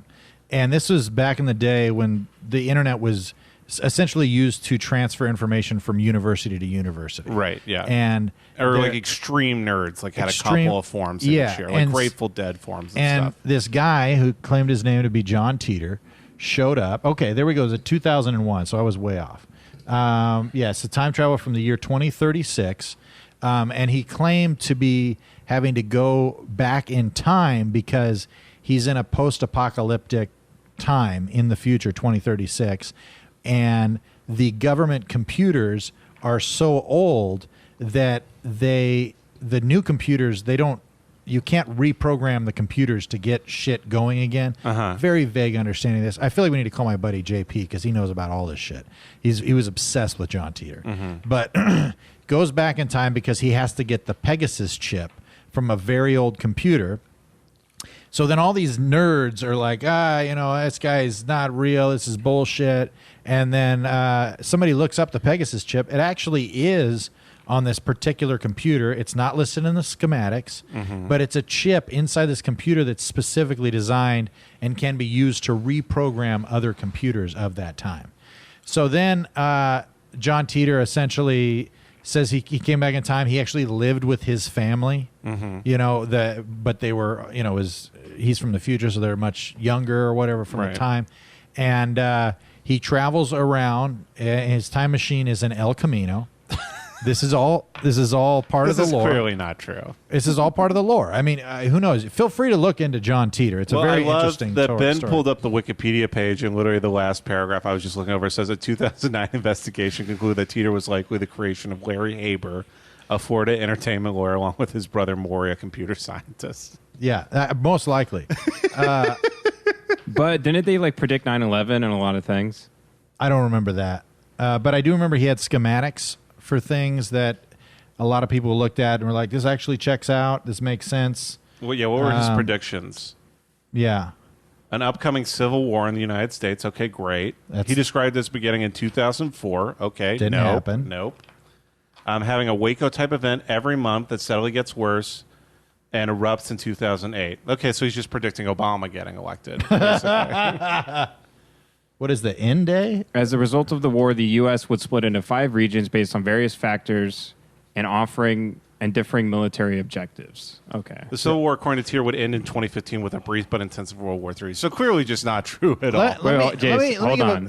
Speaker 11: And this was back in the day when the internet was essentially used to transfer information from university to university.
Speaker 2: Right, yeah.
Speaker 11: Or
Speaker 2: like extreme nerds, like had a couple of forums in each year, like Grateful Dead forums and stuff.
Speaker 11: And this guy who claimed his name to be John Teeter showed up. Okay, there we go. It was 2001, so I was way off. It's a time travel from the year 2036. And he claimed to be having to go back in time because he's in a post-apocalyptic time in the future, 2036, and the government computers are so old that the new computers, they don't reprogram the computers to get shit going again. Very vague understanding of this. I feel like we need to call my buddy JP because he knows about all this shit. He was obsessed with John Teeter, but goes back in time because he has to get the Pegasus chip from a very old computer. So then all these nerds are like, this guy's not real. This is bullshit. And then somebody looks up the Pegasus chip. It actually is on this particular computer. It's not listed in the schematics, but it's a chip inside this computer that's specifically designed and can be used to reprogram other computers of that time. So then John Teeter essentially says he came back in time. He actually lived with his family, but they were, he's from the future, so they're much younger or whatever from the time. And he travels around. His time machine is in El Camino. This is all part of the lore.
Speaker 2: This is clearly not true.
Speaker 11: This is all part of the lore. I mean, who knows? Feel free to look into John Teeter. It's a very interesting
Speaker 2: that Ben
Speaker 11: story.
Speaker 2: pulled up the Wikipedia page, and literally the last paragraph I was just looking over, it says a 2009 investigation concluded that Teeter was likely the creation of Larry Haber, a Florida entertainment lawyer, along with his brother Maury, a computer scientist.
Speaker 11: Yeah, most likely.
Speaker 10: But didn't they predict 9/11 and a lot of things?
Speaker 11: I don't remember that. But I do remember he had schematics for things that a lot of people looked at and were like, this actually checks out. This makes sense.
Speaker 2: Well, yeah, what were his predictions?
Speaker 11: Yeah.
Speaker 2: An upcoming civil war in the United States. Okay, great. He described this beginning in 2004. Okay,
Speaker 11: Didn't happen.
Speaker 2: Nope. Having a Waco-type event every month that steadily gets worse and erupts in 2008. Okay, so he's just predicting Obama getting elected, basically.
Speaker 11: What is the end day?
Speaker 10: As a result of the war, the U.S. would split into 5 regions based on various factors and offering and differing military objectives. Okay.
Speaker 2: The Civil War, according to Teeter, would end in 2015 with a brief but intensive World War III. So clearly just not true at all.
Speaker 11: Let me give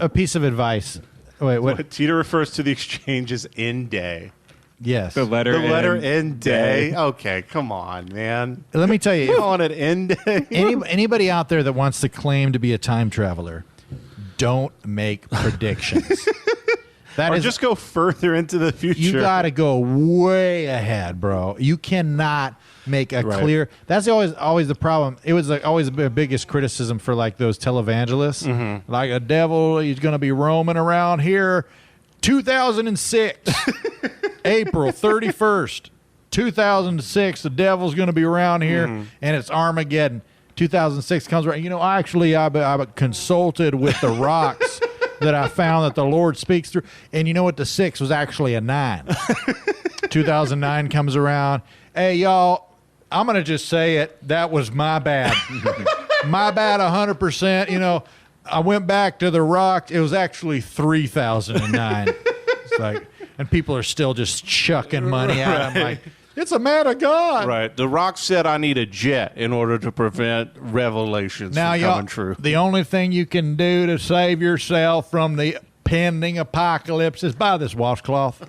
Speaker 11: a piece of advice. Wait, what?
Speaker 2: Teeter refers to the exchange as end day.
Speaker 11: Yes.
Speaker 10: The letter
Speaker 2: end day. Okay, come on, man.
Speaker 11: Let me tell you.
Speaker 2: On it end day.
Speaker 11: Anybody out there that wants to claim to be a time traveler, don't make predictions.
Speaker 2: Or just go further into the future.
Speaker 11: You got to go way ahead, bro. You cannot make a clear. That's always the problem. It was always the biggest criticism for those televangelists. Like a devil, he's going to be roaming around here. 2006, April 31st, 2006. The devil's going to be around here, and it's Armageddon. 2006 comes around. Actually, I consulted with the rocks that I found that the Lord speaks through. And you know what? The 6 was actually a 9. 2009 comes around. Hey, y'all, I'm going to just say it. That was my bad. My bad 100%. I went back to the rock. It was actually 3009. It's and people are still just chucking money at him. It's a man of God.
Speaker 2: Right. The Rock said I need a jet in order to prevent revelations from coming true.
Speaker 11: The only thing you can do to save yourself from the pending apocalypse is buy this washcloth.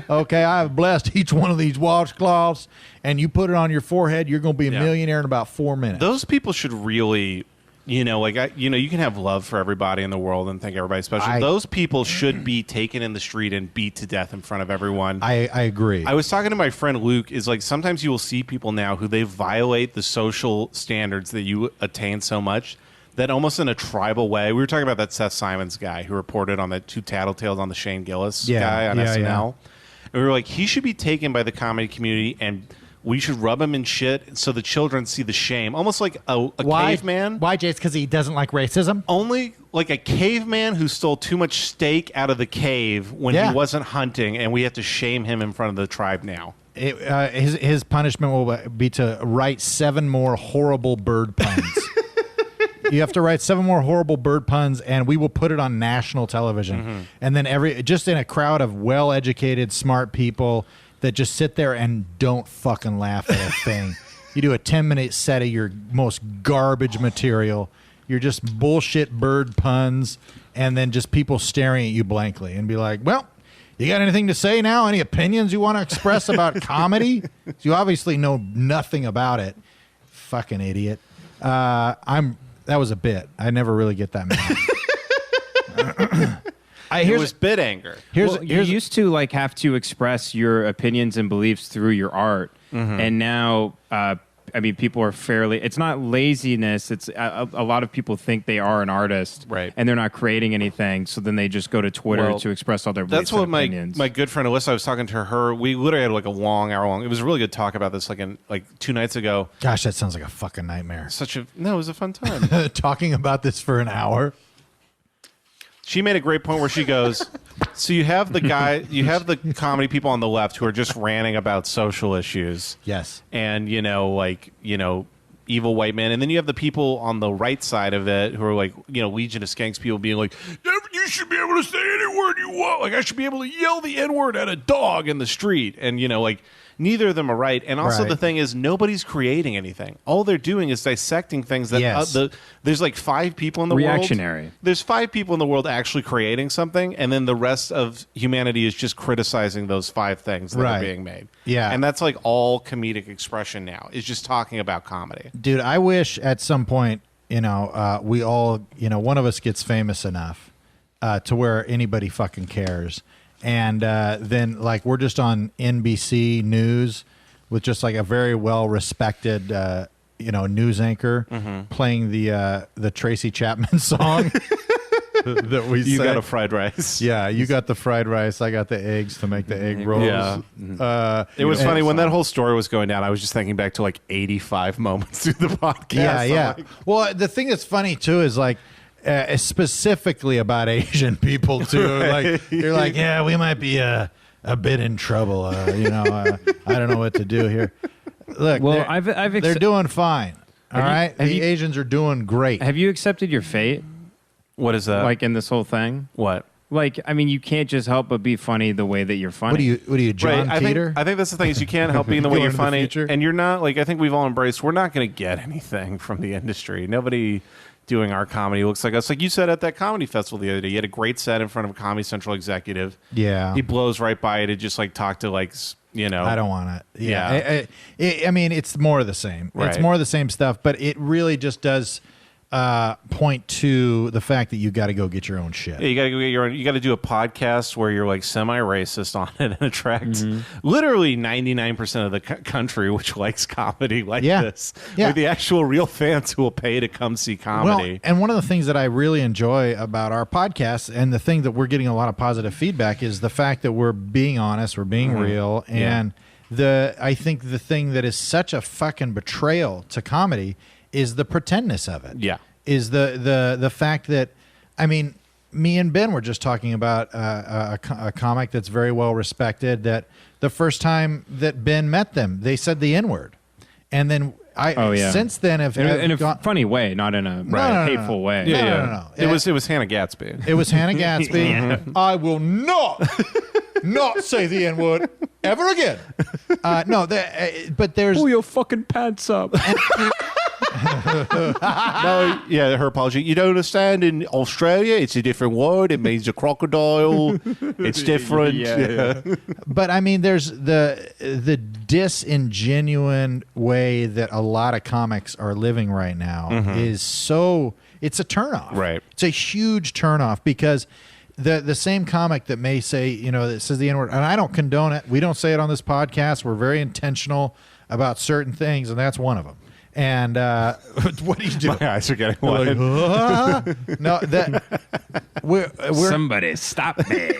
Speaker 11: Okay, I have blessed each one of these washcloths, and you put it on your forehead, you're going to be a millionaire in about 4 minutes.
Speaker 2: Those people should really... you can have love for everybody in the world and think everybody's special. Those people should be taken in the street and beat to death in front of everyone.
Speaker 11: I agree.
Speaker 2: I was talking to my friend Luke. Is sometimes you will see people now who they violate the social standards that you attain so much that almost in a tribal way. We were talking about that Seth Simons guy who reported on the 2 tattletales on the Shane Gillis guy on SNL. Yeah. And we were like, he should be taken by the comedy community and we should rub him in shit so the children see the shame. Almost like a caveman.
Speaker 11: Why, Jay? It's because he doesn't like racism?
Speaker 2: Only like a caveman who stole too much steak out of the cave when he wasn't hunting, and we have to shame him in front of the tribe now.
Speaker 11: His punishment will be to write 7 more horrible bird puns. You have to write 7 more horrible bird puns, and we will put it on national television. And then just in a crowd of well-educated, smart people that just sit there and don't fucking laugh at a thing. You do a 10-minute set of your most garbage material. You're just bullshit bird puns, and then just people staring at you blankly and be like, well, you got anything to say now? Any opinions you want to express about comedy? You obviously know nothing about it. Fucking idiot. That was a bit. I never really get that mad.
Speaker 2: It was bit anger.
Speaker 10: You used to have to express your opinions and beliefs through your art, and now I mean, people are fairly. It's not laziness. It's a lot of people think they are an artist,
Speaker 2: right?
Speaker 10: And they're not creating anything. So then they just go to Twitter to express all their beliefs.
Speaker 2: That's what
Speaker 10: and opinions.
Speaker 2: my good friend Alyssa. I was talking to her. We literally had like a long hour long. It was a really good talk about this like 2 nights ago.
Speaker 11: Gosh, that sounds like a fucking nightmare.
Speaker 2: It was a fun time
Speaker 11: talking about this for an hour.
Speaker 2: She made a great point where she goes, so you have the comedy people on the left who are just ranting about social issues.
Speaker 11: Yes.
Speaker 2: And, evil white men. And then you have the people on the right side of it who are like, Legion of Skanks people being like, you should be able to say any word you want. Like, I should be able to yell the N-word at a dog in the street. And, neither of them are right. And also the thing is, nobody's creating anything. All they're doing is dissecting things that there's like 5 people in the
Speaker 10: Reactionary.
Speaker 2: world. There's 5 people in the world actually creating something, and then the rest of humanity is just criticizing those 5 things that are being made.
Speaker 11: Yeah.
Speaker 2: And that's like all comedic expression now, is just talking about comedy.
Speaker 11: Dude, I wish at some point, we all, one of us gets famous enough to where anybody fucking cares. And then, like, we're just on NBC News with just like a very well respected, news anchor playing the Tracy Chapman song that we.
Speaker 2: You
Speaker 11: sang.
Speaker 2: got a fried rice.
Speaker 11: Yeah, you got the fried rice. I got the eggs to make the egg rolls.
Speaker 2: Yeah. It was funny when that whole story was going down. I was just thinking back to like 85 moments through the podcast.
Speaker 11: Yeah.
Speaker 2: Like,
Speaker 11: well, the thing that's funny too is like. Specifically about Asian people too. Like you're like, yeah, we might be a bit in trouble. I don't know what to do here. Look,
Speaker 10: well,
Speaker 11: they're doing fine. All right, the Asians are doing great.
Speaker 10: Have you accepted your fate?
Speaker 2: What is that?
Speaker 10: Like in this whole thing?
Speaker 2: What?
Speaker 10: Like, I mean, you can't just help but be funny the way that you're funny.
Speaker 11: What are you, John Teeter?
Speaker 2: I think that's the thing is you can't help being the way you're funny, and you're not like I think we've all embraced. We're not going to get anything from the industry. Nobody doing our comedy looks like us. Like you said at that comedy festival the other day, you had a great set in front of a Comedy Central executive.
Speaker 11: Yeah,
Speaker 2: he blows right by it to just like talk to like
Speaker 11: I don't want it. Yeah, I mean, it's more of the same.
Speaker 2: Right.
Speaker 11: It's more of the same stuff, but it really just does point to the fact that you got to go get your own shit.
Speaker 2: Yeah, you got to go get your own. You got to do a podcast where you're like semi-racist on it and attract literally 99% of the country which likes comedy this.
Speaker 11: Yeah,
Speaker 2: like the actual real fans who will pay to come see comedy.
Speaker 11: Well, and one of the things that I really enjoy about our podcast, and the thing that we're getting a lot of positive feedback, is the fact that we're being honest, we're being real, and I think the thing that is such a fucking betrayal to comedy is the pretendness of it.
Speaker 2: Yeah.
Speaker 11: Is the fact that, I mean, me and Ben were just talking about a comic that's very well respected, that the first time that Ben met them, they said the N-word. And then since then have
Speaker 10: in a funny way, not in a hateful way.
Speaker 2: No. It was Hannah Gatsby.
Speaker 11: It was Hannah Gatsby. I will not say the N-word ever again. But there's...
Speaker 10: Pull your fucking pants up.
Speaker 2: Her apology. You don't understand, in Australia it's a different word. It means a crocodile. It's different.
Speaker 11: But I mean, there's the disingenuine way that a lot of comics are living right now is so, it's a turnoff.
Speaker 2: Right.
Speaker 11: It's a huge turnoff because the same comic that may say, that says the N-word, and I don't condone it. We don't say it on this podcast. We're very intentional about certain things, and that's one of them. And what do you do?
Speaker 2: My eyes are getting wide.
Speaker 11: Like, no, we're
Speaker 10: somebody stop me.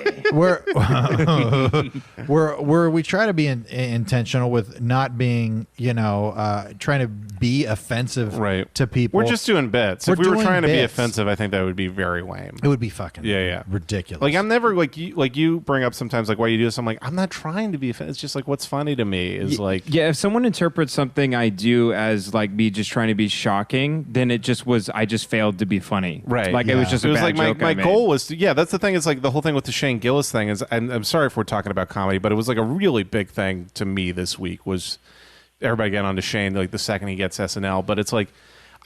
Speaker 11: We try to be intentional with not being, trying to be offensive to people.
Speaker 2: We're just doing bits. If we were trying to be offensive, I think that would be very lame.
Speaker 11: It would be fucking ridiculous.
Speaker 2: Like I'm never like you bring up sometimes like why you do this. I'm like I'm not trying to be offensive. It's just like what's funny to me is like
Speaker 10: if someone interprets something I do as like me just trying to be shocking, then it just was I just failed to be funny.
Speaker 2: Right.
Speaker 10: Like it was just a bad
Speaker 2: like
Speaker 10: joke
Speaker 2: my goal was to, that's the thing. Is like the whole thing with the Shane Gillis thing is I'm sorry if we're talking about comedy, but it was like a really big thing to me this week was everybody getting on to Shane like the second he gets SNL, but it's like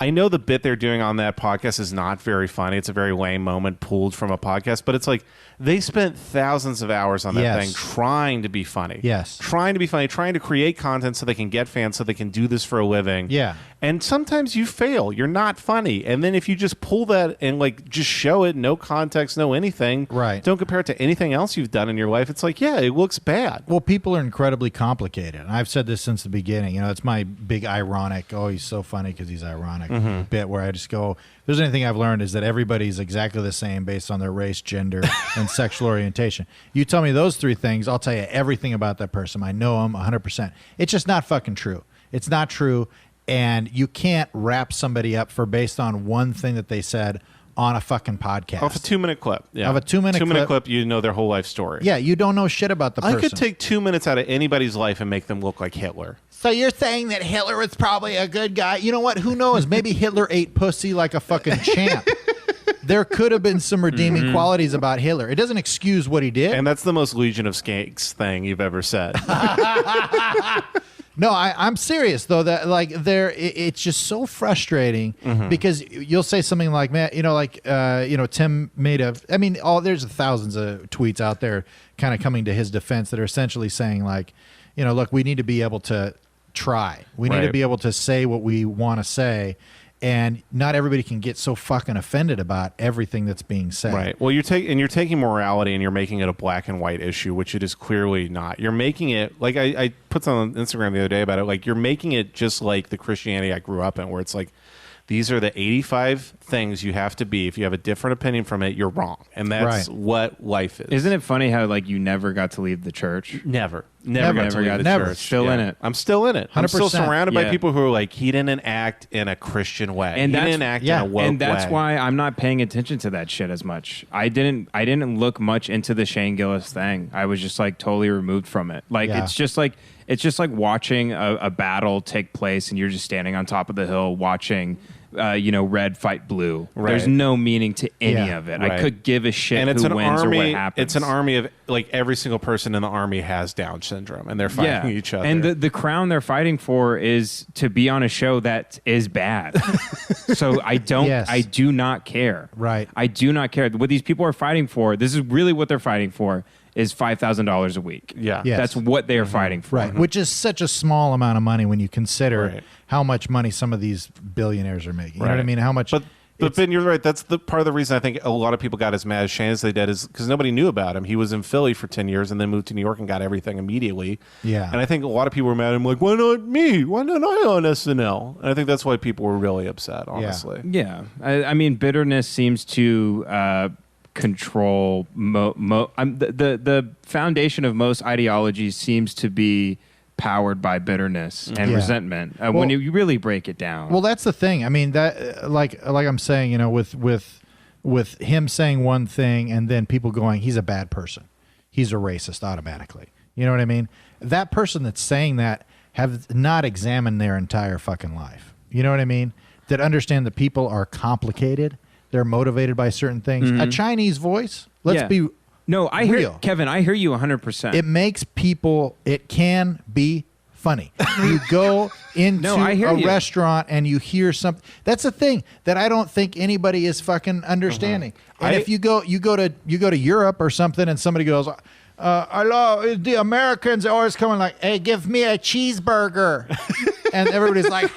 Speaker 2: I know the bit they're doing on that podcast is not very funny. It's a very lame moment pulled from a podcast, but it's like they spent thousands of hours on that thing trying to be funny.
Speaker 11: Yes.
Speaker 2: Trying to be funny, trying to create content so they can get fans, so they can do this for a living.
Speaker 11: Yeah.
Speaker 2: And sometimes you fail. You're not funny. And then if you just pull that and like just show it, no context, no anything,
Speaker 11: right?
Speaker 2: Don't compare it to anything else you've done in your life. It's like, yeah, it looks bad.
Speaker 11: Well, people are incredibly complicated. And I've said this since the beginning. You know, it's my big ironic, oh, he's so funny because he's ironic bit where I just go, if there's anything I've learned is that everybody's exactly the same based on their race, gender, and sexual orientation. You tell me those three things, I'll tell you everything about that person. I know them 100%. It's just not fucking true. It's not true. And you can't wrap somebody up for based on one thing that they said on a fucking podcast.
Speaker 2: Off a 2-minute clip. Yeah.
Speaker 11: Of a 2-minute
Speaker 2: clip, you know their whole life story.
Speaker 11: Yeah, you don't know shit about the person.
Speaker 2: I could take 2 minutes out of anybody's life and make them look like Hitler.
Speaker 11: So you're saying that Hitler was probably a good guy? You know what? Who knows? Maybe Hitler ate pussy like a fucking champ. There could have been some redeeming qualities about Hitler. It doesn't excuse what he did.
Speaker 2: And that's the most Legion of Skanks thing you've ever said.
Speaker 11: No, I'm serious though. That like it's just so frustrating because you'll say something like, "Man, you know, like Tim made a." I mean, there's thousands of tweets out there, kind of coming to his defense that are essentially saying like, you know, look, we need to be able to try. We need to be able to say what we want to say. And not everybody can get so fucking offended about everything that's being said.
Speaker 2: Right. Well, you're taking morality and you're making it a black and white issue, which it is clearly not. You're making it like I put something on Instagram the other day about it. Like you're making it just like the Christianity I grew up in, where it's like these are the 85 things you have to be. If you have a different opinion from it, you're wrong, and that's what life is.
Speaker 10: Isn't it funny how like you never got to leave the church?
Speaker 2: Never got to leave the church.
Speaker 10: Still in it.
Speaker 2: I'm still in it.
Speaker 11: 100%.
Speaker 2: I'm still surrounded by people who are like, he didn't act in a Christian way.
Speaker 10: And
Speaker 2: he didn't act in a woke way.
Speaker 10: And that's why I'm not paying attention to that shit as much. I didn't look much into the Shane Gillis thing. I was just like totally removed from it. Like it's just like watching a battle take place, and you're just standing on top of the hill watching. Red fight blue.
Speaker 2: Right.
Speaker 10: There's no meaning to any of it.
Speaker 2: Right.
Speaker 10: I could give a shit
Speaker 2: and it's
Speaker 10: who
Speaker 2: an
Speaker 10: wins
Speaker 2: army,
Speaker 10: or what happens.
Speaker 2: It's an army of like every single person in the army has Down syndrome, and they're fighting each other.
Speaker 10: And the crown they're fighting for is to be on a show that is bad. So I do not care.
Speaker 11: Right.
Speaker 10: I do not care. What these people are fighting for, this is really what they're fighting for, is $5,000 a week.
Speaker 2: Yeah.
Speaker 11: Yes.
Speaker 10: That's what they are fighting for.
Speaker 11: Right. Which is such a small amount of money when you consider how much money some of these billionaires are making. You know what I mean? How much...
Speaker 2: But Ben, you're right. That's the part of the reason I think a lot of people got as mad as Shane as they did is because nobody knew about him. He was in Philly for 10 years and then moved to New York and got everything immediately. Yeah. And I think a lot of people were mad at him like, why not me? Why not I on SNL? And I think that's why people were really upset, honestly.
Speaker 10: Yeah. I mean, bitterness seems to control... the foundation of most ideologies seems to be powered by bitterness and resentment when you really break it down.
Speaker 11: Well, that's the thing. I mean, that like I'm saying, you know, with him saying one thing and then people going, he's a bad person, he's a racist automatically. You know what I mean? That person that's saying that have not examined their entire fucking life. You know what I mean? That understand that people are complicated. They're motivated by certain things. A Chinese voice. Let's be
Speaker 10: No, I
Speaker 11: real.
Speaker 10: hear Kevin. I hear you 100%.
Speaker 11: It makes people. It can be funny. You go into a restaurant and you hear something. That's a thing that I don't think anybody is fucking understanding. And if you go to Europe or something, and somebody goes, "I love the Americans are always coming like, hey, give me a cheeseburger," and everybody's like.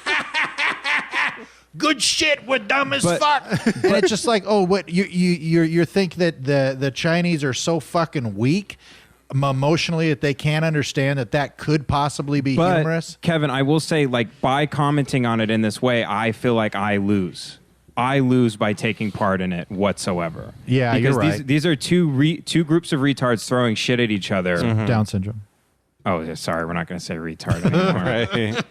Speaker 11: Good shit, we're dumb as fuck. And it's just like, oh, what you think that the Chinese are so fucking weak emotionally that they can't understand that could possibly be humorous?
Speaker 10: Kevin, I will say, like, by commenting on it in this way, I feel like I lose. I lose by taking part in it whatsoever.
Speaker 11: Yeah,
Speaker 10: because
Speaker 11: you're right.
Speaker 10: These are two groups of retards throwing shit at each other.
Speaker 11: Down syndrome.
Speaker 10: Oh, yeah, sorry, we're not going to say retard anymore.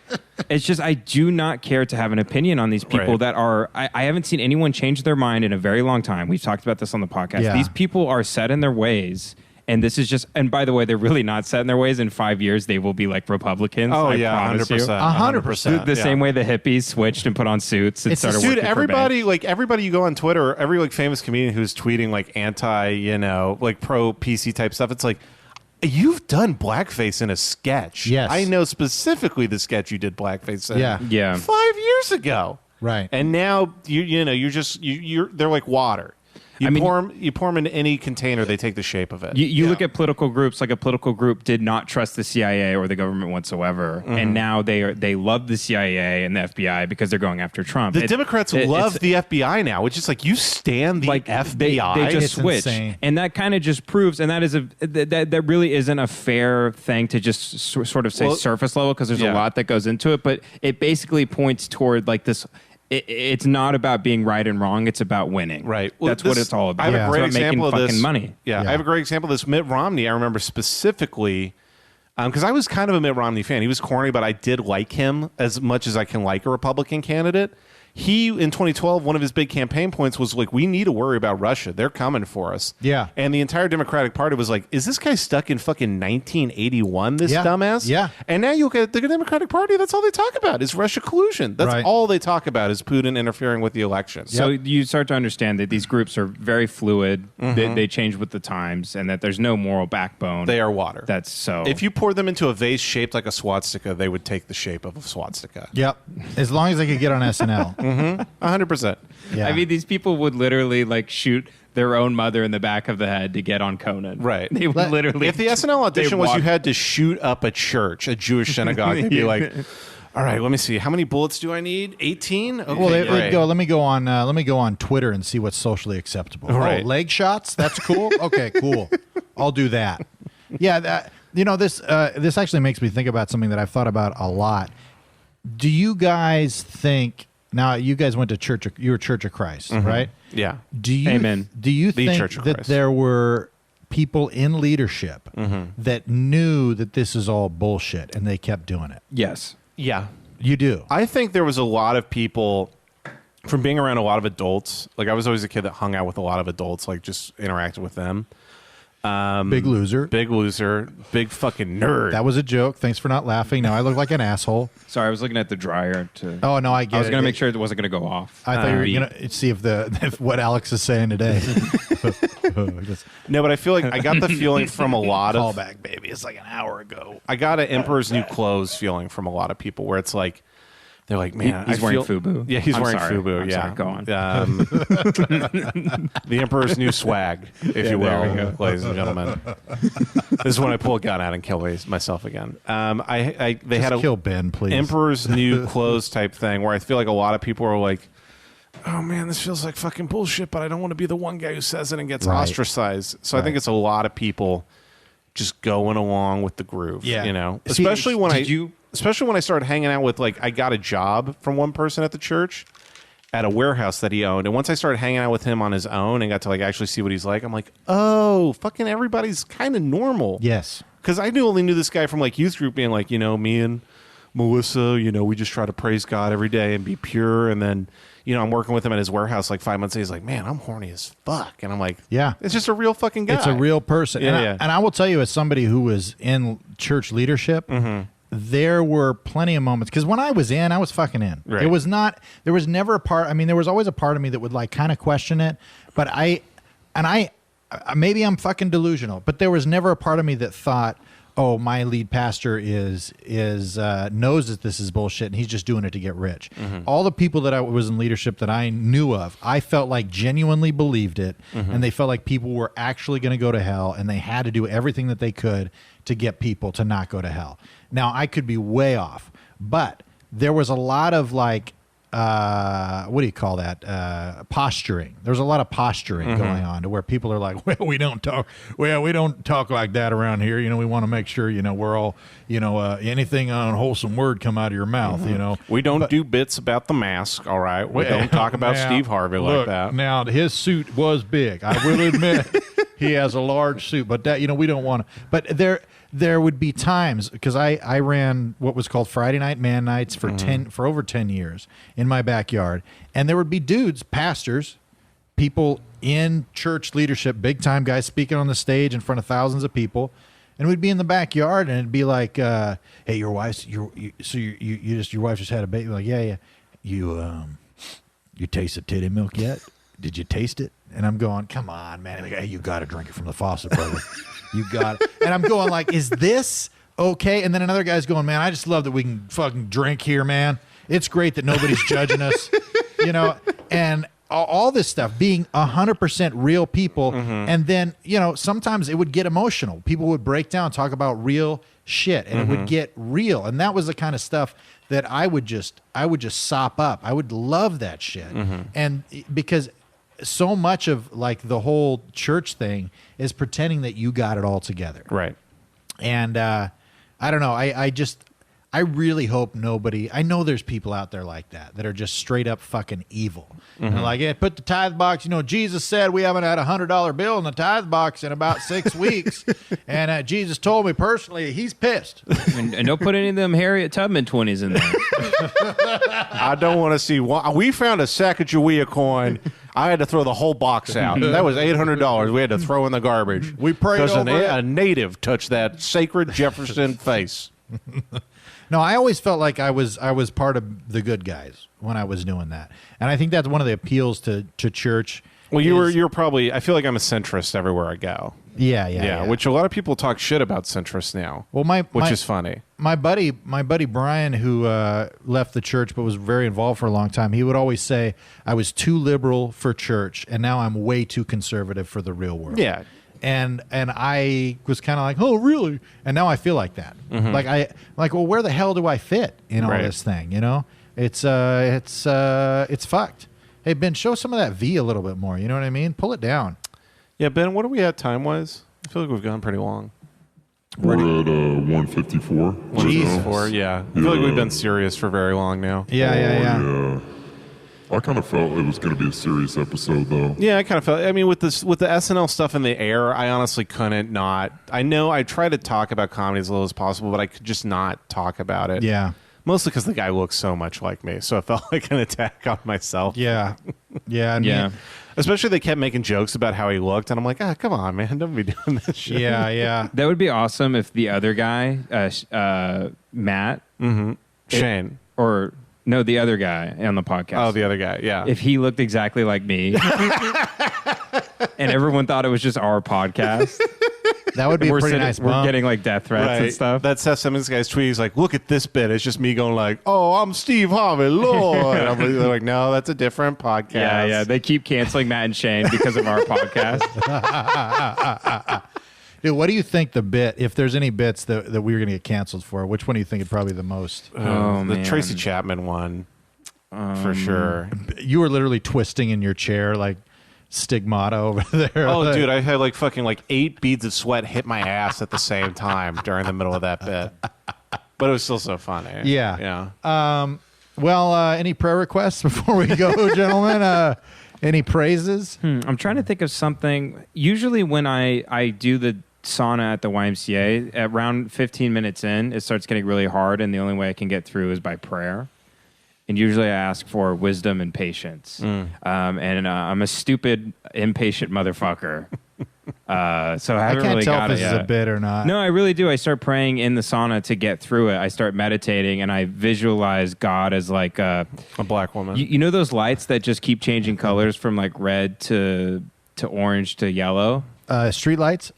Speaker 10: It's just I do not care to have an opinion on these people that are... I haven't seen anyone change their mind in a very long time. We've talked about this on the podcast.
Speaker 11: Yeah.
Speaker 10: These people are set in their ways, and this is just... And by the way, they're really not set in their ways. In 5 years, they will be like Republicans.
Speaker 2: Oh,
Speaker 10: I
Speaker 2: yeah,
Speaker 10: promise
Speaker 2: 100%.
Speaker 10: you.
Speaker 11: 100%.
Speaker 10: The same way the hippies switched and put on suits and started working
Speaker 2: everybody,
Speaker 10: for
Speaker 2: like everybody you go on Twitter, every like famous comedian who's tweeting like anti, like pro PC type stuff, it's like... You've done blackface in a sketch.
Speaker 11: Yes.
Speaker 2: I know specifically the sketch you did blackface in.
Speaker 10: Yeah.
Speaker 2: 5 years ago.
Speaker 11: Right.
Speaker 2: And now you're they're like water. You pour them into any container, they take the shape of it.
Speaker 10: You look at political groups, like a political group did not trust the CIA or the government whatsoever, and now they love the CIA and the FBI because they're going after Trump.
Speaker 2: The Democrats love the FBI now, which is like you stand the FBI.
Speaker 10: They just switch,
Speaker 11: insane.
Speaker 10: and that kind of just proves, and that is that really isn't a fair thing to just sort of say surface level, because there's a lot that goes into it, but it basically points toward like this. It's not about being right and wrong. It's about winning.
Speaker 2: Right.
Speaker 10: Well, that's what it's all about.
Speaker 2: I have a great
Speaker 10: it's about
Speaker 2: example
Speaker 10: making
Speaker 2: of
Speaker 10: fucking
Speaker 2: this.
Speaker 10: money.
Speaker 2: Yeah, I have a great example of this. Mitt Romney, I remember specifically, because I was kind of a Mitt Romney fan. He was corny, but I did like him as much as I can like a Republican candidate. He, in 2012, one of his big campaign points was like, we need to worry about Russia. They're coming for us.
Speaker 11: Yeah.
Speaker 2: And the entire Democratic Party was like, is this guy stuck in fucking 1981, this dumbass?
Speaker 11: Yeah.
Speaker 2: And now you look at the Democratic Party, that's all they talk about is Russia collusion. That's all they talk about is Putin interfering with the election.
Speaker 10: So you start to understand that these groups are very fluid. They change with the times, and that there's no moral backbone.
Speaker 2: They are water.
Speaker 10: That's so.
Speaker 2: If you pour them into a vase shaped like a swastika, they would take the shape of a swastika.
Speaker 11: Yep. As long as they could get on SNL.
Speaker 2: 100%.
Speaker 11: Yeah.
Speaker 10: I mean, these people would literally like shoot their own mother in the back of the head to get on Conan.
Speaker 2: Right.
Speaker 10: They would literally.
Speaker 2: If the SNL audition was you had to shoot up a church, a Jewish synagogue, they'd be like, all right, let me see. How many bullets do I need? 18? Okay,
Speaker 11: Well, they'd go. Let me go on Twitter and see what's socially acceptable.
Speaker 2: Right.
Speaker 11: Oh, leg shots. That's cool. Okay, cool. I'll do that. Yeah. This actually makes me think about something that I've thought about a lot. Do you guys think? Now, you guys went to church. You were Church of Christ, right?
Speaker 2: Yeah.
Speaker 11: Do you?
Speaker 10: Amen.
Speaker 11: Do you
Speaker 2: The
Speaker 11: think
Speaker 2: Church of
Speaker 11: that
Speaker 2: Christ.
Speaker 11: there were people in leadership that knew that this is all bullshit and they kept doing it?
Speaker 10: Yes.
Speaker 2: Yeah.
Speaker 11: You do.
Speaker 2: I think there was a lot of people from being around a lot of adults. Like, I was always a kid that hung out with a lot of adults, like just interacted with them.
Speaker 11: Big loser.
Speaker 2: Big fucking nerd.
Speaker 11: That was a joke. Thanks for not laughing. Now I look like an asshole.
Speaker 10: Sorry, I was looking at the dryer to.
Speaker 11: Oh no, I get it.
Speaker 10: I was going to make sure it wasn't going to go off.
Speaker 11: I thought you were going to see if what Alex is saying today.
Speaker 2: No, but I feel like I got the feeling from a lot of
Speaker 11: Callback, baby. It's like an hour ago.
Speaker 2: I got an Emperor's New Clothes feeling from a lot of people where it's like they're like, man,
Speaker 10: He's wearing FUBU.
Speaker 2: Yeah, he's
Speaker 10: I'm
Speaker 2: wearing
Speaker 10: sorry.
Speaker 2: FUBU.
Speaker 10: I'm
Speaker 2: yeah,
Speaker 10: sorry. Go on.
Speaker 2: The Emperor's New Swag, if you will, ladies and gentlemen. This is when I pull a gun out and kill myself again. They
Speaker 11: Just
Speaker 2: had a
Speaker 11: kill Ben, please.
Speaker 2: Emperor's New Clothes type thing where I feel like a lot of people are like, oh man, this feels like fucking bullshit, but I don't want to be the one guy who says it and gets ostracized. So I think it's a lot of people just going along with the groove.
Speaker 11: Yeah.
Speaker 2: You know,
Speaker 11: See,
Speaker 2: especially when I started hanging out with, like, I got a job from one person at the church at a warehouse that he owned. And once I started hanging out with him on his own and got to like actually see what he's like, I'm like, oh, fucking everybody's kind of normal.
Speaker 11: Yes.
Speaker 2: Because I only knew this guy from like youth group being like, you know, me and Melissa, you know, we just try to praise God every day and be pure. And then, you know, I'm working with him at his warehouse like 5 months. He's like, man, I'm horny as fuck. And I'm like,
Speaker 11: yeah,
Speaker 2: it's just a real fucking guy.
Speaker 11: It's a real person.
Speaker 2: Yeah,
Speaker 11: and I will tell you, as somebody who was in church leadership, there were plenty of moments. Because when I was in, I was fucking in.
Speaker 2: Right.
Speaker 11: It was not, there was never a part, I mean, there was always a part of me that would like kind of question it. But maybe I'm fucking delusional, but there was never a part of me that thought, oh, my lead pastor knows that this is bullshit and he's just doing it to get rich. All the people that I was in leadership that I knew of, I felt like genuinely believed it, and they felt like people were actually going to go to hell, and they had to do everything that they could to get people to not go to hell. Now, I could be way off, but there was a lot of like, what do you call that? Posturing. There's a lot of posturing going on to where people are like, well, we don't talk like that around here. You know, we want to make sure, you know, we're all, you know, anything unwholesome word come out of your mouth, you know.
Speaker 2: We don't do bits about the mask, all right? We don't talk about Steve Harvey like that.
Speaker 11: Now, his suit was big. I will admit he has a large suit, but that, you know, we don't want to. But there would be times, because I ran what was called Friday Night Man Nights for over 10 years in my backyard, and there would be dudes, pastors, people in church leadership, big time guys speaking on the stage in front of thousands of people, and we'd be in the backyard, and it'd be like, hey, your wife just had a baby. Like, yeah, you tasted titty milk yet? Did you taste it? And I'm going, come on, man. Like, hey, you got to drink it from the faucet, brother. You got it. And I'm going like, is this okay? And then another guy's going, man, I just love that we can fucking drink here, man. It's great that nobody's judging us, you know. And all this stuff being 100% real people. And then, sometimes it would get emotional. People would break down, talk about real shit, and it would get real. And that was the kind of stuff that I would just sop up. I would love that shit. And because so much of like the whole church thing is pretending that you got it all together.
Speaker 2: Right.
Speaker 11: And I don't know. I really hope nobody. I know there's people out there like that are just straight up fucking evil. And they're like, yeah, put the tithe box. Jesus said we haven't had $100 bill in the tithe box in about 6 weeks, and Jesus told me personally he's pissed.
Speaker 10: And don't put any of them Harriet Tubman 20s in there.
Speaker 2: I don't want to see one. We found a Sacagawea coin. I had to throw the whole box out. That was $800 we had to throw in the garbage.
Speaker 11: We prayed over
Speaker 2: a native touched that sacred Jefferson face.
Speaker 11: No, I always felt like I was part of the good guys when I was doing that, and I think that's one of the appeals to church.
Speaker 2: Well, you're probably. I feel like I'm a centrist everywhere I go.
Speaker 11: Yeah.
Speaker 2: Which a lot of people talk shit about centrists now.
Speaker 11: Well,
Speaker 2: which is funny.
Speaker 11: My buddy Brian, who left the church but was very involved for a long time, he would always say I was too liberal for church, and now I'm way too conservative for the real world.
Speaker 2: Yeah.
Speaker 11: And I was kind of like, oh, really? And now I feel like that. Well, where the hell do I fit in all this thing? It's fucked. Hey, Ben, show some of that V a little bit more. You know what I mean? Pull it down.
Speaker 2: Yeah, Ben, what are we at time-wise? I feel like we've gone pretty long.
Speaker 6: We're at 154.
Speaker 2: 154, yeah. I feel like we've been serious for very long now.
Speaker 11: Yeah.
Speaker 6: I kind of felt it was going to be a serious episode, though.
Speaker 2: Yeah, I kind of felt. I mean, with the SNL stuff in the air, I honestly couldn't not. I know I try to talk about comedy as little as possible, but I could just not talk about it.
Speaker 11: Yeah.
Speaker 2: Mostly because the guy looks so much like me, so it felt like an attack on myself.
Speaker 11: Yeah.
Speaker 2: Especially they kept making jokes about how he looked, and I'm like, come on, man, don't be doing this shit.
Speaker 11: Yeah.
Speaker 10: That would be awesome if the other guy, Matt,
Speaker 2: Shane,
Speaker 10: or no, the other guy on the podcast.
Speaker 2: Oh, the other guy, yeah.
Speaker 10: If he looked exactly like me, and everyone thought it was just our podcast.
Speaker 11: That would be a pretty nice bump.
Speaker 10: We're getting like death threats and stuff.
Speaker 2: That's Seth Simmons guy's tweet. He's like, look at this bit. It's just me going like, oh, I'm Steve Harvey, Lord. And they're like, no, that's a different podcast.
Speaker 10: Yeah. They keep canceling Matt and Shane because of our podcast.
Speaker 11: Dude, what do you think the bit, if there's any bits that we were going to get canceled for, which one do you think is probably the most?
Speaker 2: The Tracy Chapman one, for sure.
Speaker 11: You were literally twisting in your chair like Stigmata over there.
Speaker 2: Oh, dude, I had like fucking 8 beads of sweat hit my ass at the same time during the middle of that bit. But it was still so funny.
Speaker 11: Yeah. Well, any prayer requests before we go, gentlemen? Any praises?
Speaker 10: I'm trying to think of something. Usually when I do the sauna at the YMCA, around 15 minutes in, it starts getting really hard, and the only way I can get through is by prayer. And usually I ask for wisdom and patience. And I'm a stupid, impatient motherfucker. So I haven't really got it yet.
Speaker 11: I can't tell if this is a bit or not.
Speaker 10: No, I really do. I start praying in the sauna to get through it. I start meditating, and I visualize God as like a
Speaker 2: black woman.
Speaker 10: You know those lights that just keep changing colors from like red to orange to yellow?
Speaker 11: Street lights?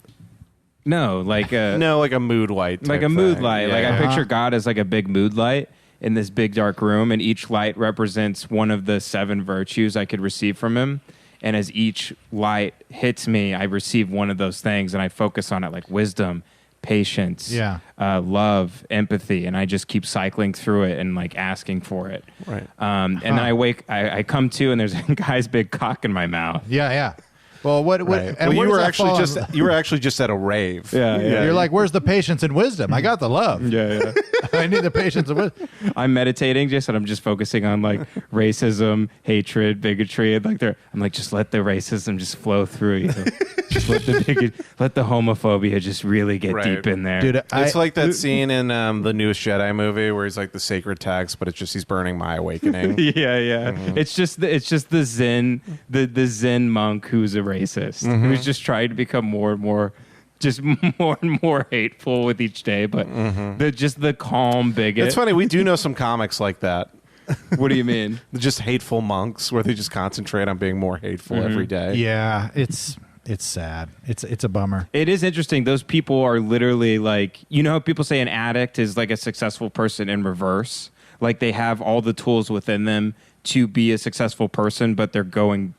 Speaker 10: No, like a
Speaker 2: mood light.
Speaker 10: Like a mood light. Yeah. Like I picture God as like a big mood light in this big dark room, and each light represents one of the 7 virtues I could receive from him. And as each light hits me, I receive one of those things, and I focus on it, like wisdom, patience, love, empathy, and I just keep cycling through it and like asking for it.
Speaker 2: Right.
Speaker 10: And then I come to, and there's a guy's big cock in my mouth.
Speaker 11: Yeah. Well, what?
Speaker 2: Right.
Speaker 11: And
Speaker 2: you were actually just at a rave.
Speaker 10: Yeah.
Speaker 11: You're like, where's the patience and wisdom? I got the love.
Speaker 10: Yeah.
Speaker 11: I need the patience and wisdom.
Speaker 10: I'm meditating, just and I'm just focusing on like racism, hatred, bigotry, and I'm like, just let the racism just flow through you. Just let the homophobia just really get deep in there.
Speaker 11: Dude,
Speaker 2: it's like that scene in the newest Jedi movie where he's like the sacred text, but it's just he's burning my awakening.
Speaker 10: Yeah. Mm-hmm. It's just the Zen Zen monk who's a racist, who's just trying to become more and more hateful with each day, but the calm bigot.
Speaker 2: It's funny, we do know some comics like that.
Speaker 10: What do you mean?
Speaker 2: Just hateful monks where they just concentrate on being more hateful every day.
Speaker 11: Yeah, it's sad. It's a bummer.
Speaker 10: It is interesting. Those people are literally like, you know how people say an addict is like a successful person in reverse? like they have all the tools within them to be a successful person, but they're driving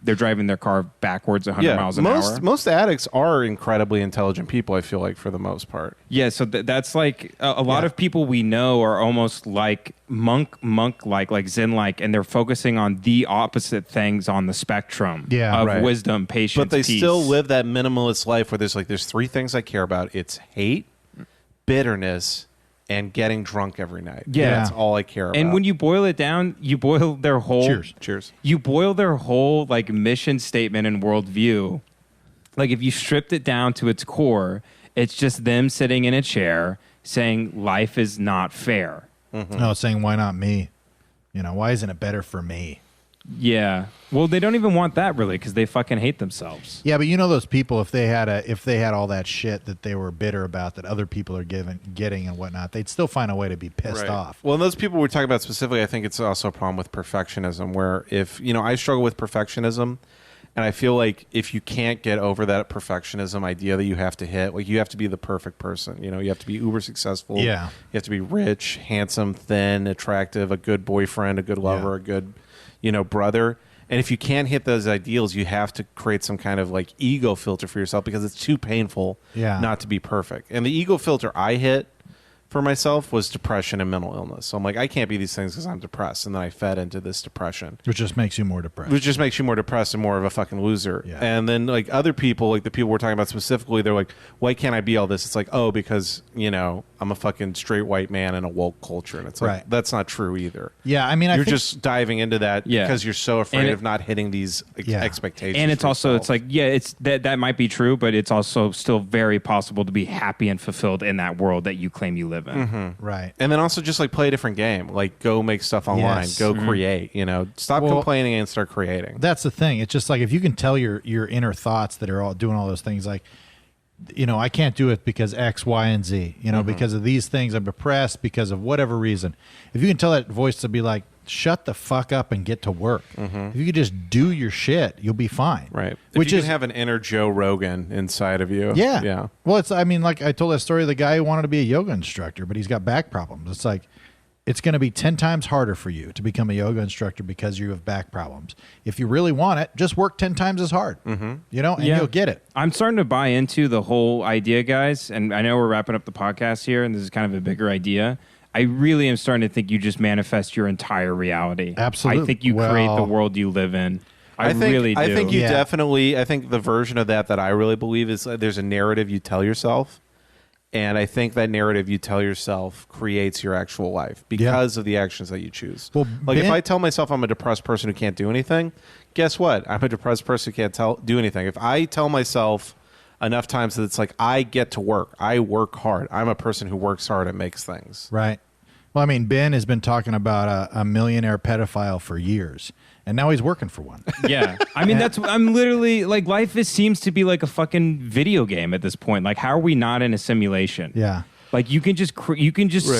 Speaker 10: their car backwards 100 miles an hour.
Speaker 2: Most addicts are incredibly intelligent people, I feel like, for the most part.
Speaker 10: Yeah, so that's like a lot of people we know are almost like monk-like, Zen-like, and they're focusing on the opposite things on the spectrum of wisdom, patience,
Speaker 2: but they
Speaker 10: peace.
Speaker 2: still live that minimalist life where there's 3 things I care about. It's hate, bitterness, and getting drunk every night.
Speaker 10: Yeah.
Speaker 2: That's all I care about.
Speaker 10: And when you boil it down, you boil their whole
Speaker 2: Cheers.
Speaker 10: You boil their whole like mission statement and worldview. Like if you stripped it down to its core, it's just them sitting in a chair saying life is not fair.
Speaker 11: No, saying why not me? Why isn't it better for me?
Speaker 10: Yeah. Well, they don't even want that really because they fucking hate themselves.
Speaker 11: Yeah, but those people, if they had all that shit that they were bitter about that other people are getting and whatnot, they'd still find a way to be pissed off.
Speaker 2: Well, those people we're talking about specifically, I think it's also a problem with perfectionism where if, I struggle with perfectionism and I feel like if you can't get over that perfectionism idea that you have to hit, like you have to be the perfect person, you have to be uber successful.
Speaker 11: Yeah.
Speaker 2: You have to be rich, handsome, thin, attractive, a good boyfriend, a good lover, a good brother. And if you can't hit those ideals, you have to create some kind of like ego filter for yourself because it's too painful not to be perfect. And the ego filter I hit for myself was depression and mental illness. So I'm like, I can't be these things because I'm depressed. And then I fed into this depression.
Speaker 11: Which just makes you more depressed.
Speaker 2: Which just makes you more depressed and more of a fucking loser.
Speaker 11: Yeah.
Speaker 2: And then like other people, like the people we're talking about specifically, they're like, why can't I be all this? It's like, oh, because, I'm a fucking straight white man in a woke culture. And it's like, that's not true either.
Speaker 11: Yeah, I mean,
Speaker 2: you're just diving into that
Speaker 10: Yeah.
Speaker 2: because you're so afraid of not hitting these expectations.
Speaker 10: And it's
Speaker 2: for
Speaker 10: also,
Speaker 2: yourself.
Speaker 10: it's like, it's that might be true, but it's also still very possible to be happy and fulfilled in that world that you claim you live in.
Speaker 11: Right.
Speaker 2: And then also just like play a different game, like go make stuff online, go create, stop complaining and start creating.
Speaker 11: That's the thing. It's just like if you can tell your inner thoughts that are all doing all those things, like, I can't do it because X, Y, and Z, because of these things, I'm depressed because of whatever reason. If you can tell that voice to be like, shut the fuck up and get to work. If you could just do your shit, you'll be fine.
Speaker 2: Right.
Speaker 11: Which
Speaker 2: you
Speaker 11: is
Speaker 2: can have an inner Joe Rogan inside of you.
Speaker 11: Yeah.
Speaker 2: Yeah.
Speaker 11: Well, like I told that story of the guy who wanted to be a yoga instructor, but he's got back problems. It's like, it's going to be 10 times harder for you to become a yoga instructor because you have back problems. If you really want it, just work 10 times as hard, and you'll get it.
Speaker 10: I'm starting to buy into the whole idea, guys, and I know we're wrapping up the podcast here, and this is kind of a bigger idea. I really am starting to think you just manifest your entire reality.
Speaker 11: Absolutely.
Speaker 10: I think you create the world you live in. I really do.
Speaker 2: I think you definitely, I think the version of that I really believe is there's a narrative you tell yourself. And I think that narrative you tell yourself creates your actual life because of the actions that you choose.
Speaker 11: Well,
Speaker 2: like if I tell myself I'm a depressed person who can't do anything, guess what? I'm a depressed person who can't do anything. If I tell myself enough times that it's like I get to work, I work hard, I'm a person who works hard and makes things.
Speaker 11: Right. Well, I mean, Ben has been talking about a millionaire pedophile for years, and now he's working for one.
Speaker 10: Yeah. I mean, I'm literally, like, life seems to be like a fucking video game at this point. Like, how are we not in a simulation?
Speaker 11: Yeah.
Speaker 10: Like, you can just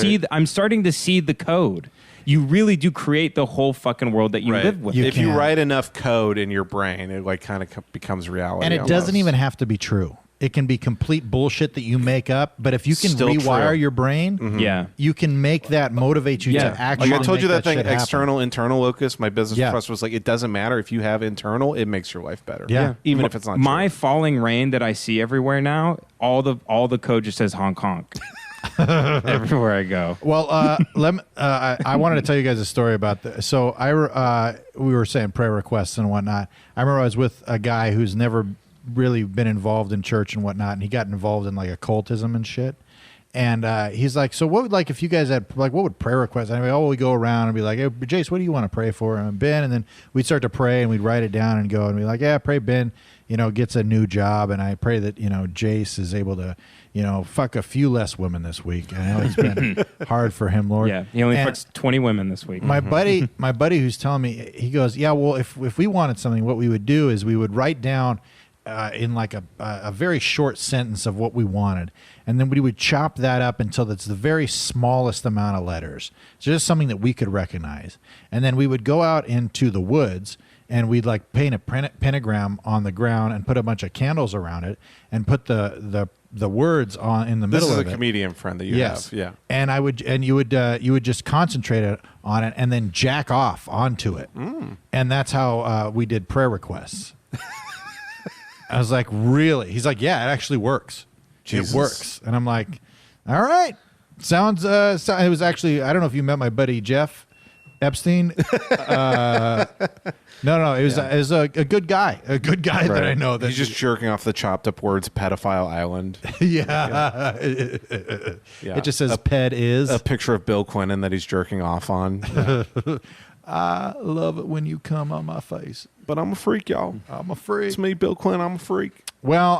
Speaker 10: see, I'm starting to see the code. You really do create the whole fucking world that you live with.
Speaker 2: If you write enough code in your brain, it like kind of becomes reality.
Speaker 11: And it doesn't even have to be true. It can be complete bullshit that you make up, but if you can
Speaker 2: Still
Speaker 11: rewire
Speaker 2: true.
Speaker 11: your brain, you can make that motivate you to actually
Speaker 2: Like I told you
Speaker 11: make
Speaker 2: that thing,
Speaker 11: shit happen.
Speaker 2: external, internal locus. My business professor was like, it doesn't matter if you have internal, it makes your life better.
Speaker 11: Yeah.
Speaker 2: Even if it's not
Speaker 10: My
Speaker 2: true.
Speaker 10: falling rain that I see everywhere now, all the code just says Hong Kong. Everywhere I go.
Speaker 11: Well, I wanted to tell you guys a story about this. So we were saying prayer requests and whatnot. I remember I was with a guy who's never really been involved in church and whatnot, and he got involved in like occultism and shit. And he's like, so what would, like, if you guys had, like, what would prayer requests? Anyway, we'd go around and be like, hey, Jace, what do you want to pray for? And Ben, and then we'd start to pray and we'd write it down and go and be like, yeah, pray Ben, gets a new job. And I pray that, Jace is able to, fuck a few less women this week. I know it's been hard for him, Lord.
Speaker 10: Yeah, he only fucks 20 women this week.
Speaker 11: My buddy who's telling me, he goes, yeah, well, if we wanted something, what we would do is we would write down in like a very short sentence of what we wanted. And then we would chop that up until it's the very smallest amount of letters. So just something that we could recognize. And then we would go out into the woods and we'd like paint a pentagram on the ground and put a bunch of candles around it and put the the words on in the
Speaker 2: This
Speaker 11: middle
Speaker 2: is
Speaker 11: of
Speaker 2: a
Speaker 11: it.
Speaker 2: comedian friend that you
Speaker 11: Yes.
Speaker 2: have. Yeah.
Speaker 11: And you would just concentrate on it and then jack off onto it. And that's how we did prayer requests. I was like, really? He's like, yeah, it actually works.
Speaker 2: Jesus.
Speaker 11: It works. And I'm like, all right. Sounds it was actually, I don't know if you met my buddy Jeff Epstein. No, it was a good guy. A good guy that I know. That
Speaker 2: He's just jerking off the chopped up words pedophile island.
Speaker 11: yeah.
Speaker 2: Yeah.
Speaker 11: It just says ped is.
Speaker 2: A picture of Bill Clinton that he's jerking off on.
Speaker 11: I love it when you come on my face.
Speaker 2: But I'm a freak, y'all.
Speaker 11: I'm a freak.
Speaker 2: It's me, Bill Clinton. I'm a freak.
Speaker 11: Well,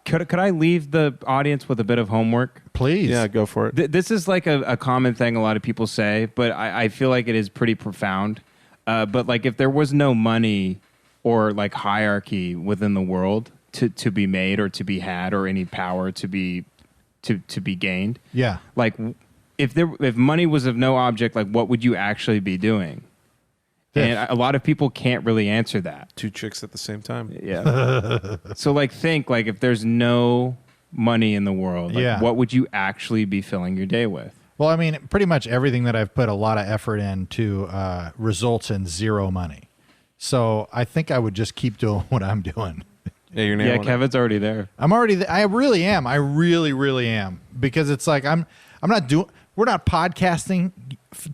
Speaker 10: Could I leave the audience with a bit of homework?
Speaker 11: please.
Speaker 2: Yeah, go for it.
Speaker 10: This is like a common thing a lot of people say, but I feel like it is pretty profound. But like if there was no money or like hierarchy within the world to be made or to be had or any power to be gained,
Speaker 11: Yeah.
Speaker 10: like if money was of no object, like what would you actually be doing? And a lot of people can't really answer that.
Speaker 2: Two chicks at the same time.
Speaker 10: Yeah. So like think like if there's no money in the world, like,
Speaker 11: Yeah.
Speaker 10: what would you actually be filling your day with?
Speaker 11: Well, I mean, pretty much everything that I've put a lot of effort into results in zero money. So I think I would just keep doing what I'm doing.
Speaker 2: Yeah, you're
Speaker 10: Yeah,
Speaker 2: nailing it.
Speaker 10: Kevin's already there.
Speaker 11: I'm already. I really am. I really, really am. Because it's like I'm not doing. We're not podcasting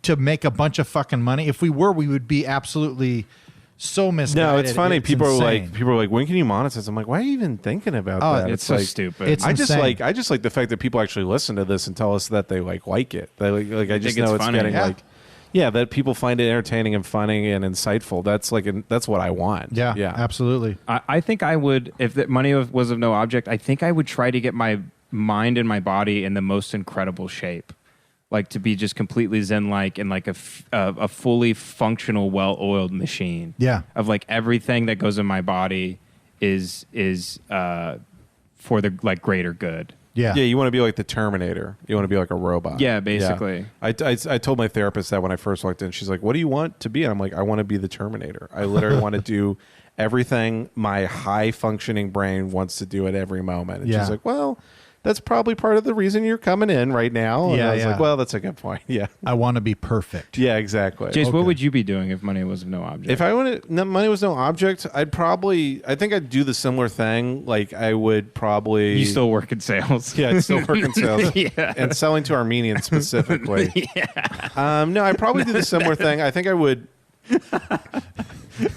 Speaker 11: to make a bunch of fucking money. If we were, we would be absolutely so misguided.
Speaker 2: No, it's funny. People
Speaker 11: insane.
Speaker 2: are like, when can you monetize? I'm like, why are you even thinking about
Speaker 11: Oh,
Speaker 2: that?
Speaker 10: It's so
Speaker 2: like,
Speaker 10: stupid.
Speaker 11: It's
Speaker 2: I just
Speaker 11: insane.
Speaker 2: like the fact that people actually listen to this and tell us that they like it. They like I just
Speaker 10: think it's
Speaker 2: know it's
Speaker 10: funny.
Speaker 2: getting
Speaker 11: Yeah.
Speaker 2: like, yeah, that people find it entertaining and funny and insightful. That's like that's what I want.
Speaker 11: Yeah,
Speaker 2: yeah,
Speaker 11: absolutely.
Speaker 10: I think I would, if the money was of no object, I think I would try to get my mind and my body in the most incredible shape. Like to be just completely zen-like and like a fully functional, well-oiled machine.
Speaker 11: Yeah.
Speaker 10: Of like everything that goes in my body is for the like greater good.
Speaker 11: Yeah.
Speaker 2: Yeah, you want to be like the Terminator. You want to be like a robot.
Speaker 10: Yeah, basically.
Speaker 2: I told my therapist that when I first walked in. She's like, what do you want to be? And I'm like, I want to be the Terminator. I literally want to do everything my high-functioning brain wants to do at every moment. And
Speaker 11: Yeah.
Speaker 2: she's like, well, that's probably part of the reason you're coming in right now. And
Speaker 11: Yeah,
Speaker 2: I was
Speaker 11: yeah.
Speaker 2: like, well, that's a good point. Yeah.
Speaker 11: I want to be perfect.
Speaker 2: Yeah, exactly.
Speaker 10: Jace,
Speaker 11: Okay.
Speaker 10: what would you be doing if money was of no object?
Speaker 2: If I wanted, money was no object, I think I'd do the similar thing. Like I would probably.
Speaker 10: You still work in sales.
Speaker 2: Yeah, I'd still work in sales.
Speaker 10: Yeah.
Speaker 2: And selling to Armenians specifically.
Speaker 10: Yeah.
Speaker 2: No, I'd probably do the similar thing. I think I would.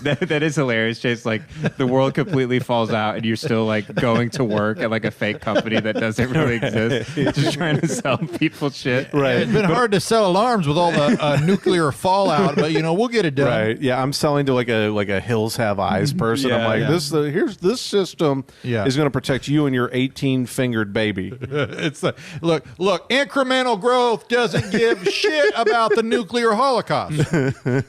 Speaker 10: That is hilarious, Chase. Like the world completely falls out, and you're still like going to work at like a fake company that doesn't really exist, just trying to sell people shit.
Speaker 2: Right.
Speaker 11: It's been hard to sell alarms with all the nuclear fallout, but we'll get it done.
Speaker 2: Right. Yeah, I'm selling to like a Hills Have Eyes person. I'm
Speaker 10: Yeah,
Speaker 2: like,
Speaker 11: yeah.
Speaker 2: here's this system
Speaker 11: Yeah.
Speaker 2: is going to protect you and your 18-fingered baby.
Speaker 11: It's like, look, incremental growth doesn't give shit about the nuclear holocaust.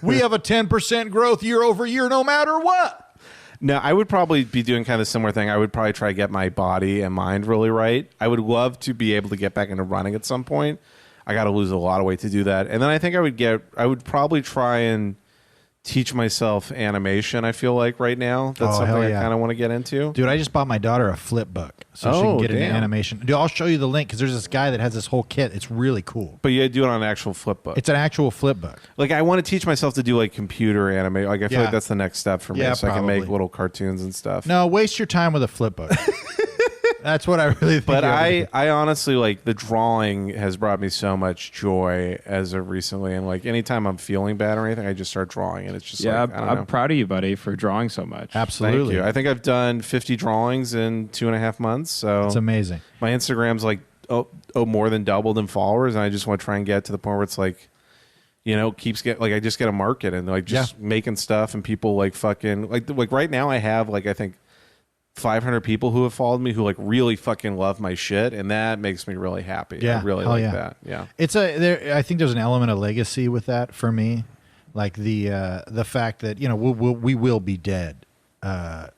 Speaker 11: We have a 10% growth year over year, no matter what.
Speaker 2: No, I would probably be doing kind of a similar thing. I would probably try to get my body and mind really right. I would love to be able to get back into running at some point. I got to lose a lot of weight to do that. And then I think I would probably try and teach myself animation, I feel like right now. That's
Speaker 11: Oh,
Speaker 2: something
Speaker 11: hell
Speaker 2: I
Speaker 11: yeah.
Speaker 2: kind of want to get into.
Speaker 11: Dude, I just bought my daughter a flip book so she can
Speaker 2: Oh,
Speaker 11: get into
Speaker 2: damn.
Speaker 11: animation. Dude, I'll show you the link because there's this guy that has this whole kit. It's really cool.
Speaker 2: But you do it on an actual flip book.
Speaker 11: It's an actual flip book.
Speaker 2: Like I want to teach myself to do like computer animation. Like I feel
Speaker 11: Yeah.
Speaker 2: like that's the next step for me,
Speaker 11: Yeah,
Speaker 2: so I can make
Speaker 11: probably.
Speaker 2: little cartoons and stuff.
Speaker 11: No, waste your time with a flip book. That's what I really think.
Speaker 2: But
Speaker 11: you have to
Speaker 2: I honestly like the drawing has brought me so much joy as of recently, and like anytime I'm feeling bad or anything, I just start drawing, and it's just
Speaker 10: Yeah,
Speaker 2: like, I don't know.
Speaker 10: I'm proud of you, buddy, for drawing so much.
Speaker 11: do. Absolutely.
Speaker 2: Thank you. I think I've done 50 drawings in 2.5 months. So
Speaker 11: It's amazing.
Speaker 2: my Instagram's like more than doubled in followers, and I just want to try and get to the point where it's like, keeps get like I just get a market and like just making stuff, and people like fucking like right now I have like I think 500 people who have followed me who like really fucking love my shit, and that makes me really happy.
Speaker 11: Yeah,
Speaker 2: I really
Speaker 11: hell
Speaker 2: like
Speaker 11: yeah.
Speaker 2: that. Yeah.
Speaker 11: It's I think there's an element of legacy with that for me, like the fact that we will be dead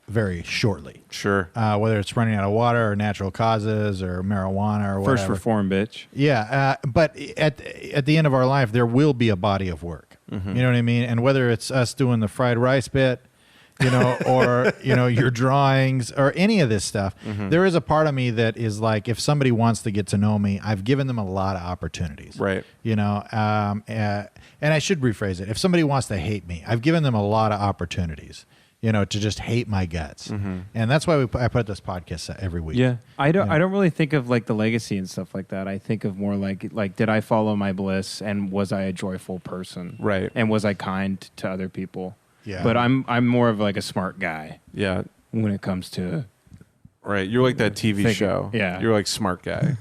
Speaker 11: very shortly.
Speaker 2: Sure.
Speaker 11: Whether it's running out of water or natural causes or marijuana or whatever.
Speaker 10: First reform, bitch.
Speaker 11: Yeah, but at the end of our life, there will be a body of work.
Speaker 2: Mm-hmm.
Speaker 11: You know what I mean? And whether it's us doing the fried rice bit, or your drawings or any of this stuff. There is a part of me that is like, if somebody wants to get to know me, I've given them a lot of opportunities.
Speaker 2: Right.
Speaker 11: And I should rephrase it. If somebody wants to hate me, I've given them a lot of opportunities. To just hate my guts, and that's why I put this podcast every week.
Speaker 10: Yeah, I don't really think of like the legacy and stuff like that. I think of more like did I follow my bliss, and was I a joyful person,
Speaker 2: right?
Speaker 10: And was I kind to other people?
Speaker 11: Yeah.
Speaker 10: But I'm more of like a smart guy.
Speaker 2: Yeah.
Speaker 10: When it comes to
Speaker 2: right, you're like that TV show.
Speaker 10: Yeah,
Speaker 2: you're like smart guy.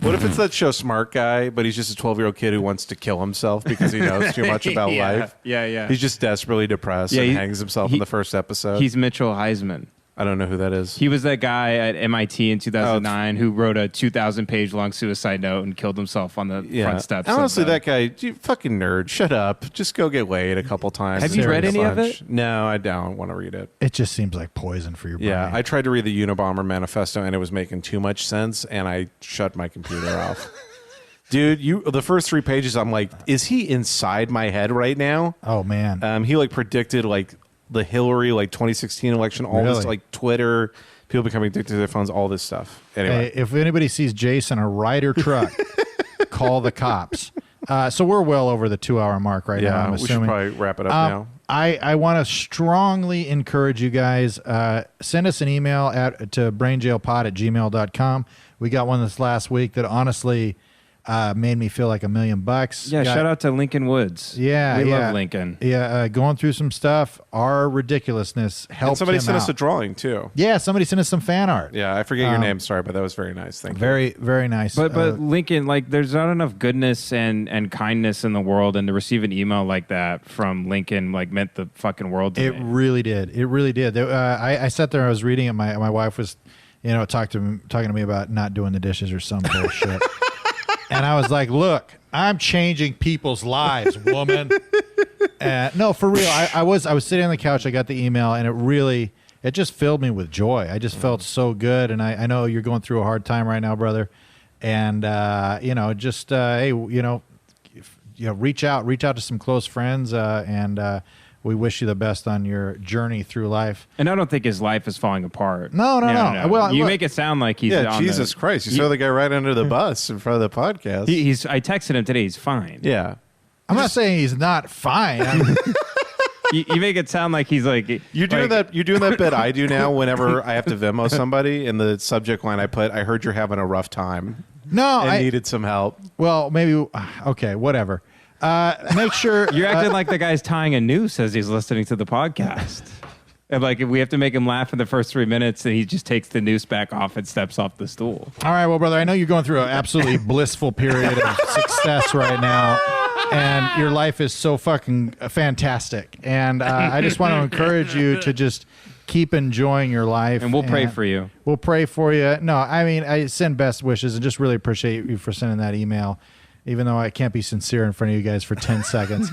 Speaker 2: What if it's that show Smart Guy, but he's just a 12-year-old kid who wants to kill himself because he knows too much about life?
Speaker 10: Yeah.
Speaker 2: He's just desperately depressed and hangs himself in the first episode.
Speaker 10: He's Mitchell Heisman.
Speaker 2: I don't know who that is.
Speaker 10: He was that guy at MIT in 2009 who wrote a 2,000-page long suicide note and killed himself on the front steps.
Speaker 2: Honestly, that guy, you fucking nerd. Shut up. Just go get laid a couple times.
Speaker 10: Have you read any of it?
Speaker 2: No, I don't want to read it.
Speaker 11: It just seems like poison for your brain.
Speaker 2: Yeah, I tried to read the Unabomber Manifesto, and it was making too much sense, and I shut my computer off. Dude, the first 3 pages, I'm like, is he inside my head right now?
Speaker 11: Oh, man.
Speaker 2: He predicted the Hillary 2016 election, all this Twitter, people becoming addicted to their phones, all this stuff. Anyway,
Speaker 11: hey, if anybody sees Jason a Ryder truck, call the cops. So we're well over the 2-hour mark right now. I'm assuming.
Speaker 2: We should probably wrap it up now.
Speaker 11: I want to strongly encourage you guys, send us an email to brainjailpod@gmail.com. We got one this last week that honestly made me feel like $1 million.
Speaker 10: Yeah, shout out to Lincoln Woods.
Speaker 11: Yeah,
Speaker 10: we love Lincoln.
Speaker 11: Yeah, going through some stuff. Our ridiculousness helped.
Speaker 2: And somebody
Speaker 11: him
Speaker 2: sent
Speaker 11: out.
Speaker 2: us a drawing too.
Speaker 11: Yeah, somebody sent us some fan art.
Speaker 2: Yeah, I forget your name. Sorry, but that was very nice. Thank you.
Speaker 11: Very, very nice.
Speaker 10: But Lincoln, there's not enough goodness and kindness in the world, and to receive an email like that from Lincoln meant the fucking world to me.
Speaker 11: It really did. It really did. I sat there. I was reading it. My wife was, talking to me about not doing the dishes or some bullshit. And I was like, look, I'm changing people's lives, woman. No, for real. I was sitting on the couch. I got the email, and it just filled me with joy. I just felt so good. And I know you're going through a hard time right now, brother. And, hey, reach out to some close friends, and we wish you the best on your journey through life.
Speaker 10: And I don't think his life is falling apart.
Speaker 11: No. Well,
Speaker 10: you make it sound like he's on
Speaker 2: Jesus Christ. You throw the guy right under the bus in front of the podcast.
Speaker 10: I texted him today. He's fine.
Speaker 2: Yeah.
Speaker 11: I'm not saying he's not fine.
Speaker 10: You make it sound like he's
Speaker 2: you're doing that bit I do now whenever I have to Venmo somebody. In the subject line I put, I heard you're having a rough time.
Speaker 11: No,
Speaker 2: I needed some help.
Speaker 11: Well, maybe. Okay, whatever. Make sure
Speaker 10: you're acting like the guy's tying a noose as he's listening to the podcast. And if we have to make him laugh in the first 3 minutes, and he just takes the noose back off and steps off the stool.
Speaker 11: All right, well, brother, I know you're going through an absolutely blissful period of success right now, and your life is so fucking fantastic. And I just want to encourage you to just keep enjoying your life.
Speaker 10: And we'll pray for you.
Speaker 11: We'll pray for you. No, I mean, I send best wishes and just really appreciate you for sending that email. Even though I can't be sincere in front of you guys for 10 seconds.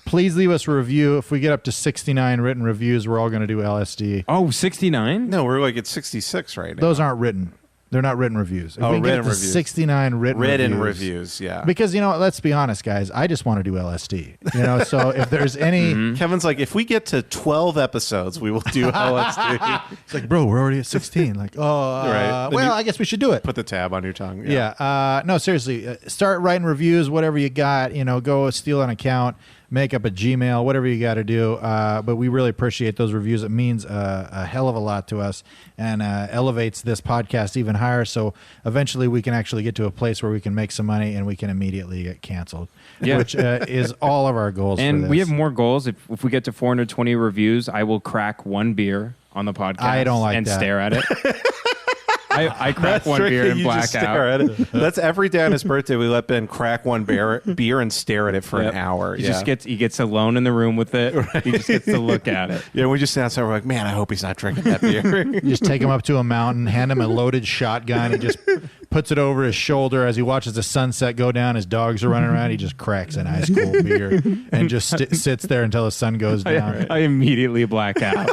Speaker 11: Please leave us a review. If we get up to 69 written reviews, we're all going to do LSD.
Speaker 10: Oh, 69?
Speaker 2: No, we're at 66 right now.
Speaker 11: Those aren't written. They're not written reviews. If we
Speaker 2: written
Speaker 11: get up to
Speaker 2: reviews.
Speaker 11: 69 written
Speaker 2: reviews, yeah.
Speaker 11: Because, let's be honest, guys. I just want to do LSD. So if there's any...
Speaker 2: Kevin's like, if we get to 12 episodes, we will do LSD.
Speaker 11: It's like, bro, we're already at 16. Right. Well, I guess we should do it.
Speaker 2: Put the tab on your tongue.
Speaker 11: Yeah. No, seriously. Start writing reviews, whatever you got. Go steal an account. Make up a Gmail, whatever you got to do. But we really appreciate those reviews. It means a hell of a lot to us and elevates this podcast even higher. So eventually we can actually get to a place where we can make some money and we can immediately get canceled, which is all of our goals.
Speaker 10: And
Speaker 11: for this.
Speaker 10: we have more goals. If we get to 420 reviews, I will crack one beer on the podcast.
Speaker 11: I don't like
Speaker 10: and
Speaker 11: that.
Speaker 10: stare at it. I crack one beer and black out.
Speaker 2: That's every day on his birthday. We let Ben crack one beer and stare at it for an hour.
Speaker 10: He gets alone in the room with it. Right. He just gets to look at it.
Speaker 2: Yeah, we just stand outside. We're like, man, I hope he's not drinking that beer.
Speaker 11: You just take him up to a mountain, hand him a loaded shotgun. He just puts it over his shoulder as he watches the sunset go down. His dogs are running around. He just cracks an ice cold beer and just sits there until the sun goes down.
Speaker 10: I immediately black out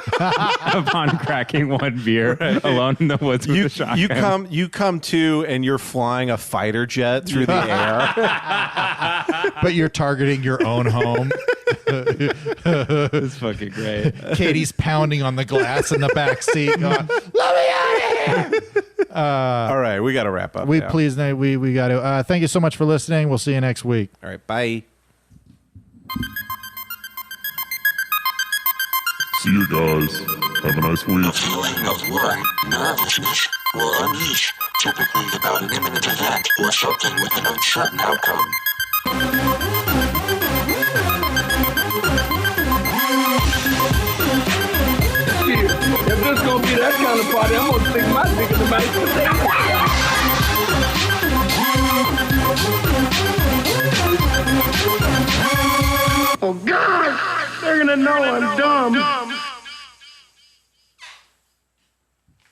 Speaker 10: upon cracking one beer alone in the woods with the shotgun.
Speaker 2: You come to and you're flying a fighter jet through the air.
Speaker 11: But you're targeting your own home
Speaker 10: It's fucking great.
Speaker 11: Katie's pounding on the glass in the back seat. Going, let me out of here.
Speaker 2: All right, we got to wrap up.
Speaker 11: We
Speaker 2: now.
Speaker 11: got to. Thank you so much for listening. We'll see you next week.
Speaker 2: All right, bye.
Speaker 6: See you guys. Have a nice week.
Speaker 4: The feeling of worry, nervousness will unleash, typically about an imminent event or something with an uncertain outcome.
Speaker 5: Shit, if this gonna be that kind of party, I'm gonna stick my dick in the mashed potato. Oh God, they're gonna know I'm dumb.